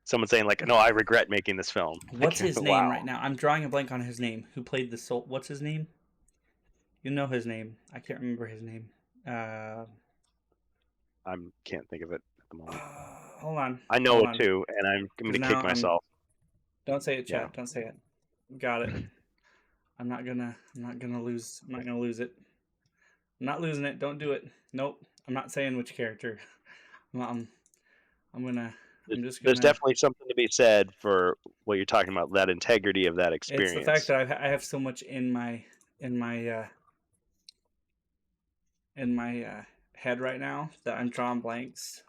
someone saying like, "No, I regret making this film." What's Like, his name wow. right now? I'm drawing a blank on his name. Who played the soul? What's his name? You know his name. I can't remember his name. I can't think of it at the moment. Hold on. I know it too, and I'm gonna kick myself. Don't say it, chat. Yeah. Don't say it. Got it. I'm not gonna lose. I'm not gonna lose it. I'm not losing it. Don't do it. Nope. I'm not saying which character. I'm just gonna. There's definitely something to be said for what you're talking about. That integrity of that experience. It's the fact that I have so much in my head right now that I'm drawing blanks.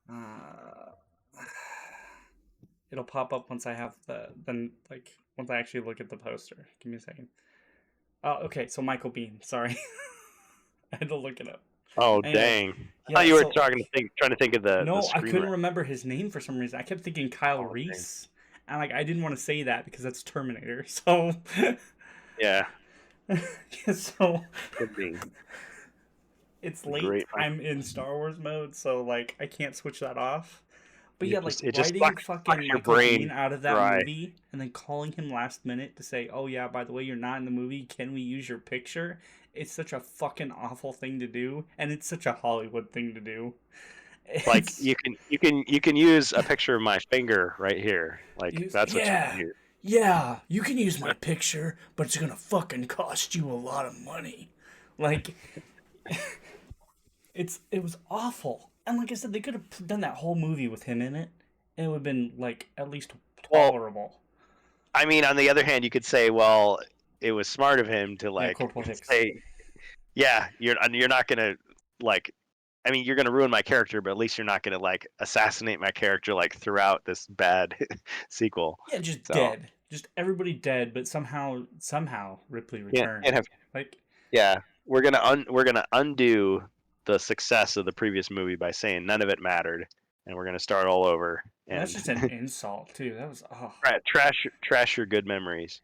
Uh, it'll pop up once I have once I actually look at the poster. Give me a second. Oh, okay. So Michael Biehn. Sorry, I had to look it up. Oh, Anyway, dang! I yeah. thought you were So trying to think of the no, I couldn't screenwriter. remember his name for some reason. I kept thinking Kyle Oh, dang. Reese, and I didn't want to say that because that's Terminator. So Yeah, yeah, so could be. it's A late. great. I'm in Star Wars mode, so I can't switch that off. But yeah, It just writing sucks fucking your Michael brain Biehn out of that dry. movie and then calling him last minute to say, "Oh yeah, by the way, you're not in the movie. Can we use your picture?" It's such a fucking awful thing to do, and it's such a Hollywood thing to do. Like you can use a picture of my finger right here. Like that's what you Yeah, can use. yeah, you can use my picture, but it's gonna fucking cost you a lot of money. Like, it was awful. And like I said, they could have done that whole movie with him in it, and it would have been at least Well, tolerable. I mean, on the other hand, you could say, well, it was smart of him to Yeah, corporal say, yeah, you're not gonna like. I mean, you're gonna ruin my character, but at least you're not gonna assassinate my character throughout this bad sequel. Yeah, just So dead. Just everybody dead, but somehow Ripley can't returned. have. Like, Yeah, we're gonna undo the success of the previous movie by saying none of it mattered, and we're gonna start all over and that's and just an insult too. That was trash your good memories.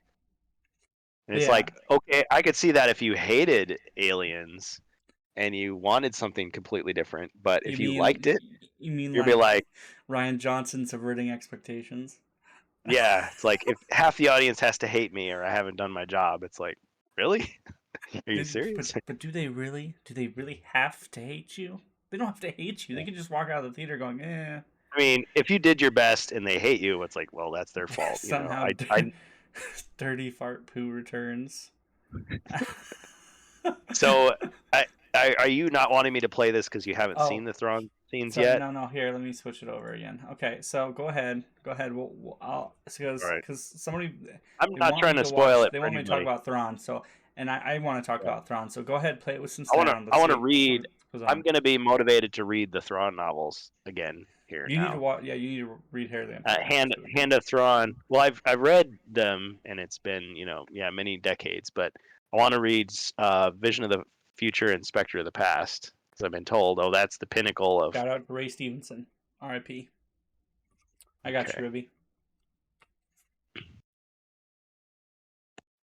And it's yeah. like, okay, I could see that if you hated Aliens and you wanted something completely different, but You if you liked it, you mean you'd be like like, Ryan Johnson subverting expectations? yeah, it's like if half the audience has to hate me or I haven't done my job, it's like, really? Are you serious? But do they really? Do they really have to hate you? They don't have to hate you. They can just walk out of the theater going, eh. I mean, if you did your best and they hate you, it's like, well, that's their fault. Somehow, I dirty fart poo returns. So, are you not wanting me to play this because you haven't Oh, seen the Thrawn scenes so yet? no. Here, let me switch it over again. Okay, so go ahead. I'll All right. because somebody I'm they not want trying me to to spoil watch. it They for want me to talk anybody. about Thrawn. So, and I want to talk Yeah. about Thrawn. So go ahead, play it with some I want to. sound. I Let's want see to read. what goes I'm on. going to be motivated to read the Thrawn novels again here You need to now. watch. Yeah, you need to read Hair the Empire. Hand of Thrawn. Well, I've read them, and it's been many decades. But I want to read Vision of the Future and Spectre of the Past because I've been told, oh, that's the pinnacle of. Shout out to Ray Stevenson, R.I.P. I got Okay. you, Ruby.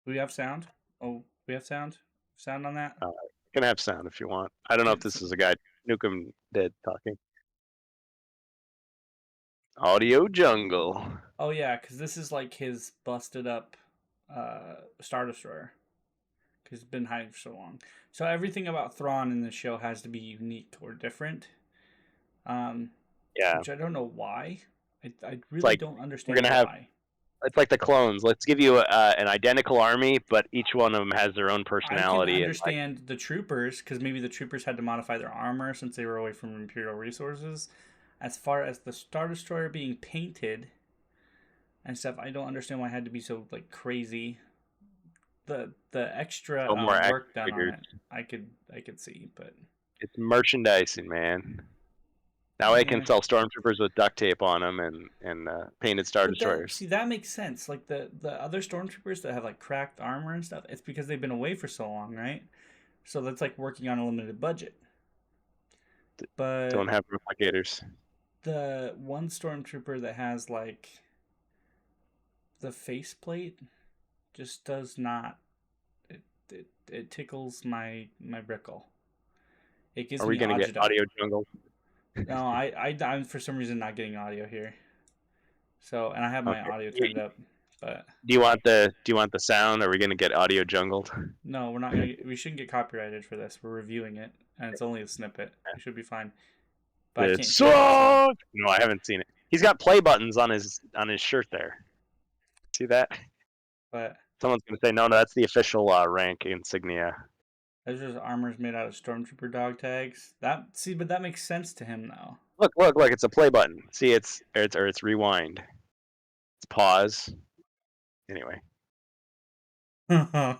Do we have sound? Oh, we have sound. Sound on that? You can have sound if you want. I don't know if this is a guy Nukem dead talking. Audio Jungle. Oh yeah, because this is like his busted up Star Destroyer. Because it's been hiding for so long. So everything about Thrawn in this show has to be unique or different. Yeah. Which I don't know why. I really like, don't we're understand gonna have. why. It's like the clones. Let's give you an identical army, but each one of them has their own I can personality. understand the troopers, because maybe the troopers had to modify their armor since they were away from Imperial resources. As far as the Star Destroyer being painted and stuff, I don't understand why it had to be so crazy. The extra more work done figures. on it, I could see, but It's merchandising, man. Now I can sell stormtroopers with duct tape on them and painted Star Destroyers. That makes sense. Like the other stormtroopers that have cracked armor and stuff, it's because they've been away for so long, right? So that's working on a limited budget. But don't have replicators. the one stormtrooper that has the faceplate just does not. It tickles my brickle. It gives Are we me gonna get agita. Audio Jungle? No, I'm for some reason not getting audio here. So, and I have my audio turned up, but Do you want the sound? Are we gonna get Audio Jungled? no, we're not gonna. We shouldn't get copyrighted for this. We're reviewing it, and it's only a snippet. We should be fine. But I can't It's hear it, so- No, I haven't seen it. He's got play buttons on his shirt there. See that? But Someone's gonna say no, that's the official rank insignia. there's just armors made out of stormtrooper dog tags. But that makes sense to him though. Look! It's a play button. See, it's rewind. It's pause. Anyway, I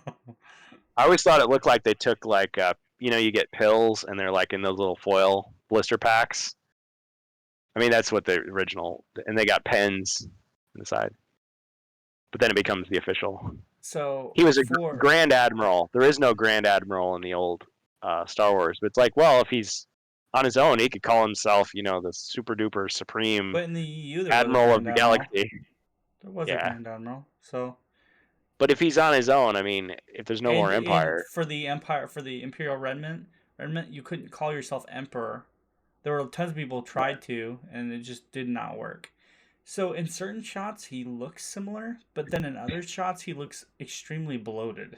always thought it looked like they took you get pills and they're in those little foil blister packs. I mean, that's what the original, and they got pens on the side. But then it becomes the official. So He was a Grand Admiral. There is no Grand Admiral in the old Star Wars. But it's like, well, if he's on his own, he could call himself, the super duper supreme but in the EU, there Admiral was of the Galaxy. There was a Grand Admiral. So. But if he's on his own, I mean, if there's no more Empire. And for the Imperial Remnant, you couldn't call yourself Emperor. There were tons of people who tried to, and it just did not work. So in certain shots, he looks similar, but then in other shots, he looks extremely bloated.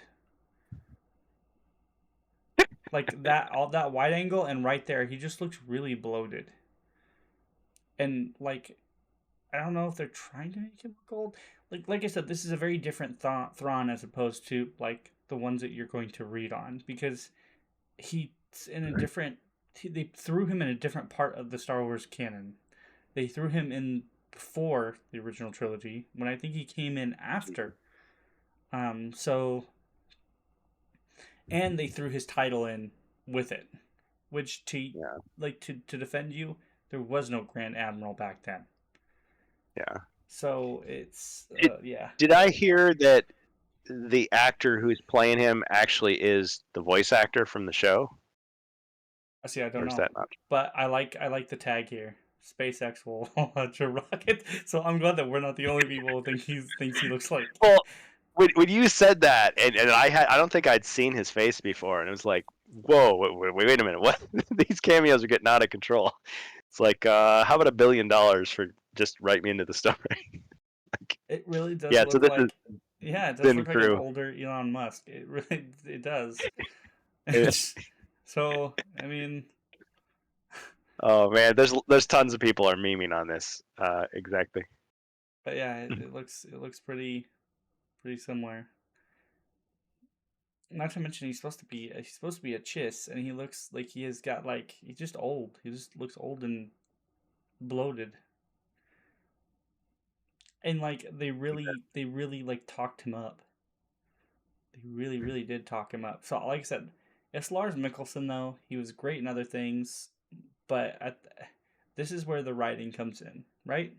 Like all that wide angle and right there, he just looks really bloated. And like, I don't know if they're trying to make him look old. Like I said, this is a very different Thrawn as opposed to like the ones that you're going to read on, because he's in a different. They threw him in a different part of the Star Wars canon. They threw him in before the original trilogy, when I think he came in after. So, and they threw his title in with it, which to defend you, there was no Grand Admiral back then. Yeah. So it's Did I hear that the actor who's playing him actually is the voice actor from the show? See, I don't know. But I like the tag here. SpaceX will launch a rocket. So I'm glad that we're not the only people who thinks he looks like. Well, when you said that, and I don't think I'd seen his face before, and it was like, whoa, wait a minute, what? These cameos are getting out of control. It's like, how about $1 billion for just write me into the story? It really does. Yeah, look so this is. Yeah, it does look like an older Elon Musk. It does. So I mean. Oh man, there's tons of people are memeing on this. Exactly. But yeah, it looks pretty similar. Not to mention he's supposed to be a chiss, and he looks like he has got he's just old. He just looks old and bloated. And they really talked him up. They really did talk him up. So like I said, it's Lars Mikkelsen though. He was great in other things, but this is where the writing comes in, right?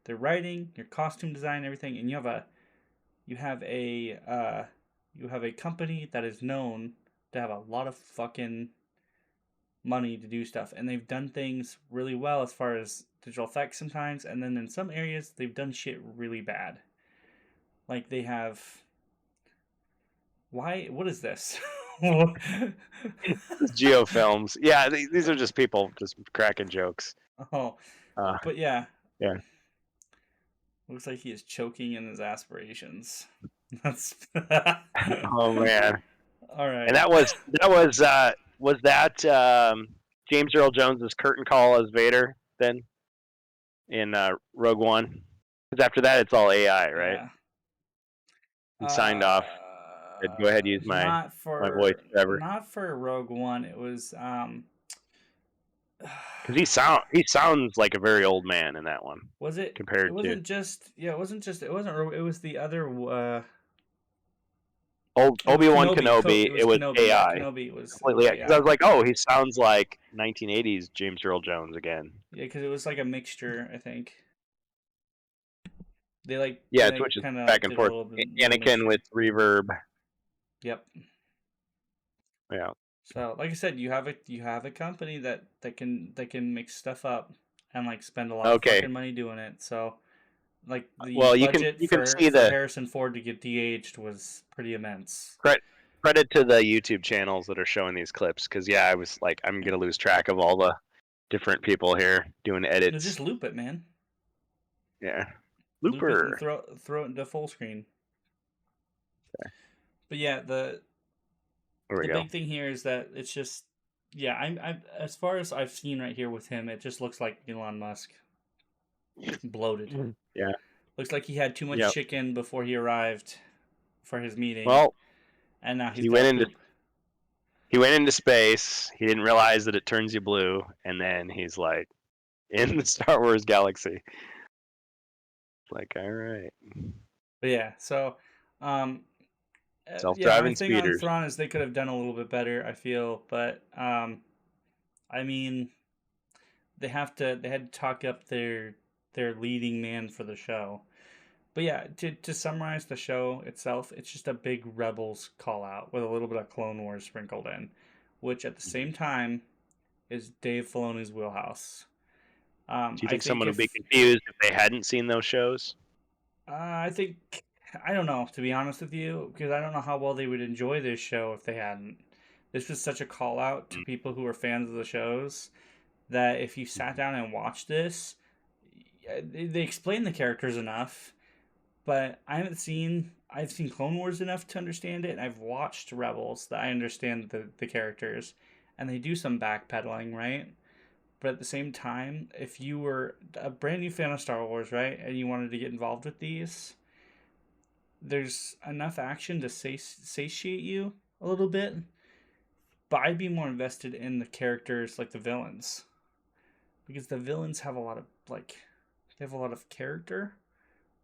The writing, your costume design, everything, and you have a company that is known to have a lot of fucking money to do stuff, and they've done things really well as far as digital effects sometimes, and then in some areas they've done shit really bad. Like they have. What is this? Geofilms. Yeah, these are just people just cracking jokes. Oh, but yeah. Yeah. Looks like he is choking in his aspirations. That's. Oh man. All right. And that was James Earl Jones's curtain call as Vader then in Rogue One? Because after that it's all AI, right? Yeah. He signed off. Go ahead, use my voice forever. Not for Rogue One. It was because he sounds like a very old man in that one. Was it? Compared it wasn't to just yeah. It wasn't just. It wasn't. It was the other. Obi-Wan Kenobi. It was Kenobi. AI. Yeah, Kenobi was completely. Because I was like, oh, he sounds like 1980s James Earl Jones again. Yeah, because it was like a mixture, I think. They it switches back and forth. Anakin with reverb. Yep. Yeah. So, like I said, you have a company that can mix stuff up and spend a lot of fucking money doing it. So, the budget for Harrison Ford to get de-aged was pretty immense. Credit to the YouTube channels that are showing these clips, because I was like, I'm gonna lose track of all the different people here doing edits. Just loop it, man. Yeah, looper. Loop it and throw it into full screen. Okay. But yeah, the big thing here is that it's just I'm as far as I've seen right here with him, it just looks like Elon Musk bloated. Yeah, looks like he had too much chicken before he arrived for his meeting. Well, and now he went into space. He didn't realize that it turns you blue, and then he's like in the Star Wars galaxy. Like, all right. But yeah, so self-driving speeders. My thing on Thrawn is they could have done a little bit better, I feel, but I mean, they had to talk up their leading man for the show. But yeah, to summarize the show itself, it's just a big Rebels call out with a little bit of Clone Wars sprinkled in, which at the same time is Dave Filoni's wheelhouse. Do you I think think someone would be if confused if they hadn't seen those shows? I think I don't know, to be honest with you, because I don't know how well they would enjoy this show if they hadn't. This was such a call out to Mm. people who are fans of the shows that if you sat down and watched this, they explain the characters enough, but I've seen Clone Wars enough to understand it, and I've watched Rebels that I understand the characters, and they do some backpedaling, right? But at the same time, if you were a brand new fan of Star Wars, right, and you wanted to get involved with these, there's enough action to satiate you a little bit, but I'd be more invested in the characters like the villains, because the villains have a lot of they have a lot of character.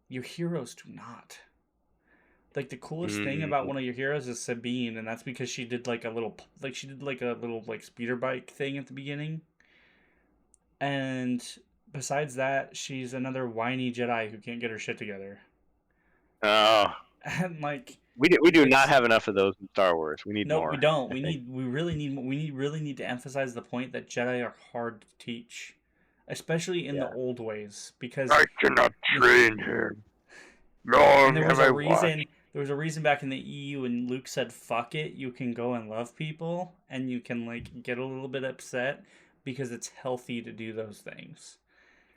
Your heroes do not. Like the coolest thing about Mm. one of your heroes is Sabine, and that's because she did like a little speeder bike thing at the beginning. And besides that, she's another whiny Jedi who can't get her shit together. Oh, And like we do not it's have enough of those in Star Wars. We need no, we more, don't. I think. We really need to emphasize the point that Jedi are hard to teach, especially in the Yeah. old ways, because I cannot train him. and Long there have was a I reason. watched. There was a reason back in the EU when Luke said "fuck it." You can go and love people, and you can like get a little bit upset because it's healthy to do those things.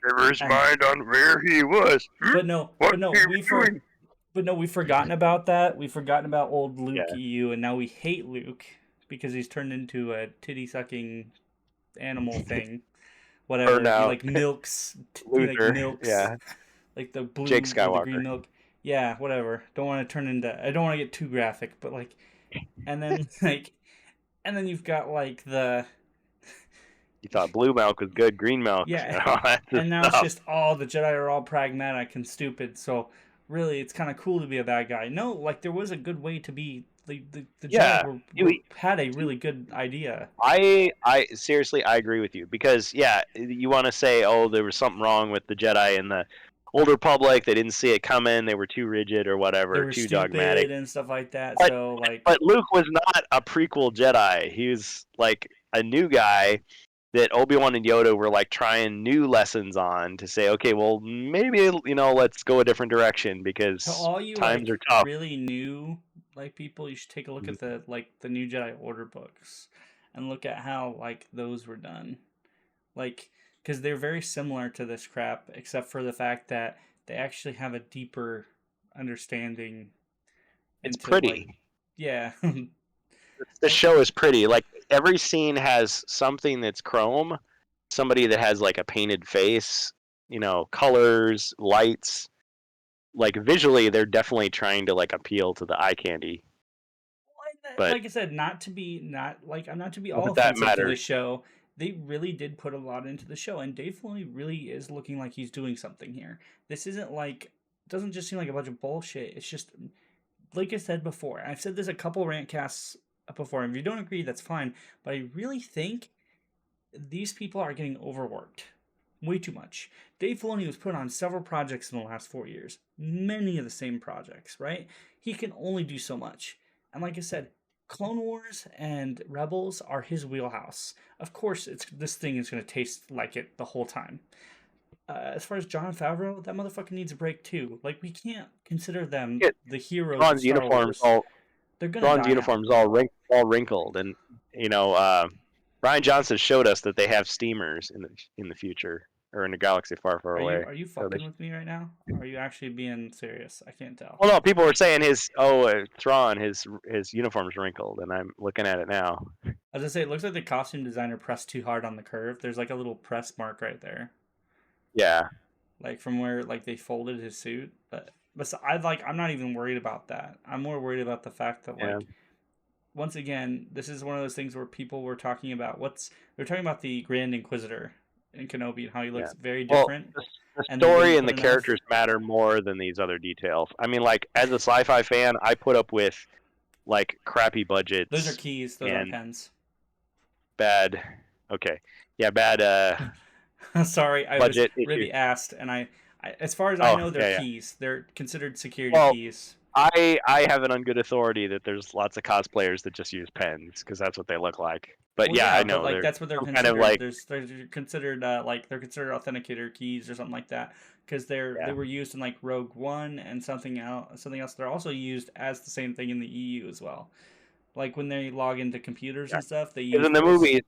Never his And mind on where he was. but no, What but no, he was doing. we've forgotten about that. We've forgotten about old Luke Yeah. EU, and now we hate Luke because he's turned into a titty sucking animal thing. Whatever. Or He now, like milks. He like Luther. milks Yeah. like the blue Jake or the green Skywalker. milk. Yeah, whatever. Don't want to turn into. I don't want to get too graphic, but like, and then like, and then you've got like the You thought blue milk was good, green milk. yeah, Oh, that's the and now it's stuff. just the Jedi are all pragmatic and stupid. So really, it's kind of cool to be a bad guy. No, like there was a good way to be. The Yeah. Jedi You, had a really good idea. I seriously, I agree with you because yeah, you want to say, oh, there was something wrong with the Jedi and the Old Republic. They didn't see it coming. They were too rigid or They whatever, were too stupid dogmatic. and stuff like that. But So like, but Luke was not a prequel Jedi. He was like a new guy that Obi-Wan and Yoda were like trying new lessons on to say, okay, well maybe let's go a different direction to because all you times like are tough. really new like people, you should take a look at the new Jedi Order books and look at how like those were done. Like, because they're very similar to this crap, except for the fact that they actually have a deeper understanding It's into like pretty. yeah. The show is pretty. Like every scene has something that's chrome, somebody that has like a painted face, colors, lights. Like visually, they're definitely trying to like appeal to the eye candy. But Like I said, not to be not all that that offensive to the matters. show. They really did put a lot into the show, and Dave Filoni really is looking like he's doing something here. This isn't like it doesn't just seem like a bunch of bullshit. It's just like I said before. I've said this a couple rant casts before, and if you don't agree, that's fine. But I really think these people are getting overworked way too much. Dave Filoni was put on several projects in the last 4 years, many of the same projects, right? He can only do so much. And like I said, Clone Wars and Rebels are his wheelhouse. Of course, this thing is going to taste like it the whole time. As far as Jon Favreau, that motherfucker needs a break too. Like we can't consider them Yeah, the heroes of John's Star uniform's Wars. all They're gonna die out. all wrinkled, and Ryan Johnson showed us that they have steamers in the future or in a galaxy far, far away. Are you So fucking with me right now? Or are you actually being serious? I can't tell. well, no, people were saying Thrawn, his uniform's wrinkled, and I'm looking at it now. As I say, it looks like the costume designer pressed too hard on the curve. There's like a little press mark right there, Yeah, like from where like they folded his suit. But I'm not even worried about that. I'm more worried about the fact that yeah. like once again, this is one of those things where people were talking about they're talking about the Grand Inquisitor in Kenobi and how he looks very Well, different. the And they story didn't and the put enough. characters matter more than these other details. I mean, like as a sci-fi fan, I put up with like crappy budgets Those are keys. Those aren't and pens. bad. Okay, yeah, bad Sorry, I was budget issue. really asked, and I as far as I Oh, know, they're yeah. keys. They're considered security Well, keys. I have it on good authority that there's lots of cosplayers that just use pens because that's what they look like. But Well, yeah, yeah, I but know like they're that's what they're some kind of considered. like They're considered they're considered authenticator keys or something like that because they yeah. were used in like Rogue One and something else. Something else. They're also used as the same thing in the EU as well. Like when they log into computers Yeah. and stuff, they Because use in the those. movies,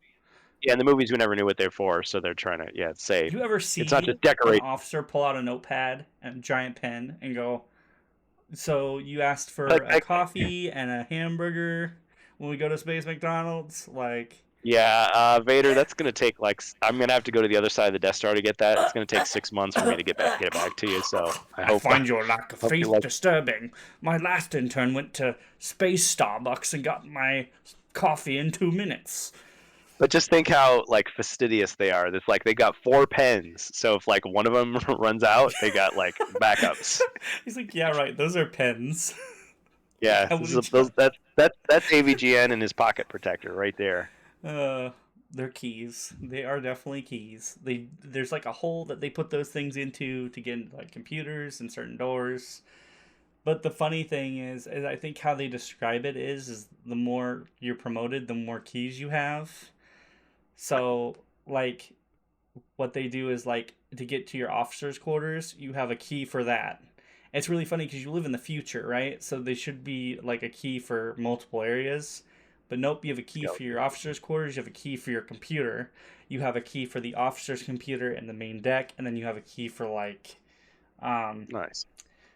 in the movies we never knew what they're for, so they're trying to say You ever it's not see just an decorate. officer pull out a notepad and a giant pen and go, "So you asked for Like, a coffee and a hamburger when we go to Space McDonald's?" Like, yeah, Vader, that's gonna take I'm gonna have to go to the other side of the Death Star to get that. It's gonna take 6 months for me to get it back to you. So I I hope find your lack of hope you faith like. disturbing. My last intern went to Space Starbucks and got my coffee in 2 minutes. But just think how fastidious they are. It's like they got 4 pens, so if one of them runs out, they got backups. He's like, yeah, right. Those are pens. Yeah, How this would is you? that's AVGN and his pocket protector right there. They're keys. They are definitely keys. There's like a hole that they put those things into to get into like computers and certain doors. But the funny thing is I think how they describe it is the more you're promoted, the more keys you have. So like what they do is like to get to your officers' quarters, you have a key for that. It's really funny because you live in the future, right? So they should be like a key for multiple areas. But nope, you have a key for your officers' quarters, you have a key for your computer, you have a key for the officer's computer and the main deck, and then you have a key for Nice.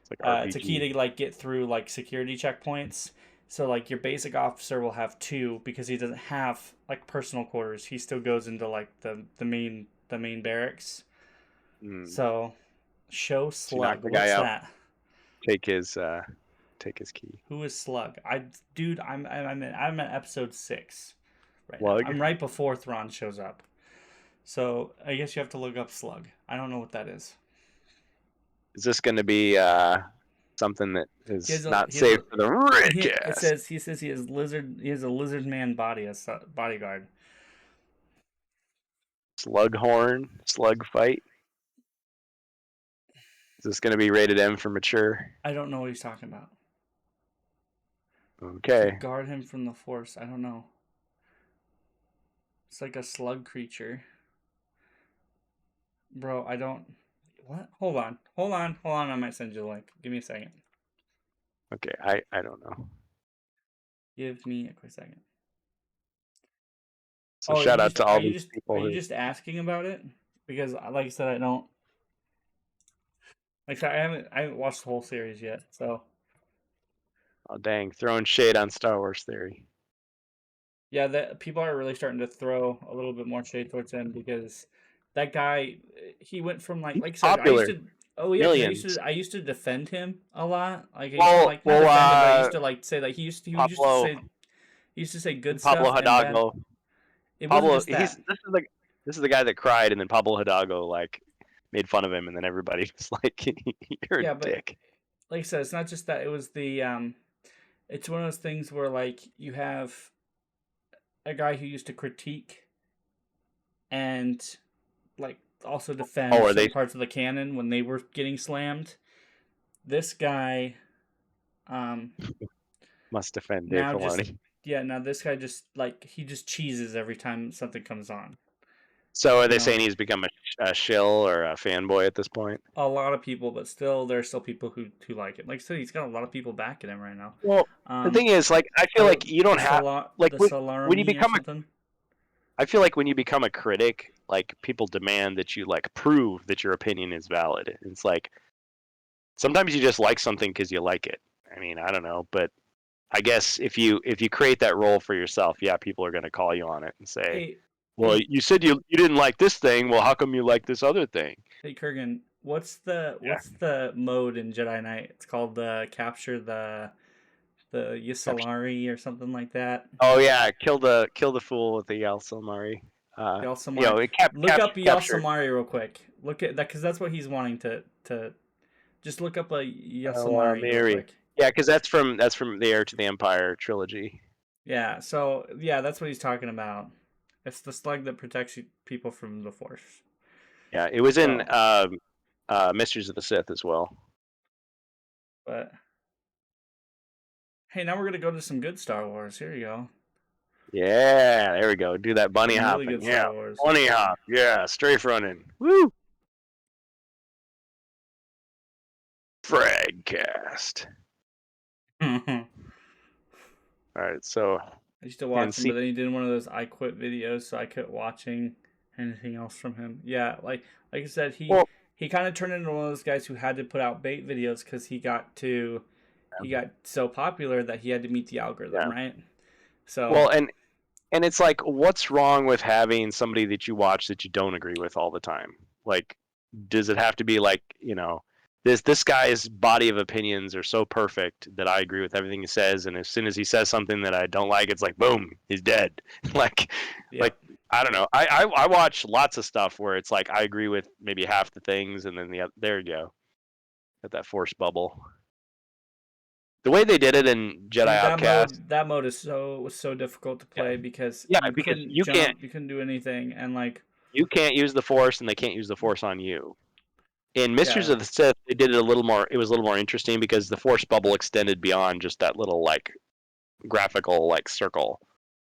It's like it's a key RPG. to like get through like security checkpoints. So like your basic officer will have two because he doesn't have like personal quarters. He still goes into like the main barracks. Mm. So show So you knock Slug. the guy What's out, that? take his key. Who is Slug? Dude, I'm at episode 6 right now. Slug. I'm right before Thrawn shows up. So I guess you have to look up Slug. I don't know what that is. Is this going to be something that is not he has safe for the it RantCast? says he has lizard he has a lizard man body as bodyguard. Slughorn, slug fight. Is this going to be rated M for mature? I don't know what he's talking about. Okay. To guard him from the force. I don't know. It's like a slug creature. Bro, I don't. What? Hold on. I might send you the link. Give me a second. Okay, I don't know. Give me a quick second. So shout out to all these people. Are you just asking about it? Because, like I said, I don't. Like I haven't watched the whole series yet. So. Oh dang, throwing shade on Star Wars theory. Yeah, that people are really starting to throw a little bit more shade towards him because that guy, he went from like I said, I used Popular. to. Oh yeah, Millions. I used to defend him a lot. Like I used to Well, like not defend him, but I used uh, to like say like he used to Pablo, say he used to say good Pablo stuff and bad. Hidalgo. It wasn't Pablo, just that. this is the guy that cried, and then Pablo Hidalgo made fun of him, and then everybody was like, "You're a Yeah, but dick." like I said, it's not just that. It was it's one of those things where like you have a guy who used to critique and like also defend Oh, are certain they parts of the canon when they were getting slammed. This guy must defend Dave now just Filoni? now this guy just like he just cheeses every time something comes on. So are You they know, saying he's become a shill or a fanboy at this point? a lot of people, but still there's still people who like it. Like I said, he's got a lot of people backing him right now. Well, the thing is, I feel like you don't have The when you Solarmi or become a. something. I feel like when you become a critic, people demand that you prove that your opinion is valid. It's like sometimes you just like something because you like it. I mean, I don't know, but I guess if you create that role for yourself, yeah, people are going to call you on it and say, Hey, "Well, hey, you said you didn't like this thing. Well, how come you like this other thing?" hey, Kurgan, Yeah. what's the mode in Jedi Knight? It's called the capture the Ysalari or something like that. Oh yeah, kill the fool with the Yalsamari. Yalsamari. It Look up captured. Yalsamari real quick. Look at that because that's what he's wanting to just look up a Oh, Yalsamari real Mary. quick. Yeah, because that's from the Heir to the Empire trilogy. Yeah, so yeah, that's what he's talking about. It's the slug that protects people from the Force. Yeah, it was in So, Mysteries of the Sith as well. but hey, now we're gonna go to some good Star Wars. Here you go. Yeah, there we go. Do that bunny Some really hopping. good Yeah, Star Wars. bunny hop. Yeah, strafe running. Woo! Fragcast. I All right, so used to watch him, but then he did one of those I quit videos, so I quit watching anything else from him. Yeah, like I said, well, he kind of turned into one of those guys who had to put out bait videos because he got so popular that he had to meet the algorithm, yeah. right? So Well, and it's like, what's wrong with having somebody that you watch that you don't agree with all the time? Like, does it have to be like, this guy's body of opinions are so perfect that I agree with everything he says, and as soon as he says something that I don't like, it's like boom, he's dead. like yeah. like I don't know. I watch lots of stuff where it's like I agree with maybe half the things, and then there you go, at that force bubble. The way they did it in Jedi Dude, Outcast, that mode is so difficult to yeah, play because yeah, you because couldn't jump, you couldn't do anything, and like you can't use the force, and they can't use the force on you. In Mysteries yeah, of the Sith, they did it a little more. It was a little more interesting because the force bubble extended beyond just that little like graphical like circle.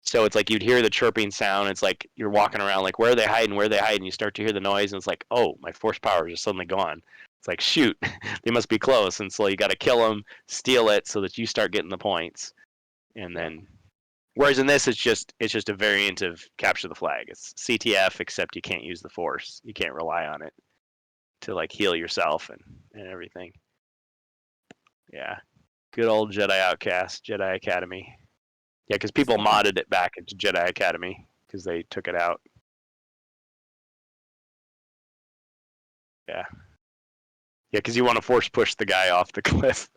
So it's like you'd hear the chirping sound. It's like you're walking around like, where are they hiding? Where are they hiding? You start to hear the noise, and it's like, oh, my force powers are suddenly gone. It's like, shoot, they must be close, and so you got to kill them, steal it, so that you start getting the points, and yeah. then. Whereas in this, it's just a variant of capture the flag. It's CTF, except you can't use the force. You can't rely on it to like heal yourself and everything. Yeah, good old Jedi Outcast, Jedi Academy. Yeah, because people modded it back into Jedi Academy because they took it out. Yeah, yeah, because you want to force push the guy off the cliff.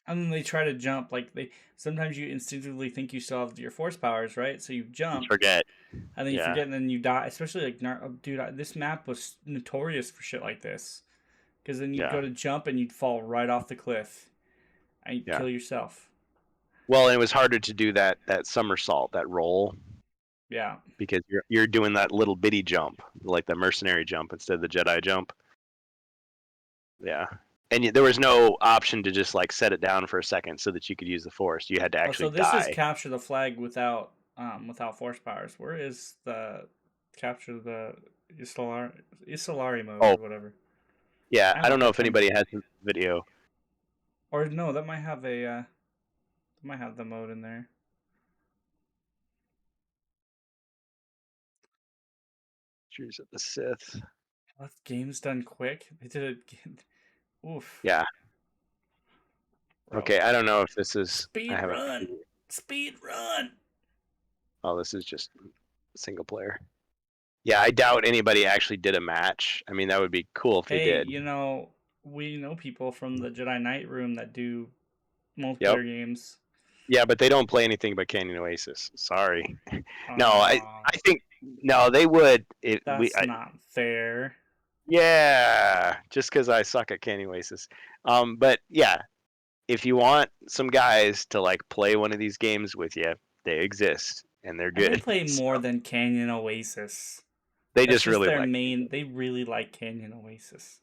And then they try to jump, like they sometimes you instinctively think you still have your force powers, right? So you You jump, forget. and then you Yeah, forget, and then you die. Especially like, dude, this map was notorious for shit like this. Because then you'd yeah, go to jump and you'd fall right off the cliff, and you'd yeah. kill yourself. Well, it was harder to do that somersault, that roll, Yeah. because you're doing that little bitty jump, like the mercenary jump instead of the Jedi jump. Yeah. And there was no option to just like set it down for a second so that you could use the force. You had to Oh, so actually this is die. capture the flag without force powers. Where is the capture the Isolari mode Oh, or whatever? yeah. I I have a don't know hard if time. anybody has the video. Or no, that might have the mode in there. Mysteries of the Sith. That game's done quick. They did it. Oof, Yeah. bro. Okay. I don't know if this is. I Speed haven't. run. Speed run. Oh, this is just single player. Yeah, I doubt anybody actually did a match. I mean, that would be cool if they Hey, did. we know people from the Jedi Knight room that do Yep. multiplayer games. Yeah, but they don't play anything but Canyon Oasis. Sorry. No, I Aw, think no, they would. that's not fair. Yeah, just because I suck at Canyon Oasis. But yeah, if you want some guys to like play one of these games with you, they exist and they're And they good. play So more than Canyon Oasis. they That's just just really their like. main. They really like Canyon Oasis.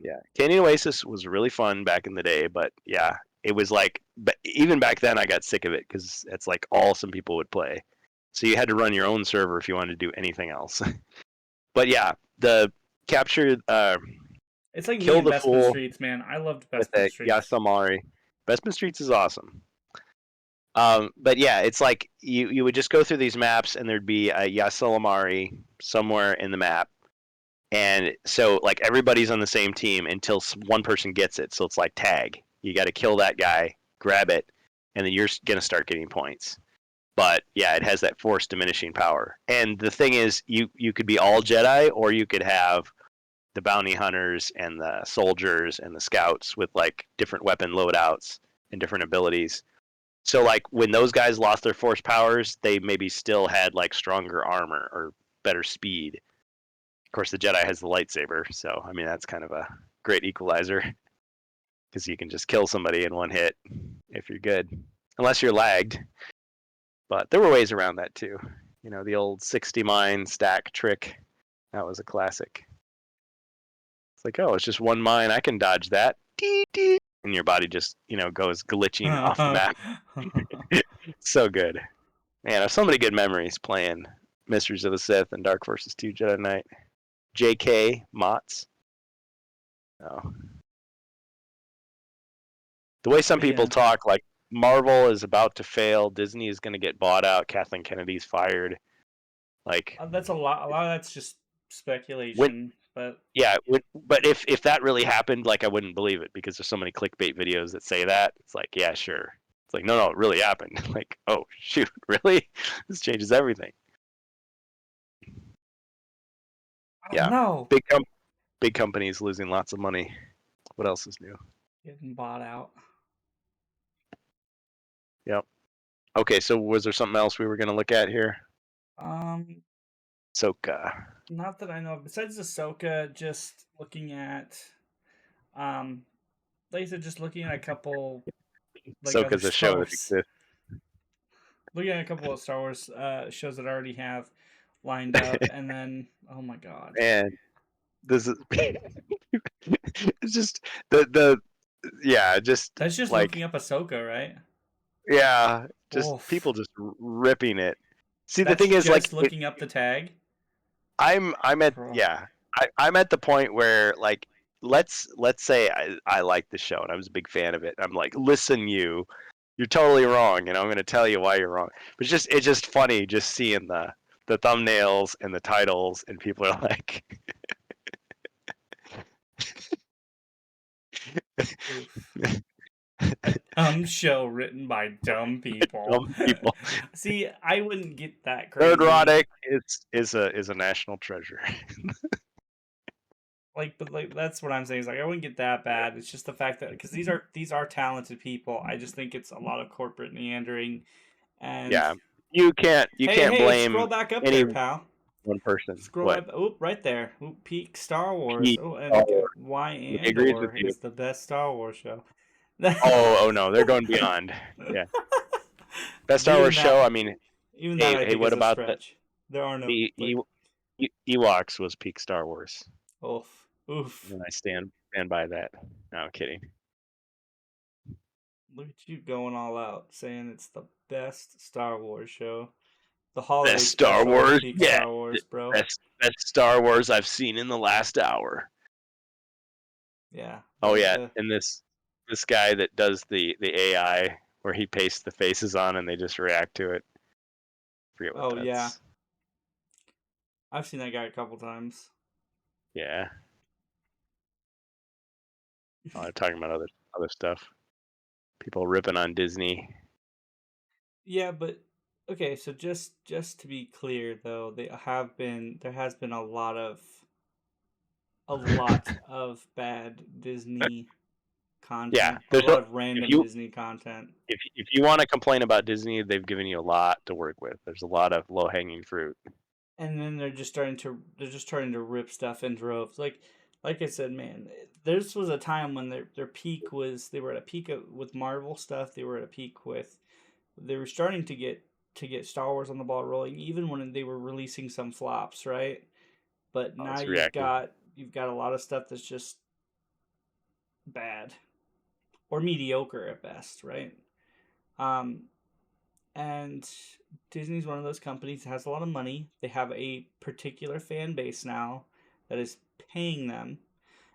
Yeah, Canyon Oasis was really fun back in the day, but yeah, it was like, but even back then I got sick of it because it's like all some people would play, so you had to run your own server if you wanted to do anything else. But yeah, the capture, It's like me kill in the Bespin fool Streets, man. I loved with Bespin a Streets. Yasamari. Bestman Streets is awesome. But yeah, it's like you would just go through these maps and there'd be a Yasalamari somewhere in the map, and so like everybody's on the same team until one person gets it. So it's like tag. You got to kill that guy, grab it, and then you're gonna start getting points. But yeah, it has that force diminishing power. And the thing is, you could be all Jedi, or you could have the bounty hunters and the soldiers and the scouts with like different weapon loadouts and different abilities. So like when those guys lost their force powers, they maybe still had like stronger armor or better speed. Of course, the Jedi has the lightsaber, so I mean that's kind of a great equalizer because you can just kill somebody in one hit if you're good, unless you're lagged. But there were ways around that too. You know, the old 60 mine stack trick. That was a classic. It's like, oh, it's just one mine. I can dodge that. And your body just, goes glitching off the map. So good. Man, I have so many good memories playing Mysteries of the Sith and Dark Forces 2 Jedi Knight. JK Mots. Oh. The way some people talk, like Marvel is about to fail, Disney is going to get bought out, Kathleen Kennedy's fired. Like that's a lot. A lot of that's just speculation. But if that really happened, like I wouldn't believe it because there's so many clickbait videos that say that. It's like, yeah, sure. It's like, no, it really happened. Like, oh shoot, really? This changes everything. Yeah. No. Big companies losing lots of money. What else is new? Getting bought out. Yep. Okay, so was there something else we were going to look at here? Ahsoka. Not that I know of. Besides Ahsoka, just looking at, like I said, just looking at a couple. Like Ahsoka's a show that exists. Looking at a couple of Star Wars shows that I already have lined up, and then oh my god, and this is it's just the just that's just like, looking up Ahsoka, right? Yeah, just people just ripping it. See, that's the thing is, just like looking up the tag. I'm at I'm at the point where, like, let's say I like the show and I was a big fan of it. I'm like, listen, you're totally wrong, I'm going to tell you why you're wrong. But it's just funny just seeing the thumbnails and the titles, and people are like, a dumb show written by dumb people. Dumb people. See, I wouldn't get that crazy. Nerdrotic is a national treasure. But that's what I'm saying. Is like I wouldn't get that bad. It's just the fact that because these are talented people. I just think it's a lot of corporate meandering. And yeah, you can't blame. Scroll back up there, pal. One person. Scroll up. Oh, right there. Ooh, peak Star Wars. And why Andor is the best Star Wars show. oh no, they're going beyond. Yeah. Best Star Wars show. I mean, even that. I think what is about a stretch. There are no. Ewoks was peak Star Wars. Oof. And I stand by that. No, I'm kidding. Look at you going all out, saying it's the best Star Wars show. The holiday best Star Wars, yeah, Star Wars, bro. Best Star Wars I've seen in the last hour. Yeah. Oh yeah, and this guy that does the AI where he pastes the faces on and they just react to it. I forget what that's. Yeah. I've seen that guy a couple times. Yeah. Oh, they're talking about other stuff. People ripping on Disney. Yeah, but okay, so just to be clear though, there has been a lot of bad Disney content. Yeah, there's a lot of random Disney content. If you want to complain about Disney, they've given you a lot to work with. There's a lot of low hanging fruit. And then they're just starting to rip stuff in droves. Like I said, man, this was a time when their peak was, they were at a peak with Marvel stuff. They were starting to get Star Wars on the ball rolling, even when they were releasing some flops, right? But now you've got a lot of stuff that's just bad or mediocre at best, right? And Disney's one of those companies that has a lot of money. They have a particular fan base now that is paying them.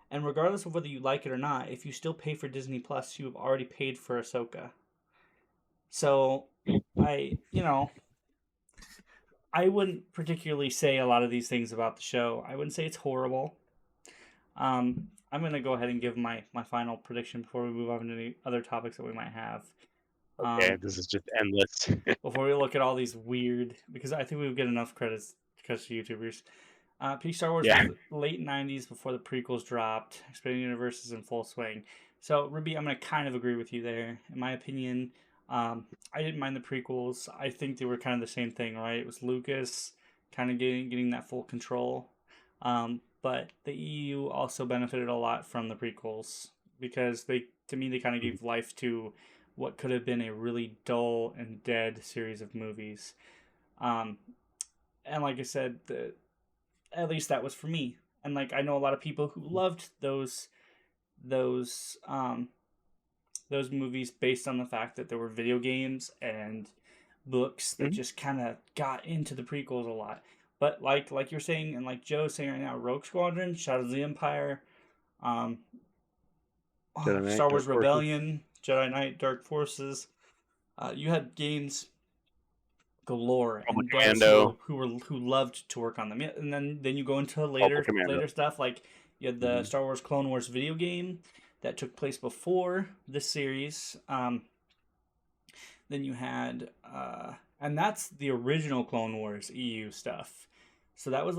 And regardless of whether you like it or not, if you still pay for Disney Plus, you have already paid for Ahsoka. So I wouldn't particularly say a lot of these things about the show. I wouldn't say it's horrible. I'm going to go ahead and give my final prediction before we move on to any other topics that we might have. Okay, this is just endless. Before we look at all these weird, because I think we would get enough credits because of YouTubers. Peak Star Wars was late 90s before the prequels dropped. Expanding universe is in full swing. So, Ruby, I'm going to kind of agree with you there. In my opinion, I didn't mind the prequels. I think they were kind of the same thing, right? It was Lucas kind of getting that full control. But the EU also benefited a lot from the prequels because they kind of gave life to what could have been a really dull and dead series of movies. and like I said, at least that was for me. And like I know a lot of people who loved those those movies based on the fact that there were video games and books that just kind of got into the prequels a lot. But like you're saying, and like Joe's saying right now, Rogue Squadron, Shadows of the Empire, um, Jedi Knight, Star Wars Dark Forces. Rebellion, Jedi Knight, Dark Forces. You had games galore and devs who loved to work on them. Yeah, and then you go into later stuff like you had the Star Wars Clone Wars video game that took place before this series. Then you had and that's the original Clone Wars EU stuff. So that was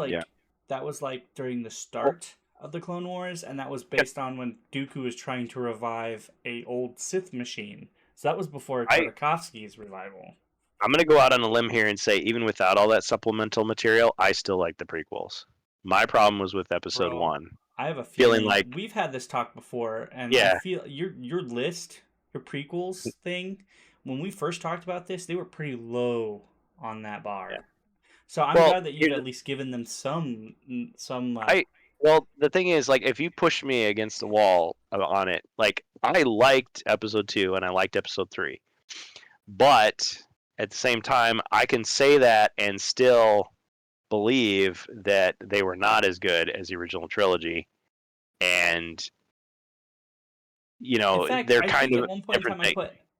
like during the start of the Clone Wars, and that was based on when Dooku was trying to revive a old Sith machine. So that was before Tartakovsky's revival. I'm going to go out on a limb here and say, even without all that supplemental material, I still like the prequels. My problem was with episode 1. I have a feeling like we've had this talk before, and I feel your list, your prequels thing, when we first talked about this, they were pretty low on that bar. Yeah. So I'm glad that you've at least given them some. Well, the thing is, like, if you push me against the wall on it, like, I liked episode 2 and I liked episode 3, but at the same time, I can say that and still believe that they were not as good as the original trilogy, and in fact, they're kind of at one point in time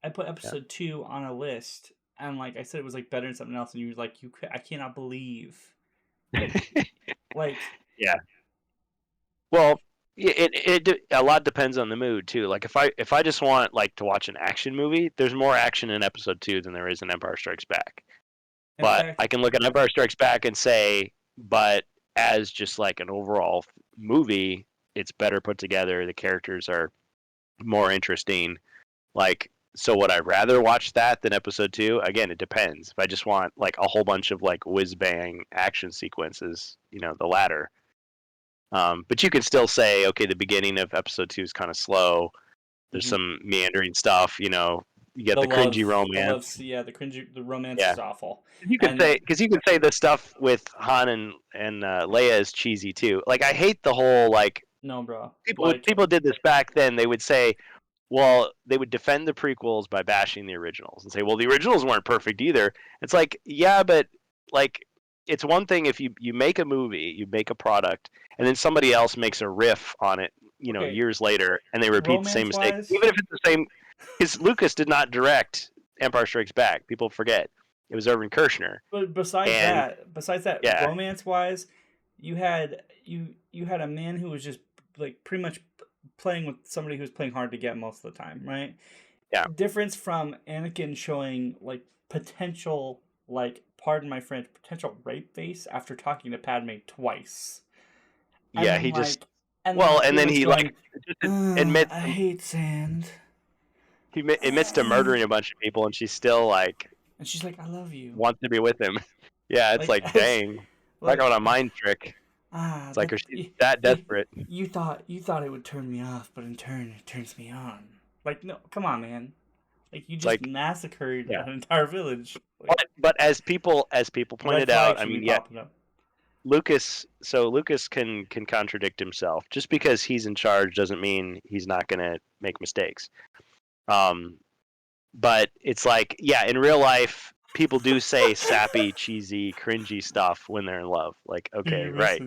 I put episode 2 on a list, and like I said, it was like better than something else, and you were like, I cannot believe, like yeah. Well, it a lot depends on the mood too. Like if I just want like to watch an action movie, there's more action in episode 2 than there is in Empire Strikes Back. But I can look at Empire Strikes Back and say, but as just like an overall movie, it's better put together. The characters are more interesting. Like, so would I rather watch that than episode 2? Again, it depends. If I just want like a whole bunch of like whiz bang action sequences, the latter. But you can still say, okay, the beginning of episode 2 is kind of slow. There's some meandering stuff, you get the cringy romance. The romance is awful. You could say the stuff with Han and Leia is cheesy too. Like, I hate the whole like. No, bro. People did this back then. They would say, well, they would defend the prequels by bashing the originals and say, well, the originals weren't perfect either. It's like, yeah, but like, it's one thing if you make a movie, you make a product, and then somebody else makes a riff on it, years later, and they repeat the same mistake, even if it's the same. Because Lucas did not direct Empire Strikes Back. People forget it was Irvin Kershner. But besides that, romance-wise, you had a man who was just like pretty much playing with somebody who was playing hard to get most of the time, right? Yeah. Difference from Anakin showing like potential, like, pardon my French, potential rape face after talking to Padme twice. And yeah, he just then he going, admits I hate sand. He admits to murdering a bunch of people, and she's still like, and she's like, I love you. Wants to be with him. Yeah, it's like dang, like on a mind trick. It's like she's that desperate. You thought it would turn me off, but in turn it turns me on. Like, no, come on, man. Like, you just massacred an entire village. Like, but as people pointed out, I mean, Lucas can contradict himself. Just because he's in charge doesn't mean he's not going to make mistakes. But it's like, yeah, in real life, people do say sappy, cheesy, cringy stuff when they're in love. Like, okay, right.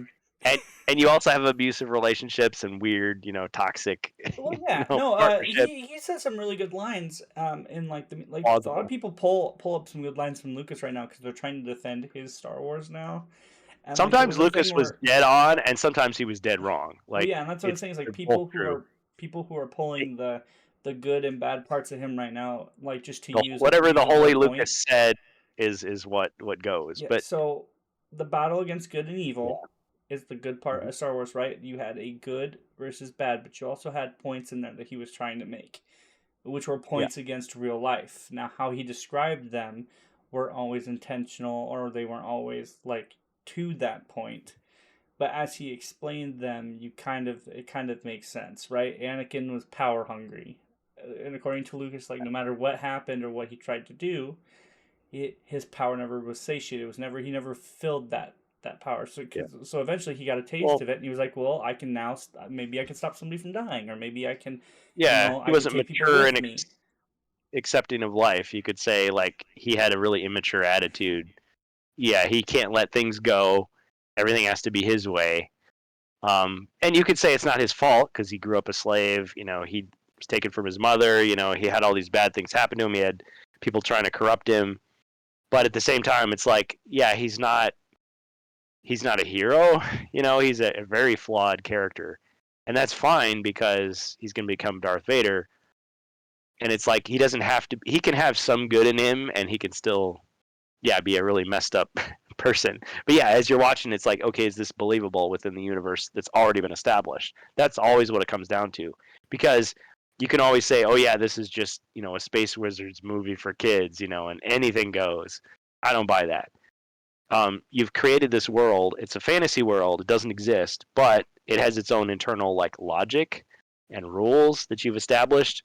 And you also have abusive relationships and weird, toxic. Well, yeah, he says some really good lines. In like a lot of people pull up some good lines from Lucas right now because they're trying to defend his Star Wars now. And sometimes Lucas was dead on, and sometimes he was dead wrong. Like, and that's what I'm saying. Is like people who are pulling the good and bad parts of him right now, like just to use whatever the holy Lucas said is what goes. Yeah, but so the battle against good and evil is the good part of Star Wars, right? You had a good versus bad, but you also had points in there that he was trying to make, which were points against real life. Now, how he described them weren't always intentional, or they weren't always like to that point. But as he explained them, it kind of makes sense, right? Anakin was power hungry, and according to Lucas, like no matter what happened or what he tried to do, his power never was satiated. It was never he never filled that power. So Yeah. so eventually he got a taste of it, and he was like, well, I can now maybe I can stop somebody from dying, or maybe I can, Yeah, he I can wasn't take people mature with and me. accepting of life. You could say like he had a really immature attitude. Yeah, he can't let things go. Everything has to be his way. And you could say it's not his fault because he grew up a slave. He was taken from his mother. He had all these bad things happen to him. He had people trying to corrupt him. But at the same time, it's like, yeah, he's not a hero. He's a very flawed character, and that's fine because he's going to become Darth Vader. And it's like he doesn't have to. He can have some good in him, and he can still, yeah, be a really messed up person. But yeah, as you're watching, it's like, okay, is this believable within the universe that's already been established? That's always what it comes down to, because you can always say, oh yeah, this is just a Space Wizards movie for kids, and anything goes. I don't buy that. You've created this world. It's a fantasy world. It doesn't exist, but it has its own internal like logic and rules that you've established.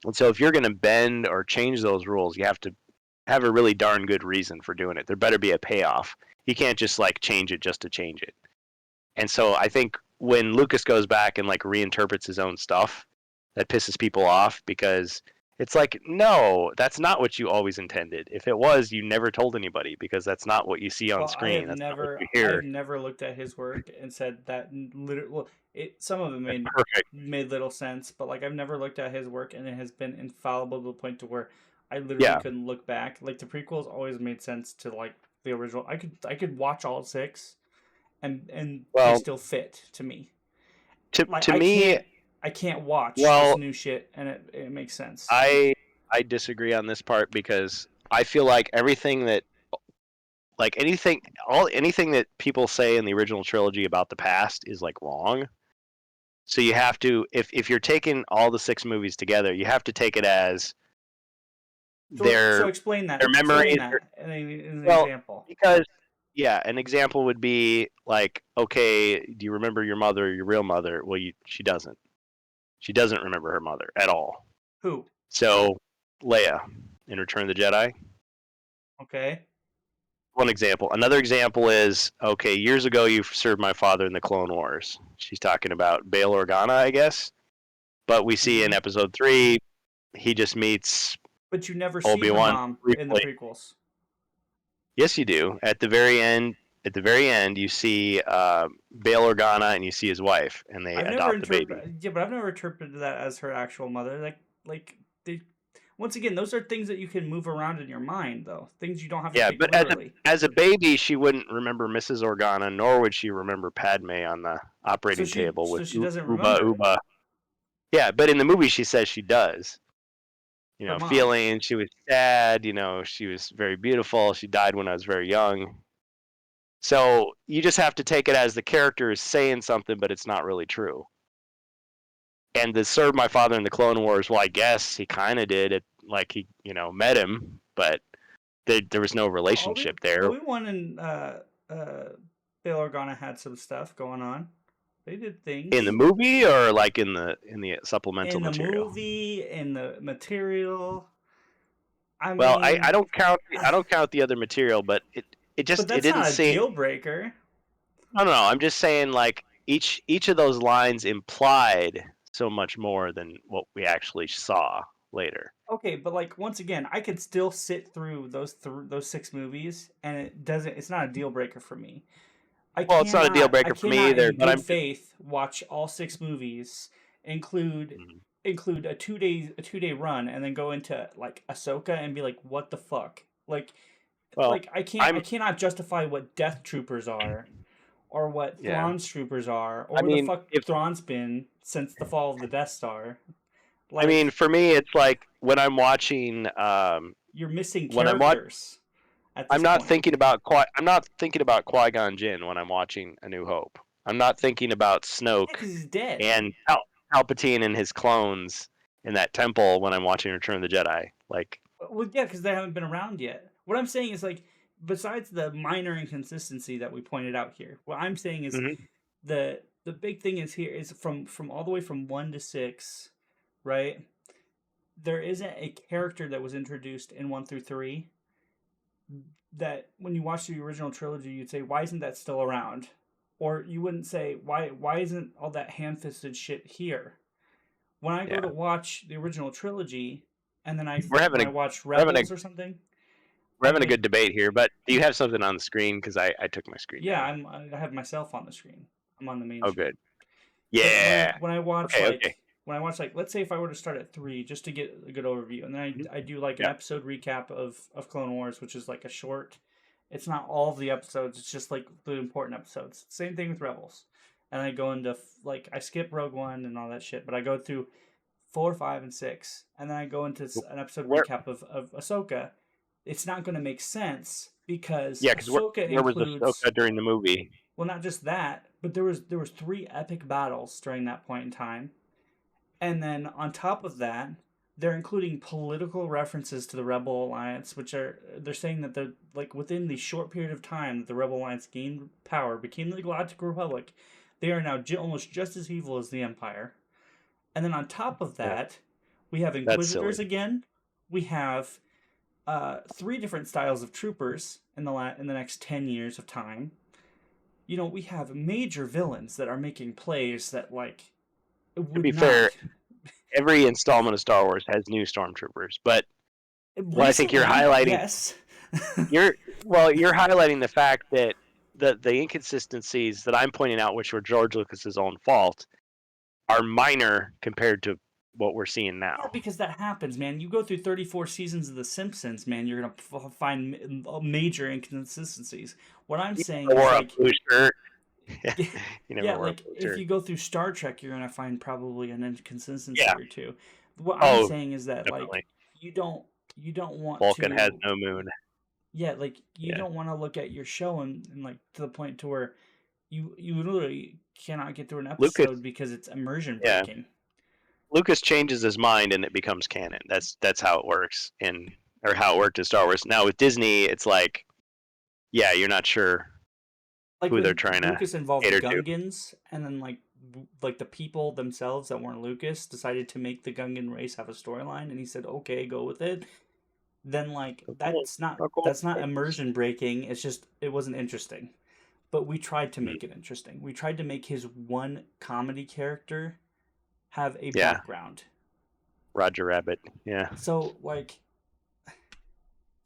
And so if you're going to bend or change those rules, you have to have a really darn good reason for doing it. There better be a payoff. You can't just like change it just to change it. And so I think when Lucas goes back and like reinterprets his own stuff, that pisses people off, because it's like, no, that's not what you always intended. If it was, you never told anybody, because that's not what you see on Well, screen. That's not what you hear. I've never looked at his work and said that literally. Well, some of it That's perfect. made little sense, but like I've never looked at his work and it has been infallible to the point to where I literally Yeah. couldn't look back. Like the prequels always made sense to like the original. I could watch all 6, and they Well, still fit to me. Like to me, I can't watch this well, new shit and it makes sense. I disagree on this part, because I feel like everything that like anything that people say in the original trilogy about the past is like wrong. So you have to, if you're taking all the 6 movies together, you have to take it as So their explain that. Explain memories. that in an Well, example. because yeah, an example would be like, okay, do you remember your mother, your real mother? Well, she doesn't. She doesn't remember her mother at all. Who? So Leia in Return of the Jedi. Okay. One example. Another example is, okay, years ago you served my father in the Clone Wars. She's talking about Bail Organa, I guess. But we see in episode 3, he just meets But you never see her Obi-Wan mom in the briefly. prequels. Yes, you do. At the very end, you see Bail Organa and you see his wife, and they adopt the baby. Yeah, but I've never interpreted that as her actual mother. Once again, those are things that you can move around in your mind, though. Things you don't have to take But literally. as a baby, she wouldn't remember Mrs. Organa, nor would she remember Padme on the operating table with she doesn't Uba remember Uba. Yeah, but in the movie, she says she does. her mom. Feeling she was sad. She was very beautiful. She died when I was very young. So you just have to take it as the character is saying something, but it's not really true. And to serve my father in the Clone Wars, well, I guess he kind of did it. Like he, met him, but there was no relationship there. Obi-Wan and Bail Organa had some stuff going on. They did things in the movie, or like in the supplemental material. In the movie, in the material. I don't count the other material, but it But that's didn't not a seem deal breaker. No, I'm just saying, like, each of those lines implied so much more than what we actually saw later. Okay, but like once again, I could still sit through those 6 movies, and it's not a deal breaker for me. It's not a deal breaker for me either. In good faith, watch all 6 movies, include a 2-day run, and then go into like Ahsoka and be like, what the fuck? Like I cannot justify what Death Troopers are, or what Thrawn's troopers are, or where the fuck Thrawn's been since the fall of the Death Star. Like, for me, it's like when I'm watching. You're missing characters. I'm not thinking about Qui-Gon Jinn when I'm watching A New Hope. I'm not thinking about Snoke because he's dead, and Palpatine and his clones in that temple when I'm watching Return of the Jedi. Like, well, yeah, because they haven't been around yet. What I'm saying is, like, besides the minor inconsistency that we pointed out here, what I'm saying is the big thing is here is from all the way from 1 to 6, right? There isn't a character that was introduced in 1 through 3 that when you watch the original trilogy, you'd say, why isn't that still around? Or you wouldn't say, why isn't all that ham-fisted shit here? When I go to watch the original trilogy, and then when I watch Rebels or something, we're having a good debate here. But do you have something on the screen? Because I took my screen. Yeah, I have myself on the screen. I'm on the main. Oh, screen. good. Yeah. When I watch when I watch let's say if I were to start at 3 just to get a good overview, and then I do like an episode recap of Clone Wars, which is like a short. It's not all of the episodes. It's just like the important episodes. Same thing with Rebels. And I go into I skip Rogue One and all that shit, but I go through 4, 5, and 6, and then I go into an episode recap of Ahsoka. It's not going to make sense because Ahsoka includes Ahsoka during the movie. Well, not just that, but there was 3 epic battles during that point in time, and then on top of that, they're including political references to the Rebel Alliance, which they're saying that they're like within the short period of time that the Rebel Alliance gained power, became the Galactic Republic, they are now almost just as evil as the Empire. And then on top of that, we have Inquisitors again. We have 3 different styles of troopers in the next 10 years of time. You know, we have major villains that are making plays that, like, to be fair, every installment of Star Wars has new stormtroopers, but I think you're highlighting. Yes. you're highlighting the fact that the inconsistencies that I'm pointing out, which were George Lucas's own fault, are minor compared to what we're seeing now. Yeah, because that happens, man. You go through 34 seasons of The Simpsons, man, you're gonna find major inconsistencies. What I'm saying is, like, if you go through Star Trek, you're gonna find probably an inconsistency or two. What I'm saying is that like you don't want Vulcan has no moon. Yeah, like you don't want to look at your show and like to the point to where you literally cannot get through an episode because it's immersion breaking. Lucas changes his mind and it becomes canon. That's how it works or how it worked in Star Wars. Now with Disney, it's like, you're not sure who they're trying to Lucas involved the Gungans, and then like the people themselves that weren't Lucas decided to make the Gungan race have a storyline, and he said, "Okay, go with it." Then like that's not immersion breaking. It's just it wasn't interesting. But we tried to make it interesting. We tried to make his one comedy character have a background. Roger Rabbit, yeah. So like,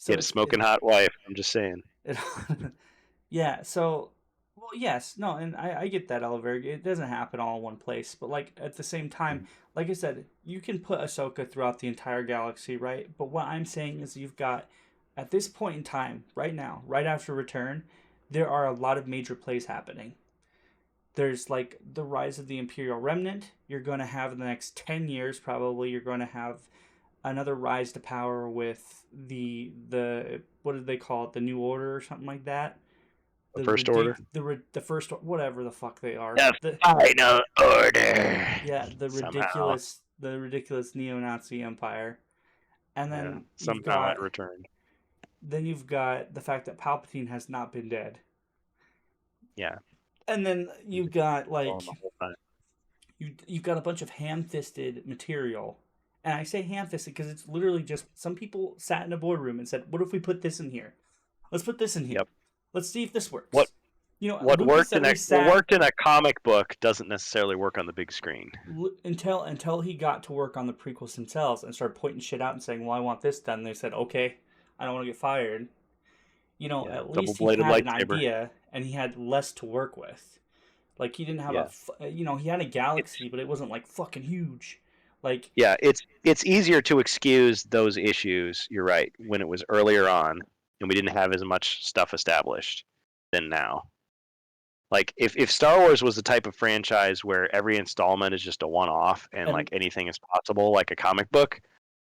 he had a smoking hot wife. I'm just saying. Yeah. So, well, yes, no, and I get that, Oliver. It doesn't happen all in one place, but like at the same time, like I said, you can put Ahsoka throughout the entire galaxy, right? But what I'm saying is, you've got at this point in time, right now, right after Return, there are a lot of major plays happening. There's like the rise of the Imperial Remnant. You're going to have in the next 10 years, probably, you're going to have another rise to power with the what did they call it? The New Order or something like that. The First Order? The First, whatever the fuck they are. The Final Order. Yeah, the ridiculous neo-Nazi empire. And then somehow it returned. Then you've got the fact that Palpatine has not been dead. Yeah. And then you've got like you've got a bunch of ham-fisted material. And I say ham-fisted because it's literally just some people sat in a boardroom and said, "What if we put this in here? Let's put this in here. Yep. Let's see if this works." What worked in a comic book doesn't necessarily work on the big screen. Until he got to work on the prequels themselves and started pointing shit out and saying, "Well, I want this done." They said, "Okay, I don't want to get fired." At least he had an idea and he had less to work with. Like he didn't have he had a galaxy, but it wasn't like fucking huge. Like it's easier to excuse those issues. You're right, when it was earlier on and we didn't have as much stuff established than now. Like if Star Wars was the type of franchise where every installment is just a one-off and like anything is possible, like a comic book,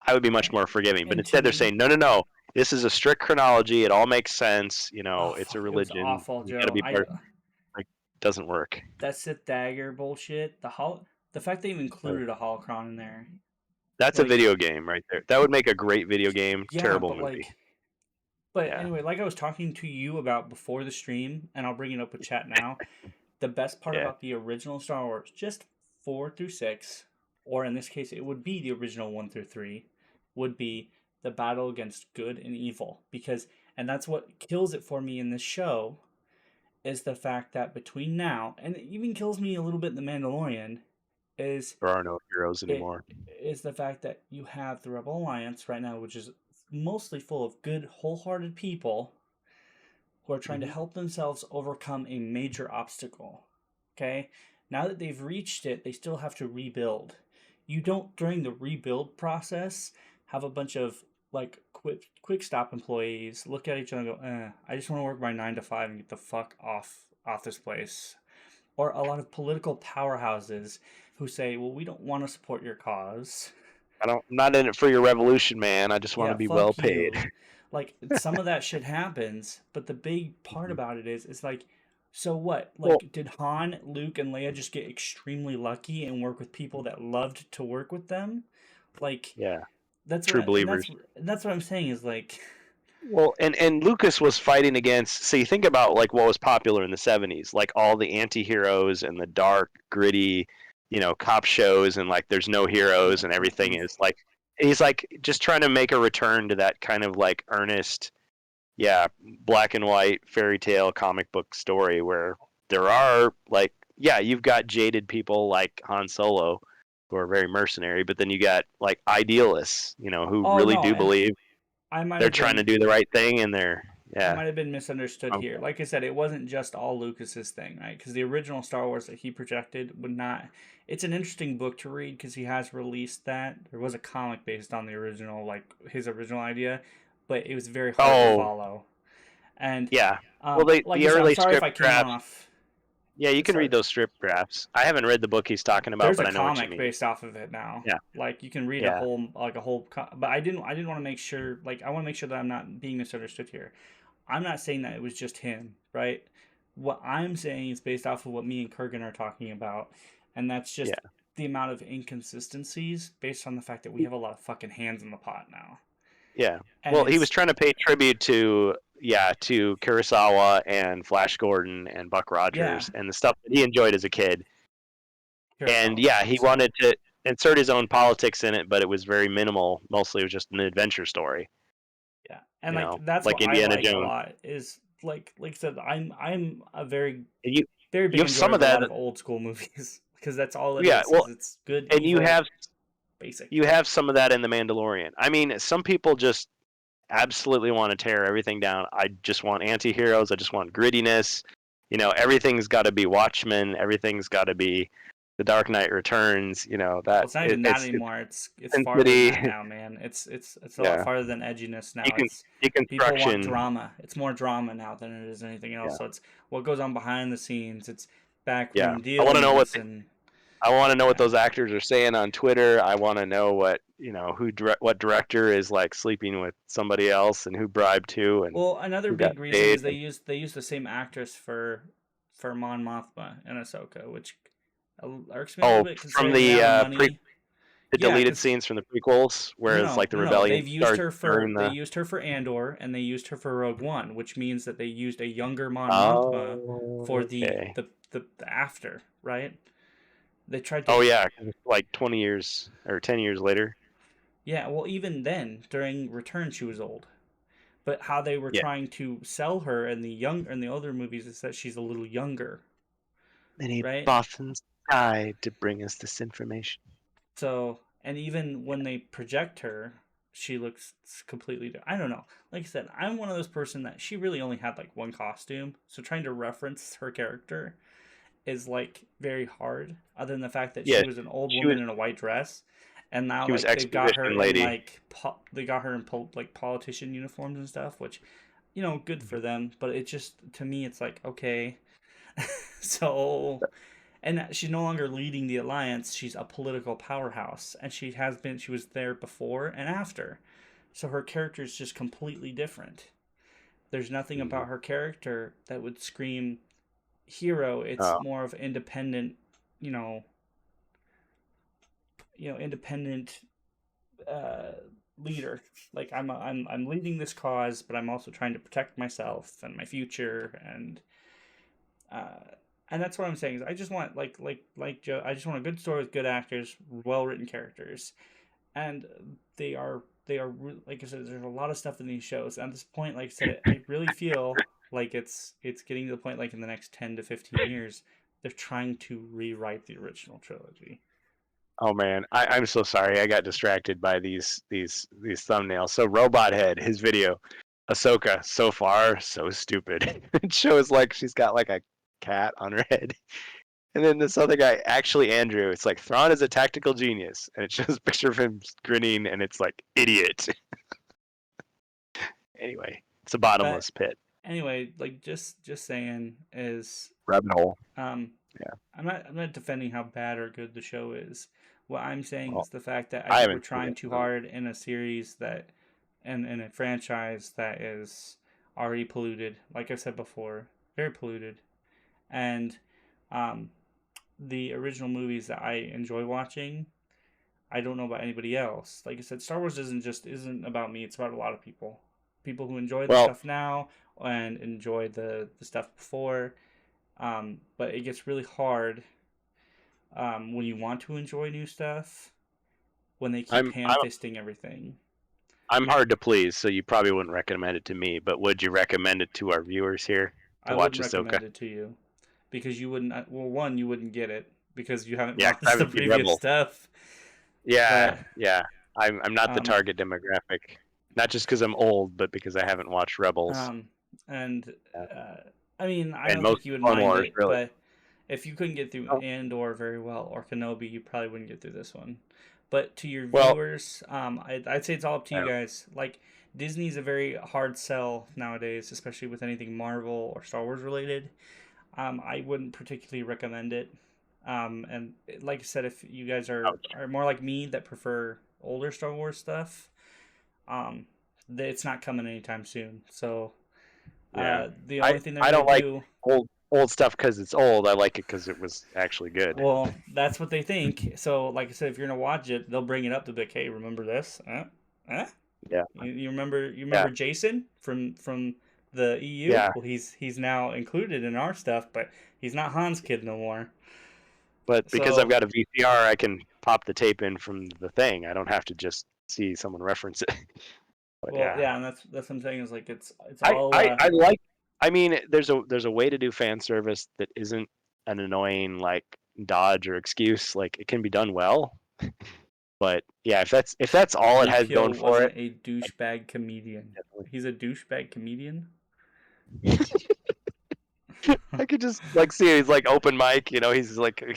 I would be much more forgiving. But instead, they're saying no. This is a strict chronology. It all makes sense. It's a religion. It was awful, Joe. Doesn't work. That Sith dagger bullshit. The fact they even included a holocron in there. That's a video game right there. That would make a great video game. Terrible movie. Anyway, like I was talking to you about before the stream, and I'll bring it up with chat now. The best part about the original Star Wars, just 4 through 6, or in this case, it would be the original 1 through 3, would be the battle against good and evil. Because And that's what kills it for me in this show, is the fact that between now, and it even kills me a little bit in The Mandalorian, is There are no heroes it anymore. is the fact that you have the Rebel Alliance right now, which is mostly full of good, wholehearted people who are trying to help themselves overcome a major obstacle. Okay? Now that they've reached it, they still have to rebuild. You don't, during the rebuild process, have a bunch of like quick stop employees look at each other and go, I just want to work my 9 to 5 and get the fuck off this place. Or a lot of political powerhouses who say, well, we don't want to support your cause. I'm not in it for your revolution, man. I just want to Yeah, be well fuck paid. you. Like, some of that shit happens, but the big part about it is, it's like, so what? Well, Like, did Han, Luke, and Leia just get extremely lucky and work with people that loved to work with them? Like, yeah, that's true what, and believers. that's what I'm saying is like, Well, and Lucas was fighting against. So you think about like what was popular in the '70s, like all the anti-heroes and the dark, gritty, cop shows, and like there's no heroes yeah, and everything is like he's like just trying to make a return to that kind of like earnest, yeah, black and white fairy tale comic book story where there are like yeah, you've got jaded people like Han Solo who are very mercenary, but then you got like idealists, who oh really no, do and believe I might they're have trying to been do the right thing and they're I yeah. might have been misunderstood here. Okay. Like I said, it wasn't just all Lucas's thing, right? Because the original Star Wars that he projected would not. It's an interesting book to read because he has released that. There was a comic based on the original, like his original idea, but it was very hard to Oh, follow. And yeah. Well, like the I said, I'm early sorry if script I came drafts. off. Yeah, you can Sorry, read those script drafts. I haven't read the book he's talking about, there's a but I know what you comic mean. based off of it now. Yeah, Like you can read yeah, a whole. But I didn't want to make sure. Like I want to make sure that I'm not being misunderstood here. I'm not saying that it was just him, right? What I'm saying is based off of what me and Kurgan are talking about, and that's just yeah. the amount of inconsistencies based on the fact that we have a lot of fucking hands in the pot now. Yeah. And Well, he was it's trying to pay tribute to Kurosawa and Flash Gordon and Buck yeah, Rogers and the stuff that he enjoyed as a kid. And Kurosawa yeah, he sucks. wanted to insert his own politics in it, but it was very minimal. Mostly, it was just an adventure story. Yeah, and like that's Like what I Indiana like a Jones. lot is like I said, I'm a very And you big have some enjoyer of of a that. lot of old school movies because that's all it Yeah. Well, is it's good, and evil, basic. you have some of that in the Mandalorian. I mean, some people just absolutely want to tear everything down. I just want anti-heroes. I just want grittiness. Everything's got to be Watchmen. Everything's got to be The Dark Knight Returns. Well, That it's not even that it's anymore. It's Sin farther than City. that now, man. It's a lot Yeah, farther than edginess now. Decon- It's people want deconstruction. drama. It's more drama now than it is anything else. Yeah, So it's what goes on behind the scenes. It's yeah. backroom I want to know what dealings and yeah. those actors are saying on Twitter. I want to know what what director is like sleeping with somebody else and who bribed who and Well, another who got big reason paid. is they use the same actress for Mon Mothma and Ahsoka, which irks me a little Oh, bit from considering the amount of money. the Yeah, deleted because scenes from the prequels, where it's like the no. rebellion starts during They the. used her for Andor and they used her for Rogue One, which means that they used a younger Mon Mothma for Oh, okay. the after, right? They tried to Oh yeah, 'cause it's like 20 years or 10 years later. yeah, well even then during Return she was old. But how they were Yeah. trying to sell her in the older movies is that she's a little younger, Many right? Bothans died to bring us this information. So, and even when they project her, she looks completely different. I don't know. Like I said, I'm one of those person that she really only had like one costume. So trying to reference her character is like very hard. Other than the fact that she Yeah, was an old she woman was in a white dress, and now she was like they've got her exposition in lady. like they got her in like politician uniforms and stuff, which good for them. But it just to me, it's like okay, so and she's no longer leading the alliance. She's a political powerhouse, and she was there before and after, so her character is just completely different. There's nothing Mhm. about her character that would scream hero. It's Oh, more of independent, you know independent uh leader. Like I'm leading this cause, but I'm also trying to protect myself and my future, uh and that's what I'm saying is I just want like Joe. I just want a good story with good actors, well written characters, and they are they are like I said, there's a lot of stuff in these shows. At this point, like I said, I really feel like it's getting to the point like in the next 10 to 15 years, they're trying to rewrite the original trilogy. Oh man, I'm so sorry. I got distracted by these thumbnails. So Robot Head, his video, Ahsoka, so far so stupid. It shows like she's got like a cat on her head. And then this other guy, actually Andrew, it's like Thrawn is a tactical genius, and it shows a picture of him grinning, and it's like idiot. Anyway, it's a bottomless pit. Anyway, like just saying is Rabbit hole. Yeah. I'm not defending how bad or good the show is. What I'm saying is the fact that I I think haven't we're trying too hard in a series that, and in a franchise that is already polluted. Like I said before, very polluted, and the original movies that I enjoy watching, I don't know about anybody else. Like I said, Star Wars isn't about me. It's about a lot of people. People who enjoy the stuff now and enjoy the stuff before. But it gets really hard when you want to enjoy new stuff when they keep ham-fisting everything. I'm hard to please, so you probably wouldn't recommend it to me, but would you recommend it to our viewers here to watch Ahsoka? I would recommend it to you because you wouldn't. Well, one, you wouldn't get it because you haven't watched the previous stuff. Yeah, yeah. I'm not the target demographic, not just because I'm old, but because I haven't watched Rebels. I mean, I don't think you would mind it, really. But if you couldn't get through Andor very well or Kenobi, you probably wouldn't get through this one. But to your viewers, I'd say it's all up to you guys. Like, Disney's a very hard sell nowadays, especially with anything Marvel or Star Wars related. I wouldn't particularly recommend it. And like I said, if you guys are more like me that prefer older Star Wars stuff, it's not coming anytime soon. So the only thing that I don't like old stuff because it's old. I like it because it was actually good. Well, that's what they think. So, like I said, if you're gonna watch it, they'll bring it up to be like, "Hey, remember this? Yeah. You remember Jason from the EU? Yeah. Well, he's now included in our stuff, but he's not Han's kid no more. But because I've got a VCR, I can pop the tape in from the thing. I don't have to just see someone reference it. But and that's what I'm saying is like it's all. I like. I mean, there's a way to do fan service that isn't an annoying like dodge or excuse. Like it can be done well. But yeah, if that's all it has going for it, a douchebag comedian. Definitely. He's a douchebag comedian. I could just like see he's like open mic, he's like telling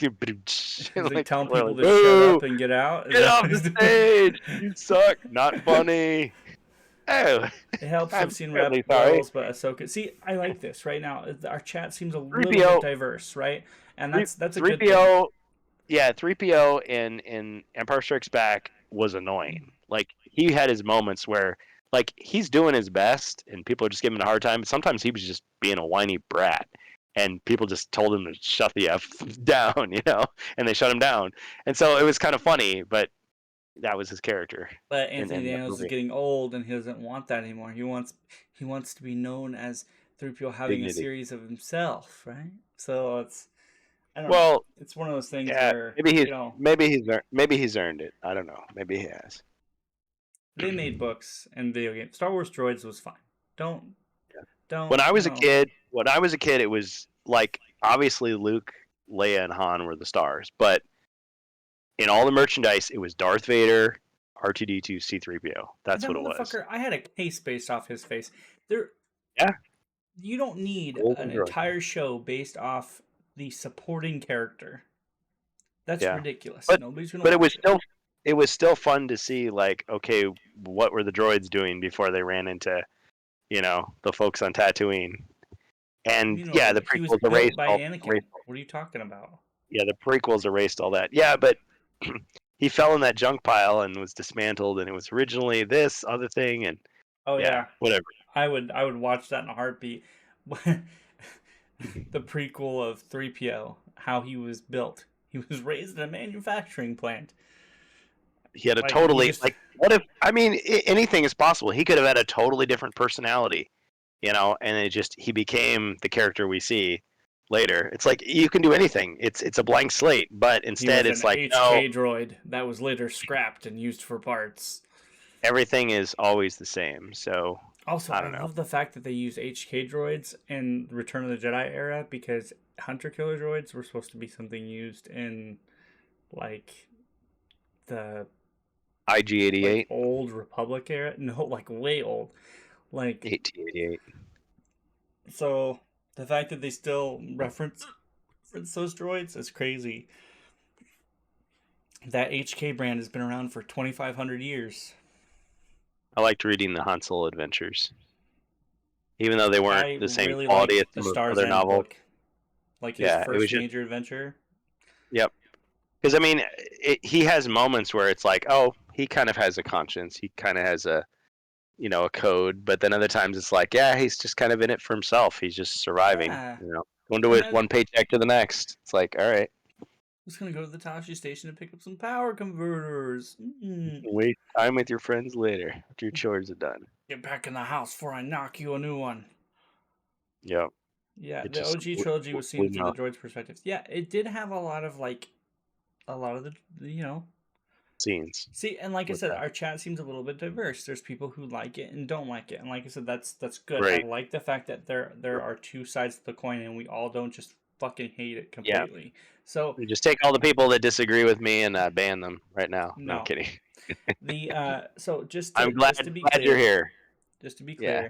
people to shut up and get out. Get off the stage. You suck. Not funny. Oh, it helps. I've seen Rebels, but Ahsoka. See, I like this right now. Our chat seems a little bit diverse, right? And that's a good thing. Yeah, 3PO in Empire Strikes Back was annoying. Like he had his moments where like he's doing his best and people are just giving him a hard time. But sometimes he was just being a whiny brat, and people just told him to shut the f down, and they shut him down. And so it was kind of funny, but that was his character. But Anthony Daniels is getting old, and he doesn't want that anymore. He wants to be known as 3PO having a series of himself, right? So it's it's one of those things where maybe he's earned it. I don't know. Maybe he has. They made books and video games. Star Wars Droids was fine. Don't. When I was a kid, it was like obviously Luke, Leia, and Han were the stars, but in all the merchandise, it was Darth Vader, R2-D2, C-3PO. That's what it was. I had a case based off his face. You don't need an entire show based off the supporting character. That's ridiculous. Nobody's gonna. But it was still fun to see. Like, okay, what were the droids doing before they ran into, the folks on Tatooine? And the prequels erased all. What are you talking about? Yeah, the prequels erased all that. Yeah, but he fell in that junk pile and was dismantled, and it was originally this other thing, and whatever. I would watch that in a heartbeat. The prequel of 3PO, how he was built. He was raised in a manufacturing plant. He had a what if? I mean, anything is possible. He could have had a totally different personality, and he became the character we see later. It's like you can do anything. It's a blank slate, but instead it's like HK droid that was later scrapped and used for parts. everything is always the same. So Also, I I don't know. love the fact that they use HK droids in Return of the Jedi era, because hunter killer droids were supposed to be something used in like the like IG-88, old Republic era. No, like way old. Like, 1888. so the fact that they still reference those droids is crazy. That HK brand has been around for 2,500 years. I liked reading the Han Solo adventures, even though they weren't I the same really quality as liked the some of Star's other End novels. book, like his Yeah, it was first just major adventure. yep. Because I mean, he has moments where it's like, oh, he kind of has a conscience. He kind of has a a code. But then other times it's like, yeah, he's just kind of in it for himself. He's just surviving. Yeah, Going to and it then one paycheck to the next. It's like, all right, was gonna go to the Tashi station and pick up some power converters. waste time with your friends later after your chores are done. Get back in the house before I knock you a new one. Yep. Yeah, It the just OG trilogy was seen blew through me the off. droid's perspective. Yeah, it did have a lot of the. Scenes See, and like I with said, that. our chat seems a little bit diverse. There's people who like it and don't like it, and like I said, that's good. I Right. like the fact that there are two sides to the coin, and we all don't just fucking hate it Yeah. completely. So You just take all the people that disagree with me and ban them right now. No, I'm no, kidding. so just I'm to be glad you're clear, here. just to be Yeah.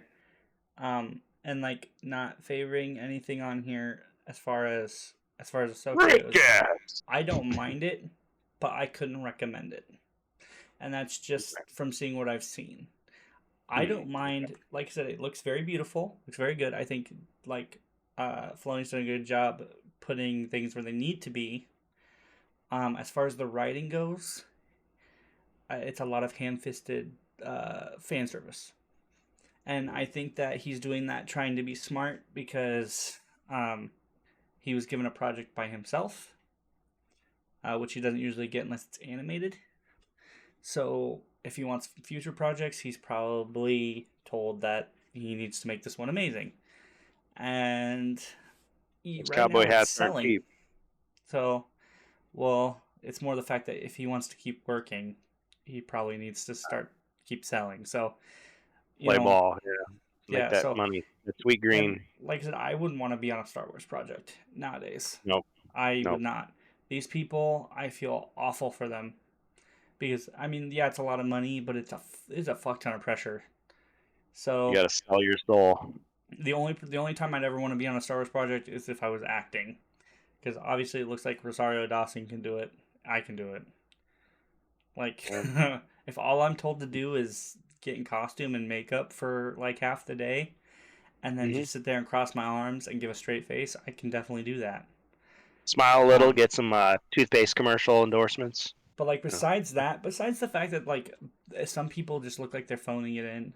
clear, and like not favoring anything on here as far as Ahsoka goes. RantCast. I don't mind it, but I couldn't recommend it. And that's just from seeing what I've seen. I don't mind, like I said, it looks very beautiful, looks very good. I think like Filoni's done a good job putting things where they need to be. As far as the writing goes, it's a lot of ham-fisted fan service, and I think that he's doing that trying to be smart because he was given a project by himself, which he doesn't usually get unless it's animated. So if he wants future projects, he's probably told that he needs to make this one amazing. And Those right now cowboy it's hats aren't selling. cheap. So, well, it's more the fact that if he wants to keep working, he probably needs to keep selling. So, Play ball, yeah. Make yeah. that So, money. The sweet and green. like I said, I wouldn't want to be on a Star Wars project nowadays. Nope. I Nope. would not. These people, I feel awful for them. Because I mean, yeah, it's a lot of money, but it's a fuck ton of pressure. So You gotta sell your soul. the only time I'd ever want to be on a Star Wars project is if I was acting, because obviously it looks like Rosario Dawson can do it. I can do it. Like, if all I'm told to do is get in costume and makeup for like half the day, and then just sit there and cross my arms and give a straight face, I can definitely do that. Smile a little, get some toothpaste commercial endorsements. But like besides the fact that like some people just look like they're phoning it in,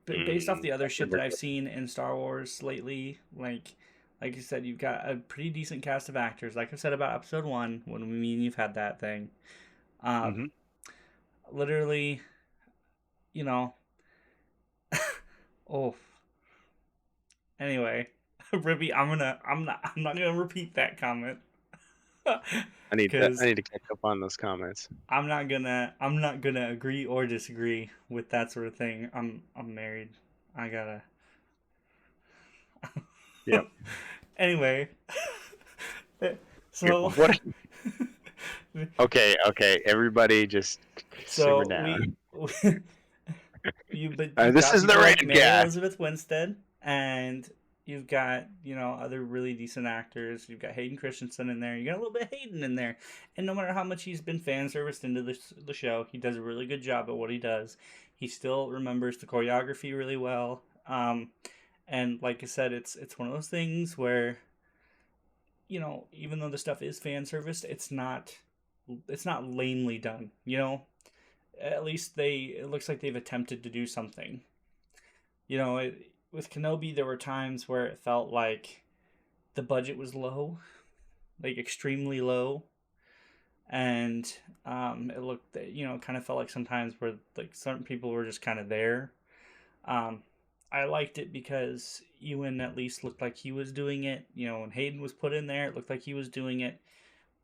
based off the other shit that I've seen in Star Wars lately, like you said, you've got a pretty decent cast of actors. Like I said about Episode 1, when we mean you've had that thing. Literally, you know. Oh. Anyway, Ribby, I'm not gonna repeat that comment. I need to catch up on those comments. I'm not gonna agree or disagree with that sort of thing. I'm married. I gotta. Yep. Anyway, so what? Okay. Everybody, just simmer down. This is the like Mary RantCast. Elizabeth Winstead, and you've got other really decent actors. You've got Hayden Christensen in there. You got a little bit of Hayden in there, and no matter how much he's been fan serviced into the show, he does a really good job at what he does. He still remembers the choreography really well. And like I said, it's one of those things where, even though the stuff is fan serviced, it's not lamely done. At least it looks like they've attempted to do something. With Kenobi, there were times where it felt like the budget was low, like extremely low, and it looked, kind of felt like sometimes where like certain people were just kind of there. I liked it because Ewan at least looked like he was doing it. When Hayden was put in there, it looked like he was doing it.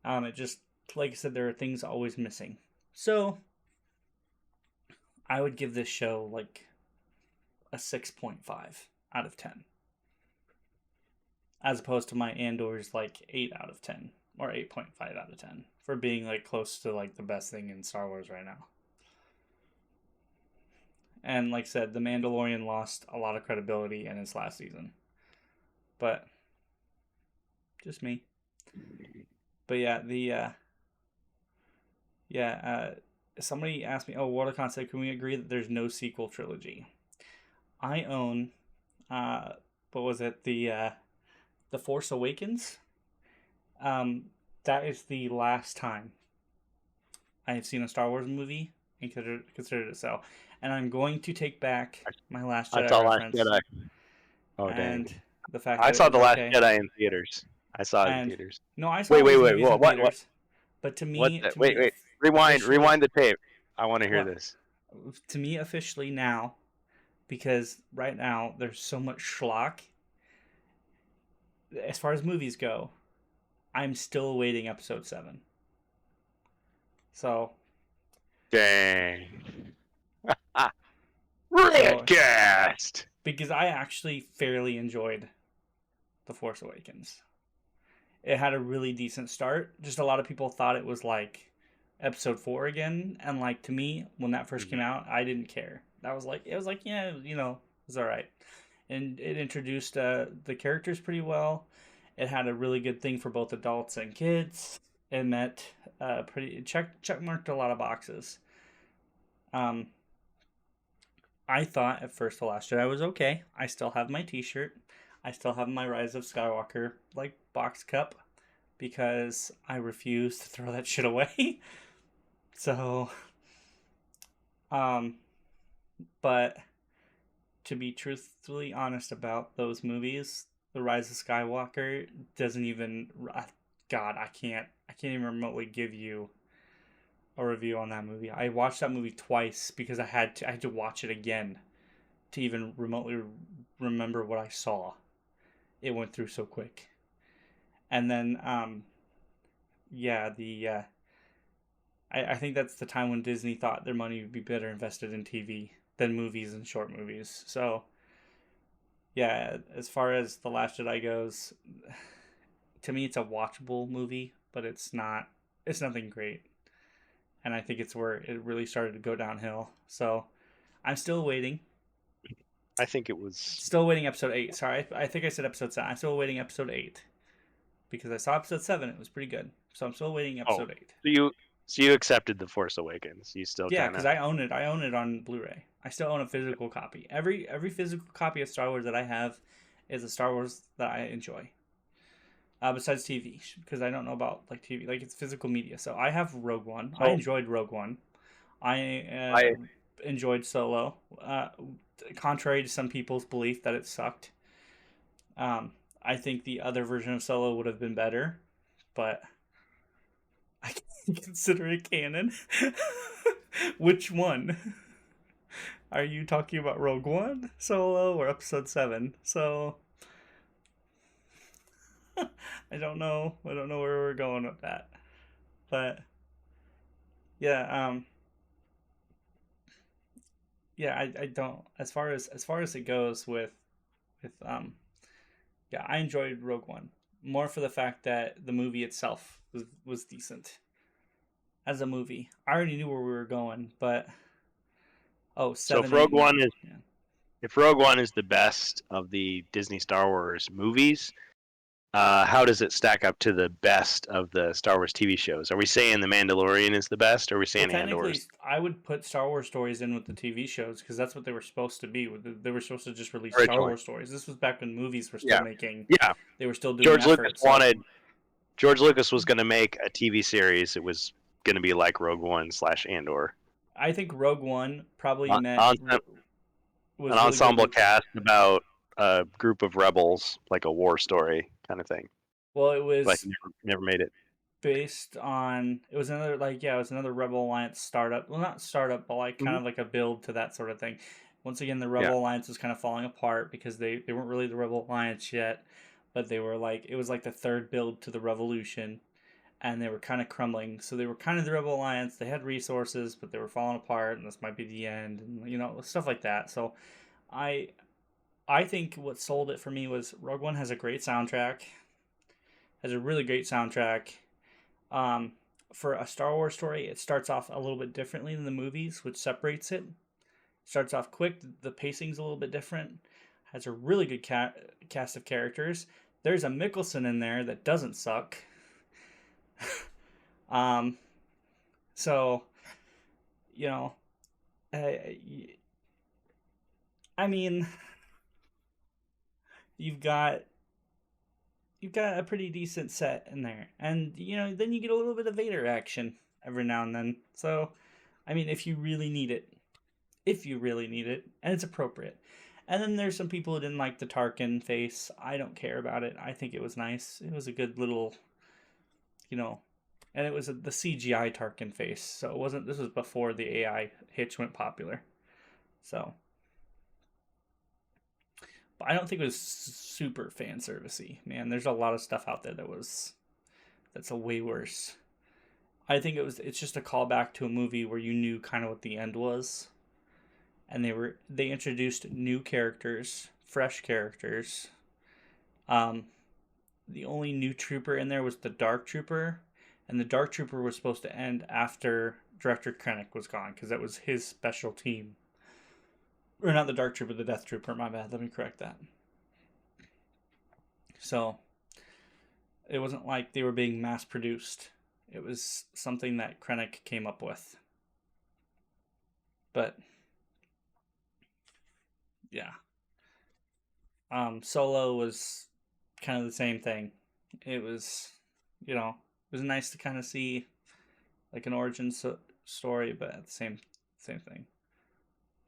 It just, like I said, there are things always missing. So I would give this show like a 6.5 out of 10. As opposed to my Andor's like 8 out of 10 or 8.5 out of 10 for being like close to like the best thing in Star Wars right now. And like I said, The Mandalorian lost a lot of credibility in its last season. But just me. But yeah, somebody asked me, WaterCon said, can we agree that there's no sequel trilogy? I own what was it? The Force Awakens. That is the last time I have seen a Star Wars movie and considered it so. And I'm going to take back my Last Jedi reference. Last Jedi. Oh, and dang. The fact I that saw The Last okay. Jedi in theaters. I saw it in theaters. No, I saw wait. What? What? But to me, Wait. Rewind the tape. I want to hear this. To me, officially now, because right now there's so much schlock. As far as movies go, I'm still awaiting episode 7. Dang. RantCast! Because I actually fairly enjoyed The Force Awakens. It had a really decent start. Just a lot of people thought it was like episode 4 again. And like to me, when that first came out, I didn't care. It was like, yeah, it's alright. And it introduced the characters pretty well. It had a really good thing for both adults and kids. It met check marked a lot of boxes. I thought at first The Last Jedi was okay. I still have my t-shirt. I still have my Rise of Skywalker like box cup because I refuse to throw that shit away. So but to be truthfully honest about those movies, The Rise of Skywalker doesn't even God, I can't even remotely give you a review on that movie. I watched that movie twice because I had to watch it again to even remotely remember what I saw. It went through so quick. And then I think that's the time when Disney thought their money would be better invested in TV than movies and short movies. So yeah, as far as The Last Jedi goes, to me it's a watchable movie, but it's nothing great. And I think it's where it really started to go downhill. So I'm still waiting. I think it was... Still waiting episode 8. Sorry, I think I said episode 7. I'm still waiting episode 8. Because I saw episode 7. It was pretty good. So I'm still waiting episode 8. So you accepted The Force Awakens. You still because I own it. I own it on Blu-ray. I still own a physical copy. Every physical copy of Star Wars that I have is a Star Wars that I enjoy. Besides TV, because I don't know about like TV, like it's physical media. So I have Rogue One. I enjoyed Rogue One. I enjoyed Solo. Contrary to some people's belief that it sucked. I think the other version of Solo would have been better, but I can't consider it canon. Which one? Are you talking about Rogue One, Solo, or Episode 7? So I don't know where we're going with that. But yeah, I don't, as far as it goes with I enjoyed Rogue One more for the fact that the movie itself was decent as a movie. I already knew where we were going, but so if Rogue One is if Rogue One is the best of the Disney Star Wars movies, how does it stack up to the best of the Star Wars TV shows? Are we saying The Mandalorian is the best, or are we saying Andor's? I would put Star Wars stories in with the TV shows because that's what they were supposed to be. They were supposed to just release Star Wars stories. This was back when movies were still making. Yeah, they were still doing. George Lucas was going to make a TV series. It was going to be like Rogue One / Andor. I think Rogue One probably meant an ensemble cast about a group of rebels, like a war story kind of thing. Well, it was like never made it. Based on it was another Rebel Alliance startup. Well, not startup, but like kind of like a build to that sort of thing. Once again, the Rebel Alliance was kind of falling apart because they weren't really the Rebel Alliance yet, but they were like it was like the third build to the Revolution, and they were kind of crumbling. So they were kind of the Rebel Alliance. They had resources, but they were falling apart, and this might be the end, and stuff like that. So I think what sold it for me was Rogue One has a great soundtrack, has a really great soundtrack. For a Star Wars story, it starts off a little bit differently than the movies, which separates it. Starts off quick, the pacing's a little bit different. Has a really good cast of characters. There's a Mickelson in there that doesn't suck. So, I mean, you've got a pretty decent set in there, and then you get a little bit of Vader action every now and then. So, I mean, if you really need it, and it's appropriate. And then there's some people who didn't like the Tarkin face. I don't care about it. I think it was nice. It was a good little, and it was the CGI Tarkin face. So it wasn't. This was before the AI hitch went popular. So, but I don't think it was super fan servicey. Man, there's a lot of stuff out there that's a way worse. I think it's just a callback to a movie where you knew kind of what the end was. And they introduced new characters, fresh characters. The only new trooper in there was the Dark Trooper, and the Dark Trooper was supposed to end after Director Krennic was gone, because that was his special team. Or not the Dark Trooper, the Death Trooper, my bad, let me correct that. So, it wasn't like they were being mass produced. It was something that Krennic came up with. But yeah. Solo was kind of the same thing. It was, it was nice to kind of see like an origin story, but at the same thing.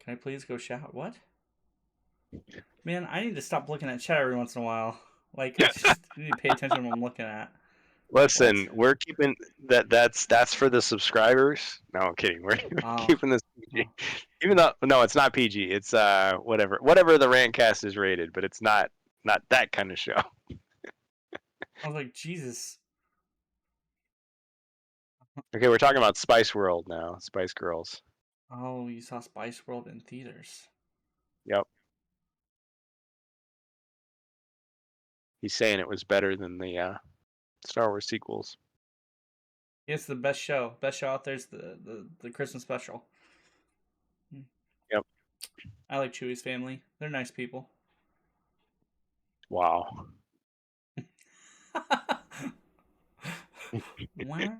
Can I please go shout? What? Man, I need to stop looking at chat every once in a while. Like, I just need to pay attention to what I'm looking at. Listen, we're keeping that's for the subscribers. No, I'm kidding. We're keeping this PG. Even though it's not PG. It's whatever the RantCast is rated, but it's not that kind of show. I was like, Jesus. Okay, we're talking about Spice World now. Spice Girls. Oh, you saw Spice World in theaters. Yep. He's saying it was better than the Star Wars sequels. It's the best show. Best show out there is the Christmas special. Yep. I like Chewie's family. They're nice people. Wow. Wow.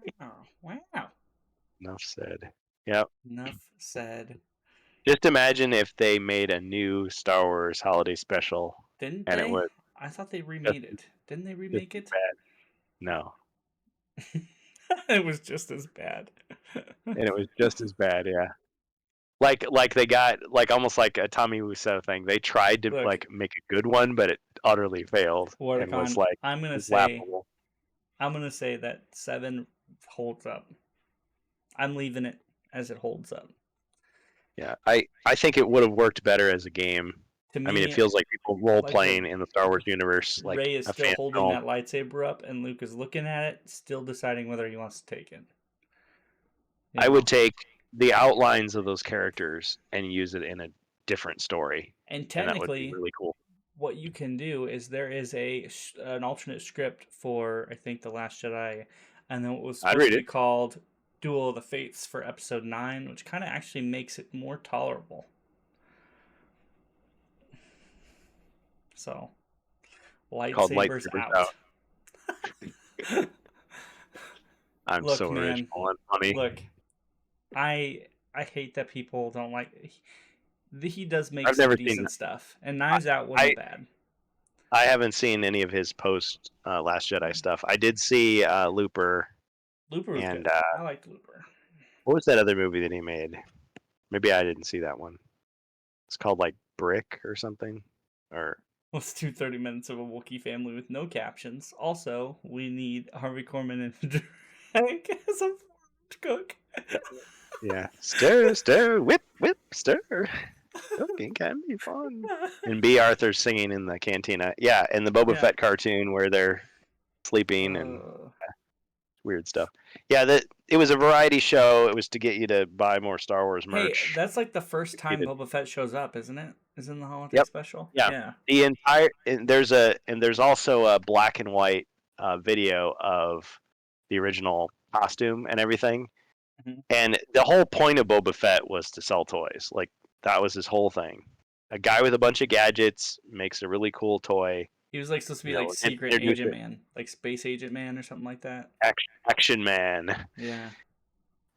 Enough said. Yep. Enough said. Just imagine if they made a new Star Wars holiday special. Didn't and they? It was I thought they remade it. Didn't they remake it? Bad. No. It was just as bad. And it was just as bad, yeah. Like they got almost like a Tommy Wiseau thing. They tried to make a good one, but it utterly failed. And was I'm gonna say that 7 holds up. I'm leaving it as it holds up. Yeah, I think it would have worked better as a game. To me, I mean, it feels like people role playing in the Star Wars universe. Like Rey is still holding that lightsaber up, and Luke is looking at it, still deciding whether he wants to take it. I would take the outlines of those characters and use it in a different story. And technically, that would be really cool. What you can do is there is an alternate script for, I think, The Last Jedi, and then it was supposed to be called Duel of the Fates for Episode 9, which kind of actually makes it more tolerable. So, lightsabers out. I'm look, so man, original and funny. Look, I hate that people don't like. He does make some decent stuff, and Knives Out wasn't bad. I haven't seen any of his post Last Jedi stuff. I did see Looper. Looper was good. I liked Looper. What was that other movie that he made? Maybe I didn't see that one. It's called like Brick or something, or. Let's do 30 minutes of a Wookiee family with no captions. Also, we need Harvey Korman and Drake as a cook. Yeah. Stir, whip, stir. Cooking can be fun. And B. Arthur singing in the cantina. Yeah, and the Boba Fett cartoon where they're sleeping and weird stuff. Yeah, it was a variety show. It was to get you to buy more Star Wars Hey, merch. that's like the first time Boba Fett shows up, isn't it? Is in the holiday Yep. special? Yeah. Yeah. The entire and there's also a black and white video of the original costume and everything. Mm-hmm. And the whole point of Boba Fett was to sell toys. Like that was his whole thing. A guy with a bunch of gadgets makes a really cool toy. He was like supposed to be like secret agent man, like space agent man or something like that. Action man. Yeah.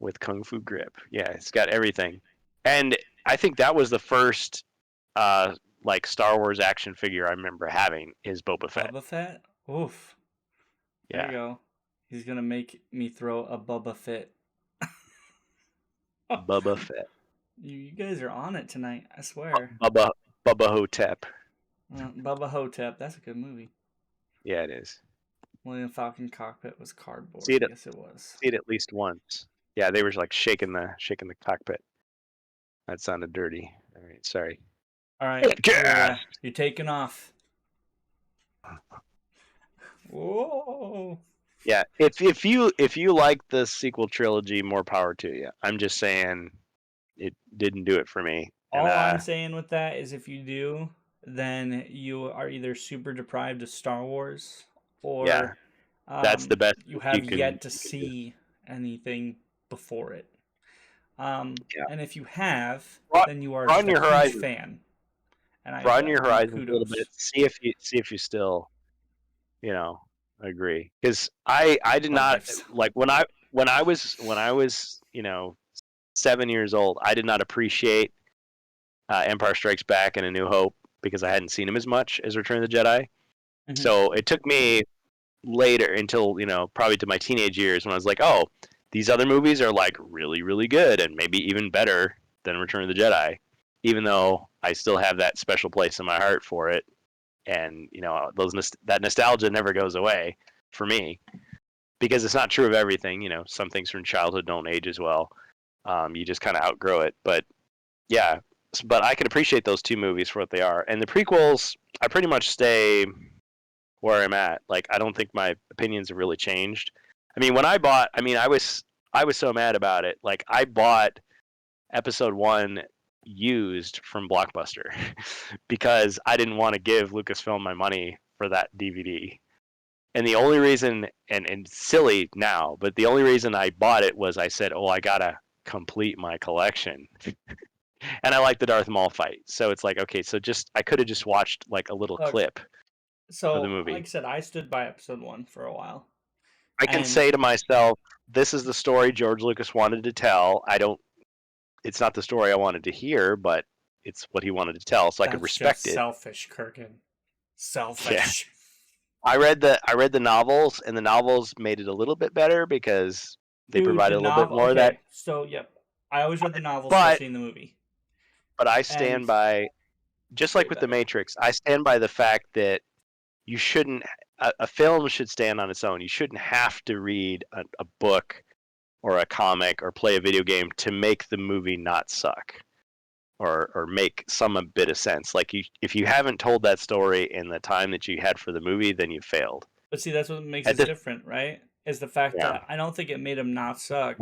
With Kung Fu grip. Yeah, it's got everything. And I think that was the first like Star Wars action figure I remember having is Boba Fett. Boba Fett? Oof. There you go. He's gonna make me throw a Boba Fett. Boba Fett. You guys are on it tonight, I swear. Bubba Hotep. Bubba Hotep, that's a good movie. Yeah, it is. Millennium Falcon cockpit was cardboard. Yes, it was. See it at least once. Yeah, they were like shaking the cockpit. That sounded dirty. All right, sorry. All right, you're taking off. Whoa. Yeah, if you like the sequel trilogy, more power to you. I'm just saying, it didn't do it for me. All I'm saying with that is, if you do, then you are either super deprived of Star Wars, or that's the best. You have yet to see anything before it. And if you have, then you are a huge fan. And broaden your horizon a little bit. See if you still, agree. Because I did not like when I was 7 years old. I did not appreciate Empire Strikes Back and A New Hope because I hadn't seen them as much as Return of the Jedi. Mm-hmm. So it took me later until probably to my teenage years when I was like, oh, these other movies are like really, really good and maybe even better than Return of the Jedi, even though I still have that special place in my heart for it. And, that nostalgia never goes away for me because it's not true of everything. Some things from childhood don't age as well. You just kind of outgrow it. But yeah, but I can appreciate those two movies for what they are. And the prequels, I pretty much stay where I'm at. Like, I don't think my opinions have really changed. I mean, I was so mad about it. Like, I bought episode 1 used from Blockbuster because I didn't want to give Lucasfilm my money for that DVD. And the only reason, and silly now, but the only reason I bought it was I said, oh, I gotta complete my collection. And I like the Darth Maul fight. So it's like, okay, so I could have just watched like a little clip of the movie. Like I said, I stood by episode 1 for a while. I can say to myself, this is the story George Lucas wanted to tell. It's not the story I wanted to hear, but it's what he wanted to tell, so I could respect it. Selfish, Kurgan. Selfish. Yeah. I read the novels, and the novels made it a little bit better because they provided a little bit more of that. So, yep. I always read the novels before seeing the movie. But I stand by, just like with The Matrix, I stand by the fact that you shouldn't, a film should stand on its own. You shouldn't have to read a book or a comic or play a video game to make the movie not suck or make some bit of sense. Like, if you haven't told that story in the time that you had for the movie, then you failed. But see, that's what makes it different, right? Is the fact that I don't think it made them not suck.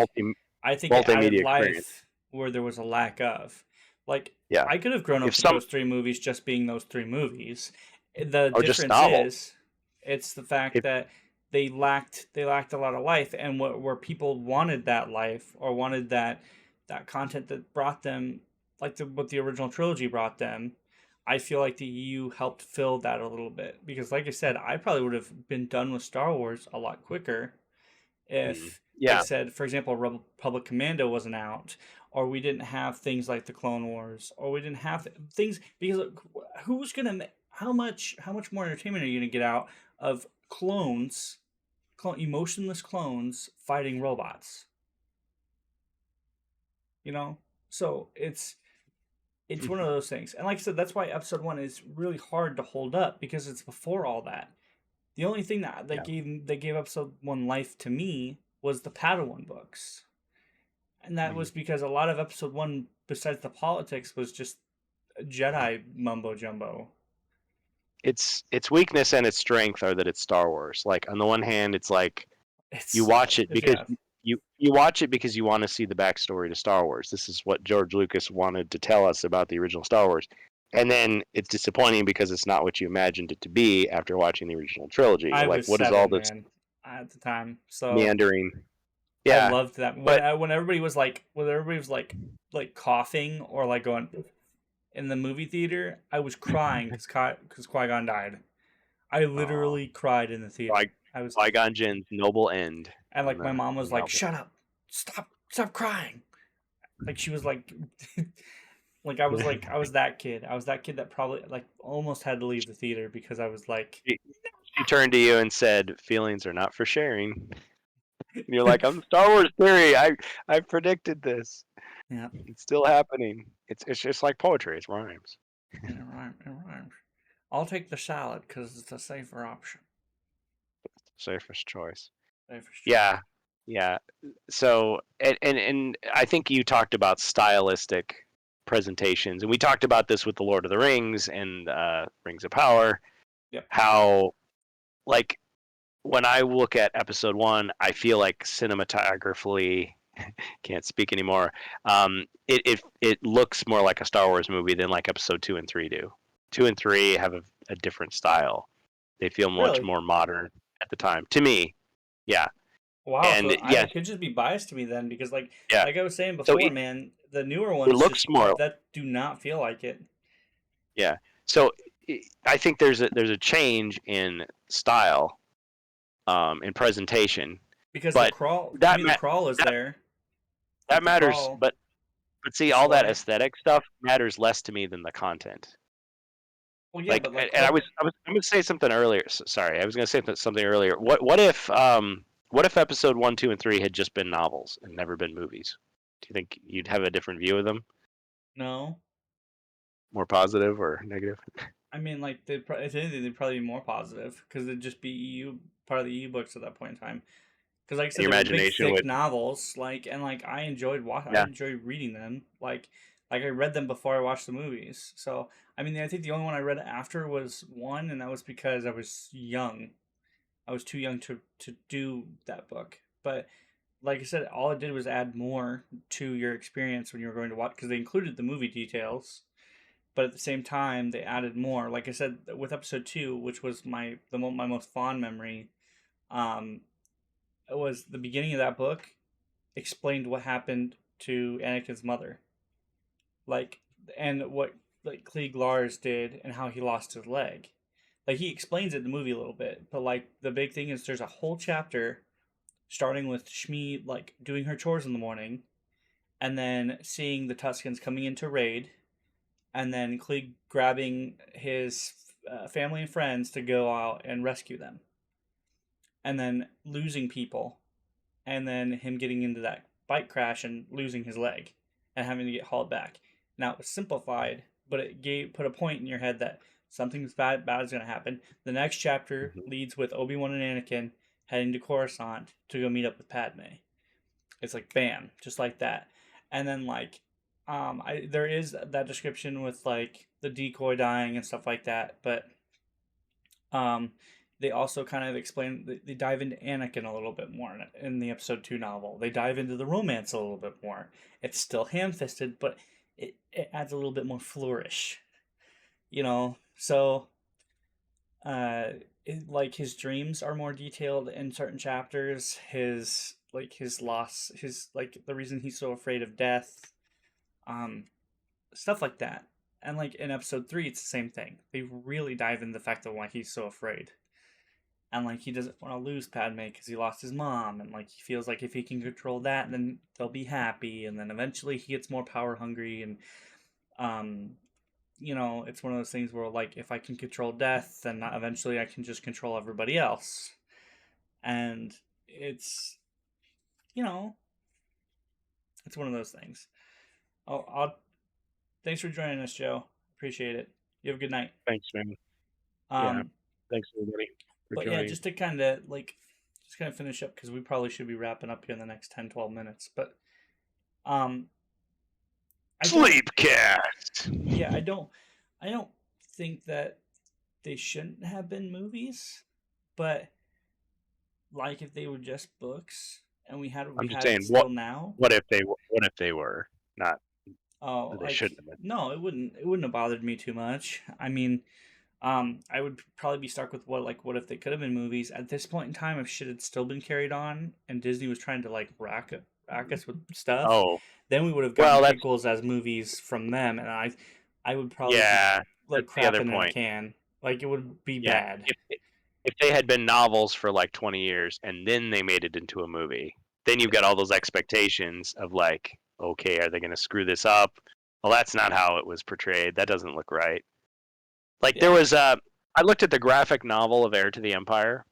I think it added life where there was a lack of. Like, I could have grown up with those 3 movies just being those 3 movies. The difference is, it's the fact that they lacked a lot of life, and where people wanted that life or wanted that content that brought them, like what the original trilogy brought them. I feel like the EU helped fill that a little bit because, like I said, I probably would have been done with Star Wars a lot quicker if, like I said, for example, Republic Commando wasn't out, or we didn't have things like the Clone Wars, or we didn't have things because who's gonna how much more entertainment are you gonna get out of emotionless clones fighting robots? So it's one of those things. And like I said, that's why episode 1 is really hard to hold up because it's before all that. The only thing that gave episode 1 life to me was the Padawan books. And that was because a lot of episode 1, besides the politics, was just Jedi mumbo jumbo. Its weakness and its strength are that it's Star Wars. Like, on the one hand, it's like You watch it because yeah. you watch it because you want to see the backstory to Star Wars. This is what George Lucas wanted to tell us about the original Star Wars. And then it's disappointing because it's not what you imagined it to be after watching the original trilogy. I You're like, was what is all 7, this man, at the time, so meandering? I Yeah, loved that but when everybody was like coughing or like going in the movie theater. I was crying because Qui-Gon died. I uh, literally cried in the theater. I was Qui-Gon Jinn's noble end and in like my the mom was like, novel. "Shut up, stop crying." Like she was like, like I was that kid. I was that kid that probably like almost had to leave the theater because I was like, She turned to you and said, "Feelings are not for sharing." And you're like, "I'm Star Wars theory. I predicted this. yeah, It's still happening. It's just like poetry. It rhymes. it rhymes. I'll take the salad because it's a safer option. Safest choice." Safer choice. Yeah, yeah. So and I think you talked about stylistic presentations, and we talked about this with the Lord of the Rings and Rings of Power. Yep. How like when I look at Episode 1, I feel like cinematographically can't speak anymore. It looks more like a Star Wars movie than like Episode 2 and 3 do. 2 and 3 have a different style. They feel much Really? more modern at the time. To me, yeah. Wow. And So I yes, could just be biased to me then because yeah. like I was saying So before, man, the newer it ones looks just more, that do not feel like it yeah. So I think there's a change in style, in presentation, because the but crawl to that me the crawl is that there. that Like the matters. crawl, But see, the all that slide. aesthetic stuff matters less to me than the content. Well, yeah, Like, but like and okay. I was going to say something earlier. Sorry, I was going to say something earlier. What if Episode 1, 2, and 3 had just been novels and never been movies? Do you think you'd have a different view of them? No, More positive or negative? I mean like if anything they'd probably be more positive because it'd just be EU part of the EU books at that point in time. Because like I And said, your they were big imagination thick would, novels. Like and like I yeah. enjoyed reading them. Like I read them before I watched the movies. So I mean I think the only one I read after was one, and that was because I was young. I was too young to do that book. But like I said, all it did was add more to your experience when you were going to watch because they included the movie details, but at the same time they added more. Like I said with episode 2, which was my most fond memory, um, it was the beginning of that book explained what happened to Anakin's mother, like and what like Klieg Lars did and how he lost his leg. Like he explains it in the movie a little bit, but like the big thing is there's a whole chapter starting with Shmi like doing her chores in the morning, and then seeing the Tuscans coming into raid, and then Klieg grabbing his family and friends to go out and rescue them, and then losing people, and then him getting into that bike crash and losing his leg and having to get hauled back. Now it was simplified, but it put a point in your head that something's bad is going to happen. The next chapter Mhm. leads with Obi-Wan and Anakin heading to Coruscant to go meet up with Padme. It's like bam, just like that. And then like there is that description with like the decoy dying and stuff like that, but um they also kind of explain they dive into Anakin a little bit more in the episode 2 novel. They dive into the romance a little bit more. It's still ham-fisted, but it adds a little bit more flourish, you know. So uh like his dreams are more detailed in certain chapters, his loss, his like the reason he's so afraid of death, um stuff like that. And like in episode 3 it's the same thing. They really dive into the fact of why he's so afraid, and like he doesn't want to lose Padme because he lost his mom, and like he feels like if he can control that then they'll be happy, and then eventually he gets more power hungry, and um it's one of those things where like if I can control death then eventually I can just control everybody else. And it's you know it's one of those things. I'll thanks for joining us, Joe. Appreciate it. You have a good night. Thanks, man. Yeah. um Thanks, everybody, for but yeah, joining. just to kind of finish up because we probably should be wrapping up here in the next 10-12 minutes, but um I don't Sleepcast. yeah I don't think that they shouldn't have been movies, but like if they were just books and we I'm just had it saying, still now. what if they were not? Oh, They like shouldn't have been. no, it wouldn't have bothered me too much. I mean, I would probably be stuck with what if they could have been movies at this point in time if shit had still been carried on and Disney was trying to like rack us with stuff, Oh, then we would have gotten well, that's prequels as movies from them, and I would probably be yeah, like that's the other crapping in a point. can. Like it would be Yeah, bad. if they had been novels for like 20 years and then they made it into a movie, then you've got all those expectations of like, okay, are they going to screw this up? Well, that's not how it was portrayed. That doesn't look right. Like there Yeah. was I looked at the graphic novel of Heir to the Empire.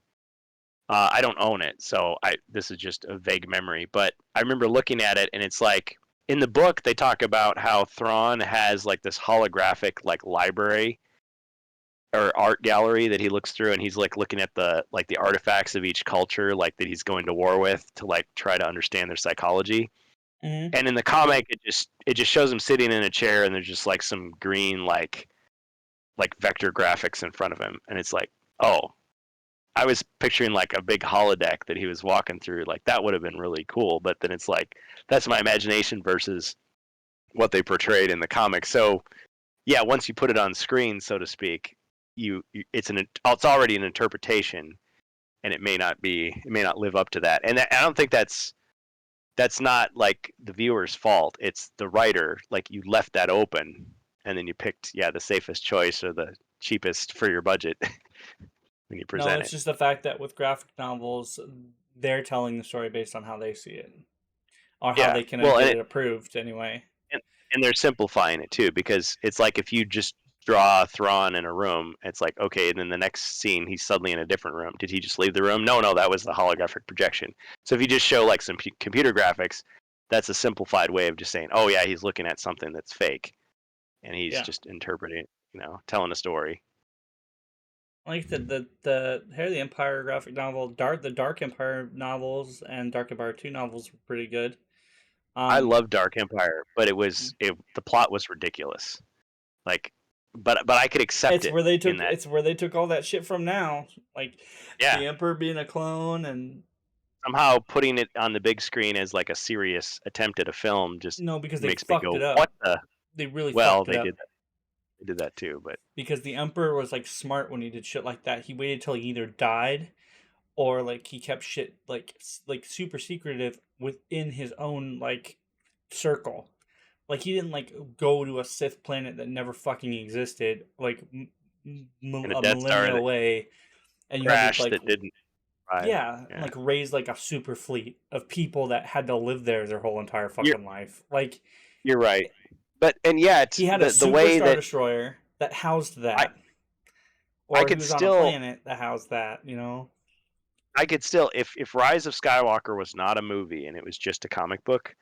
I don't own it, so this is just a vague memory. But I remember looking at it, and it's like in the book they talk about how Thrawn has like this holographic like library or art gallery that he looks through, and he's like looking at the artifacts of each culture, like that he's going to war with to like try to understand their psychology. Mm-hmm. And in the comic, it just shows him sitting in a chair, and there's just like some green like vector graphics in front of him, and it's like, oh, I was picturing like a big holodeck that he was walking through. Like that would have been really cool, but then it's like that's my imagination versus what they portrayed in the comic. So yeah, once you put it on screen, so to speak, it's already an interpretation, and it may not live up to that. And I don't think that's not like the viewer's fault. It's the writer. Like you left that open, and then you picked the safest choice or the cheapest for your budget when you No, present it's it. just the fact that with graphic novels, they're telling the story based on how they see it, or how Yeah, they can well, get it approved anyway. and they're simplifying it too, because it's like if you just draw Thrawn in a room, it's like, okay, and then the next scene he's suddenly in a different room. Did he just leave the room? No, that was the holographic projection. So if you just show like some computer graphics, that's a simplified way of just saying, oh yeah, he's looking at something that's fake, and he's Yeah, just interpreting, telling a story. like the Hair of the Empire graphic novel, the Dark Empire novels and Dark Empire 2 novels were pretty good. I Um, love Dark Empire, but the plot was ridiculous. Like, but I could accept it in that. it's where they took all that shit from now, like Yeah, the Emperor being a clone, and somehow putting it on the big screen as like a serious attempt at a film just no, because they makes me fucked go, it up. "What the?" They really Well, fucked it up. they did that too, but Because the Emperor was like smart when he did shit like that. He waited till he either died or like he kept shit like super secretive within his own like circle. Like he didn't like go to a Sith planet that never fucking existed, like and a a Death Star millennia that away, and you had to crashed like that didn't survive. yeah, Yeah, like raise like a super fleet of people that had to live there their whole entire you're fucking life. Like you're right. But and yeah, it's he had a the super way star that destroyer that housed I that, I or he could was on a still planet that housed that. You know, if Rise of Skywalker was not a movie and it was just a comic book,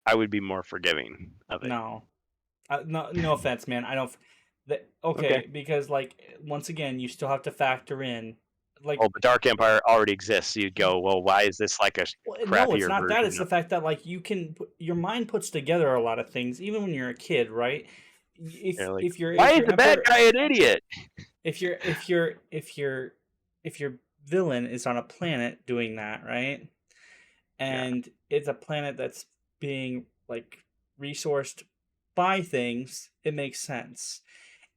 I would be more forgiving of it. no, no offense, man. I don't. Okay. Okay, because like once again, you still have to factor in, like, Oh, but Dark Empire already exists. So you'd go, well, why is this like a well, no, it's crappier not that. version It's the of? fact that like you can your mind puts together a lot of things, even when you're a kid, right? They're like, If why is your the bad emperor guy an idiot? if your villain is on a planet doing that, right? Yeah. And it's a planet that's being like resourced by things, it makes sense.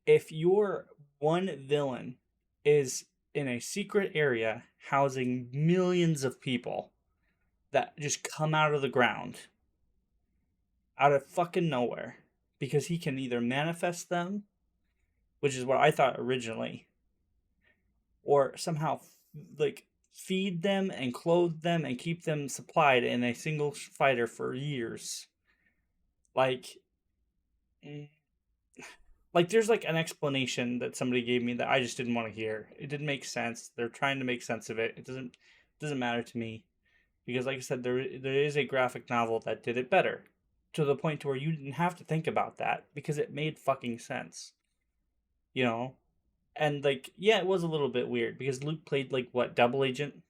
If your one villain is in a secret area housing millions of people that just come out of the ground out of fucking nowhere because he can either manifest them, which is what I thought originally, or somehow like feed them and clothe them and keep them supplied in a single fighter for years. Like, mm, like there's like an explanation that somebody gave me that I just didn't want to hear. It didn't make sense. They're trying to make sense of it. It doesn't matter to me because, like I said, there is a graphic novel that did it better to the point to where you didn't have to think about that because it made fucking sense. You know, and like yeah, it was a little bit weird because Luke played like what, double agent,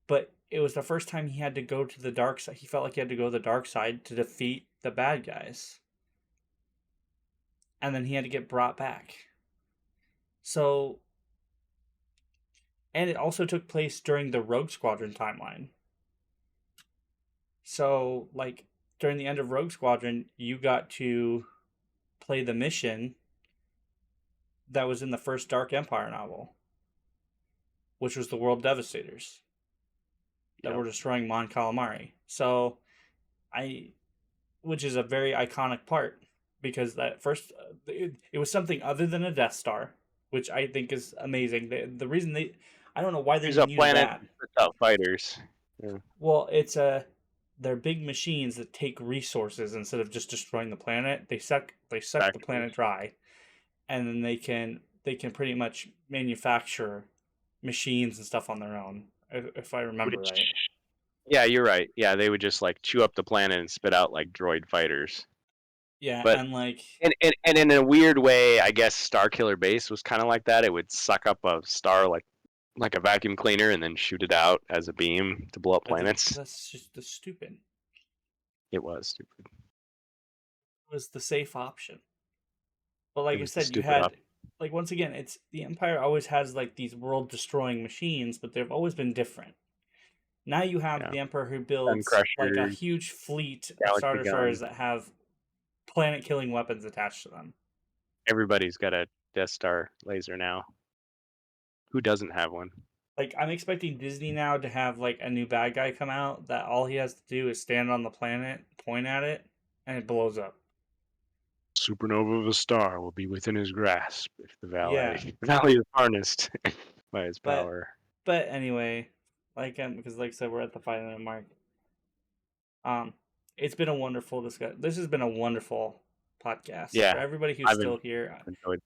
but it was the first time he had to go to the dark side. He felt like he had to go to the dark side to defeat the bad guys, and then he had to get brought back. So And it also took place during the Rogue Squadron timeline. So, like, during the end of Rogue Squadron, you got to play the mission that was in the first Dark Empire novel, which was the World Devastators that were destroying Mon Calamari. So, which is a very iconic part, because that first, it was something other than a Death Star, which I think is amazing. The reason I don't know why they needed that. Without fighters. Yeah. Well, they're big machines that take resources instead of just destroying the planet. They suck the planet dry, and then they can pretty much manufacture machines and stuff on their own, if I remember right. Yeah, you're right. Yeah, they would just like chew up the planet and spit out like droid fighters. Yeah, but, and like and in a weird way, I guess Starkiller Base was kind of like that. It would suck up a star like a vacuum cleaner and then shoot it out as a beam to blow up planets. That's just stupid. It was stupid. It was the safe option. But like I said, you had like, once again, it's the Empire always has like these world destroying machines, but they've always been different. Now you have the Emperor who builds like a huge fleet of Star Destroyers that have planet killing weapons attached to them. Everybody's got a Death Star laser now. Who doesn't have one? Like, I'm expecting Disney now to have like a new bad guy come out that all he has to do is stand on the planet, point at it, and it blows up. Supernova of a star will be within his grasp if the valley is harnessed by his power. But anyway, because like I said, we're at the 5-minute mark. It's been a wonderful discussion. This has been a wonderful podcast. Yeah, for everybody who's still here,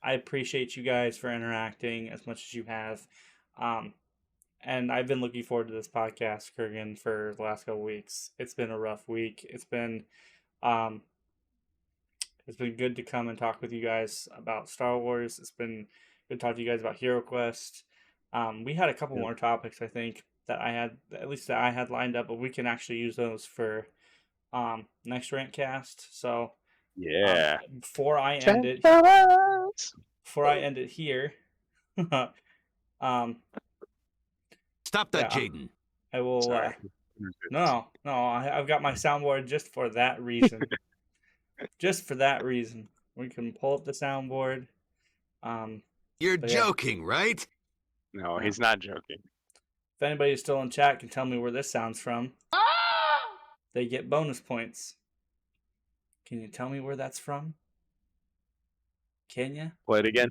I appreciate you guys for interacting as much as you have. And I've been looking forward to this podcast, Kurgan, for the last couple weeks. It's been a rough week. It's been good to come and talk with you guys about Star Wars. It's been good to talk to you guys about HeroQuest. We had a couple more topics, I think, that I had lined up, but we can actually use those for next RantCast. So before I end it here, stop that, Jaden. I will. No, I've got my soundboard just for that reason. Just for that reason, we can pull up the soundboard. You're joking, right? No, he's not joking. If anybody's still in chat can tell me where this sounds from, they get bonus points. Can you tell me where that's from? Can you? Play it again.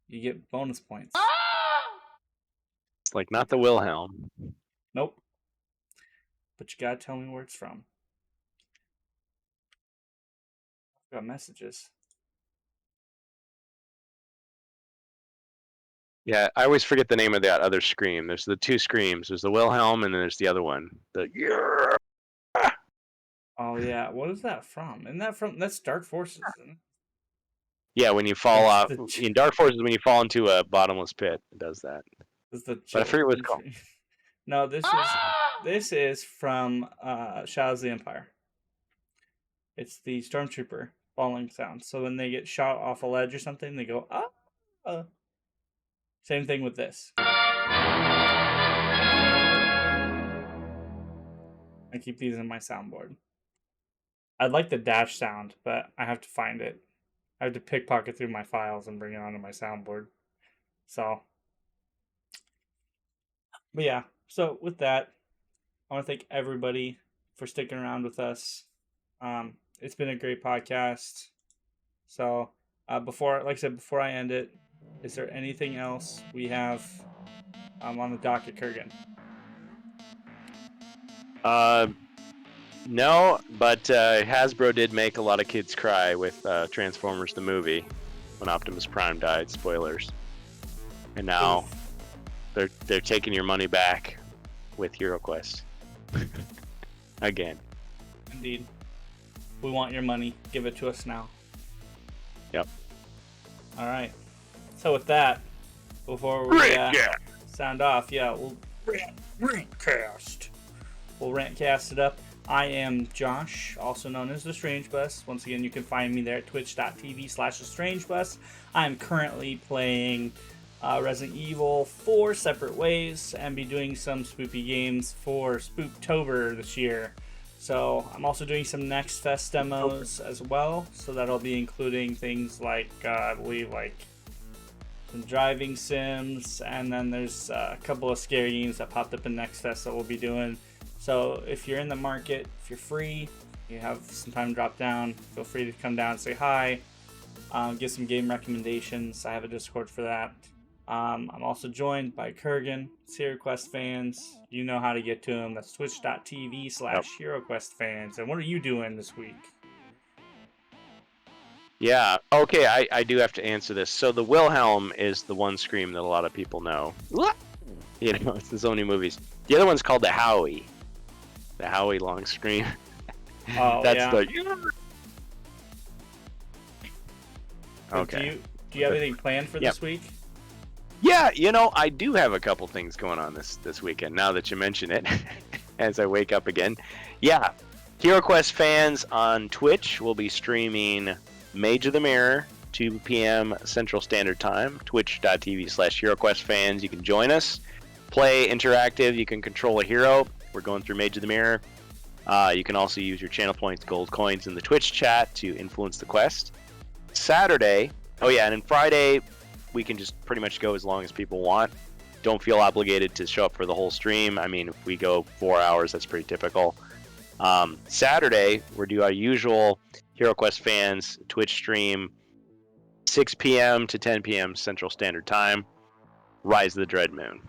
You get bonus points. It's like not the Wilhelm. Nope. But you gotta tell me where it's from. I've got messages. Yeah, I always forget the name of that other scream. There's the two screams. There's the Wilhelm, and then there's the other one. The yeah. Oh yeah, what is that from? Isn't that from? That's Dark Forces, isn't it? Yeah, when you fall off in Dark Forces, when you fall into a bottomless pit, it does that. But I forget what it's called. No, this is from Shadows of the Empire. It's the Stormtrooper falling sound. So when they get shot off a ledge or something, they go ah. Same thing with this. I keep these in my soundboard. I'd like the dash sound, but I have to find it. I have to pickpocket through my files and bring it onto my soundboard. So, but yeah. So with that, I want to thank everybody for sticking around with us. It's been a great podcast. So, before I end it, is there anything else we have on the docket, Kurgan? No, but Hasbro did make a lot of kids cry with Transformers the movie when Optimus Prime died. Spoilers. And now they're taking your money back with HeroQuest. Again. Indeed. We want your money. Give it to us now. Yep. All right. So with that, before we sound off, we'll RantCast. We'll RantCast it up. I am Josh, also known as TheStrangeBus. Once again, you can find me there at twitch.tv/TheStrangeBus. I'm currently playing Resident Evil 4 separate ways and be doing some spoopy games for Spooptober this year. So I'm also doing some Next Fest demos as well. So that'll be including things like, I believe, like some driving sims, and then there's a couple of scary games that popped up in Next Fest that we'll be doing. So if you're in the market, if you're free, you have some time to drop down, feel free to come down and say hi. Give some game recommendations. I have a Discord for that. I'm also joined by Kurgan, HeroQuest fans. You know how to get to him. That's twitch.tv/HeroQuest fans. And what are you doing this week? Yeah, okay, I do have to answer this. So the Wilhelm is the one scream that a lot of people know. You know, it's the Sony movies. The other one's called the Howie. The Howie long scream. Oh, That's yeah. the... Okay. Do you have anything planned for this week? Yeah, you know, I do have a couple things going on this weekend, now that you mention it, as I wake up again. Yeah, HeroQuest fans on Twitch will be streaming Mage of the Mirror, 2 p.m. Central Standard Time, twitch.tv/HeroQuest fans. You can join us, play interactive, you can control a hero. We're going through Mage of the Mirror. You can also use your channel points, gold coins in the Twitch chat to influence the quest. Saturday, oh yeah, and then Friday, we can just pretty much go as long as people want. Don't feel obligated to show up for the whole stream. I mean, if we go 4 hours, that's pretty typical. Saturday, we're doing our usual HeroQuest fans Twitch stream, 6 p.m. to 10 p.m. Central Standard Time, Rise of the Dread Moon.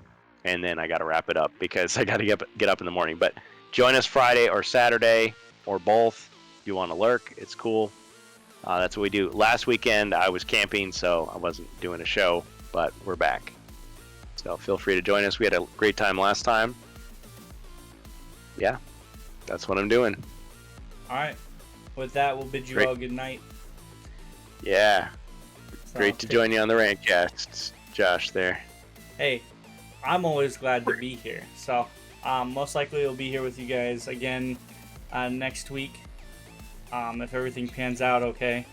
And then I got to wrap it up because I got to get up in the morning. But join us Friday or Saturday or both if you want to lurk. It's cool. That's what we do. Last weekend, I was camping, so I wasn't doing a show, but we're back. So feel free to join us. We had a great time last time. Yeah, that's what I'm doing. All right. With that, we'll bid you all good night. Yeah. So, great to join you on the RantCast, Josh there. Hey, I'm always glad to be here. So most likely we'll be here with you guys again next week. If everything pans out okay.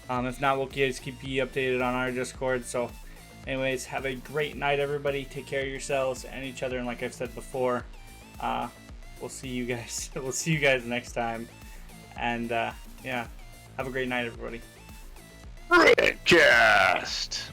If not, we'll just keep you updated on our Discord. So anyways, have a great night, everybody. Take care of yourselves and each other, and like I've said before, we'll see you guys next time. And yeah, have a great night, everybody. RantCast.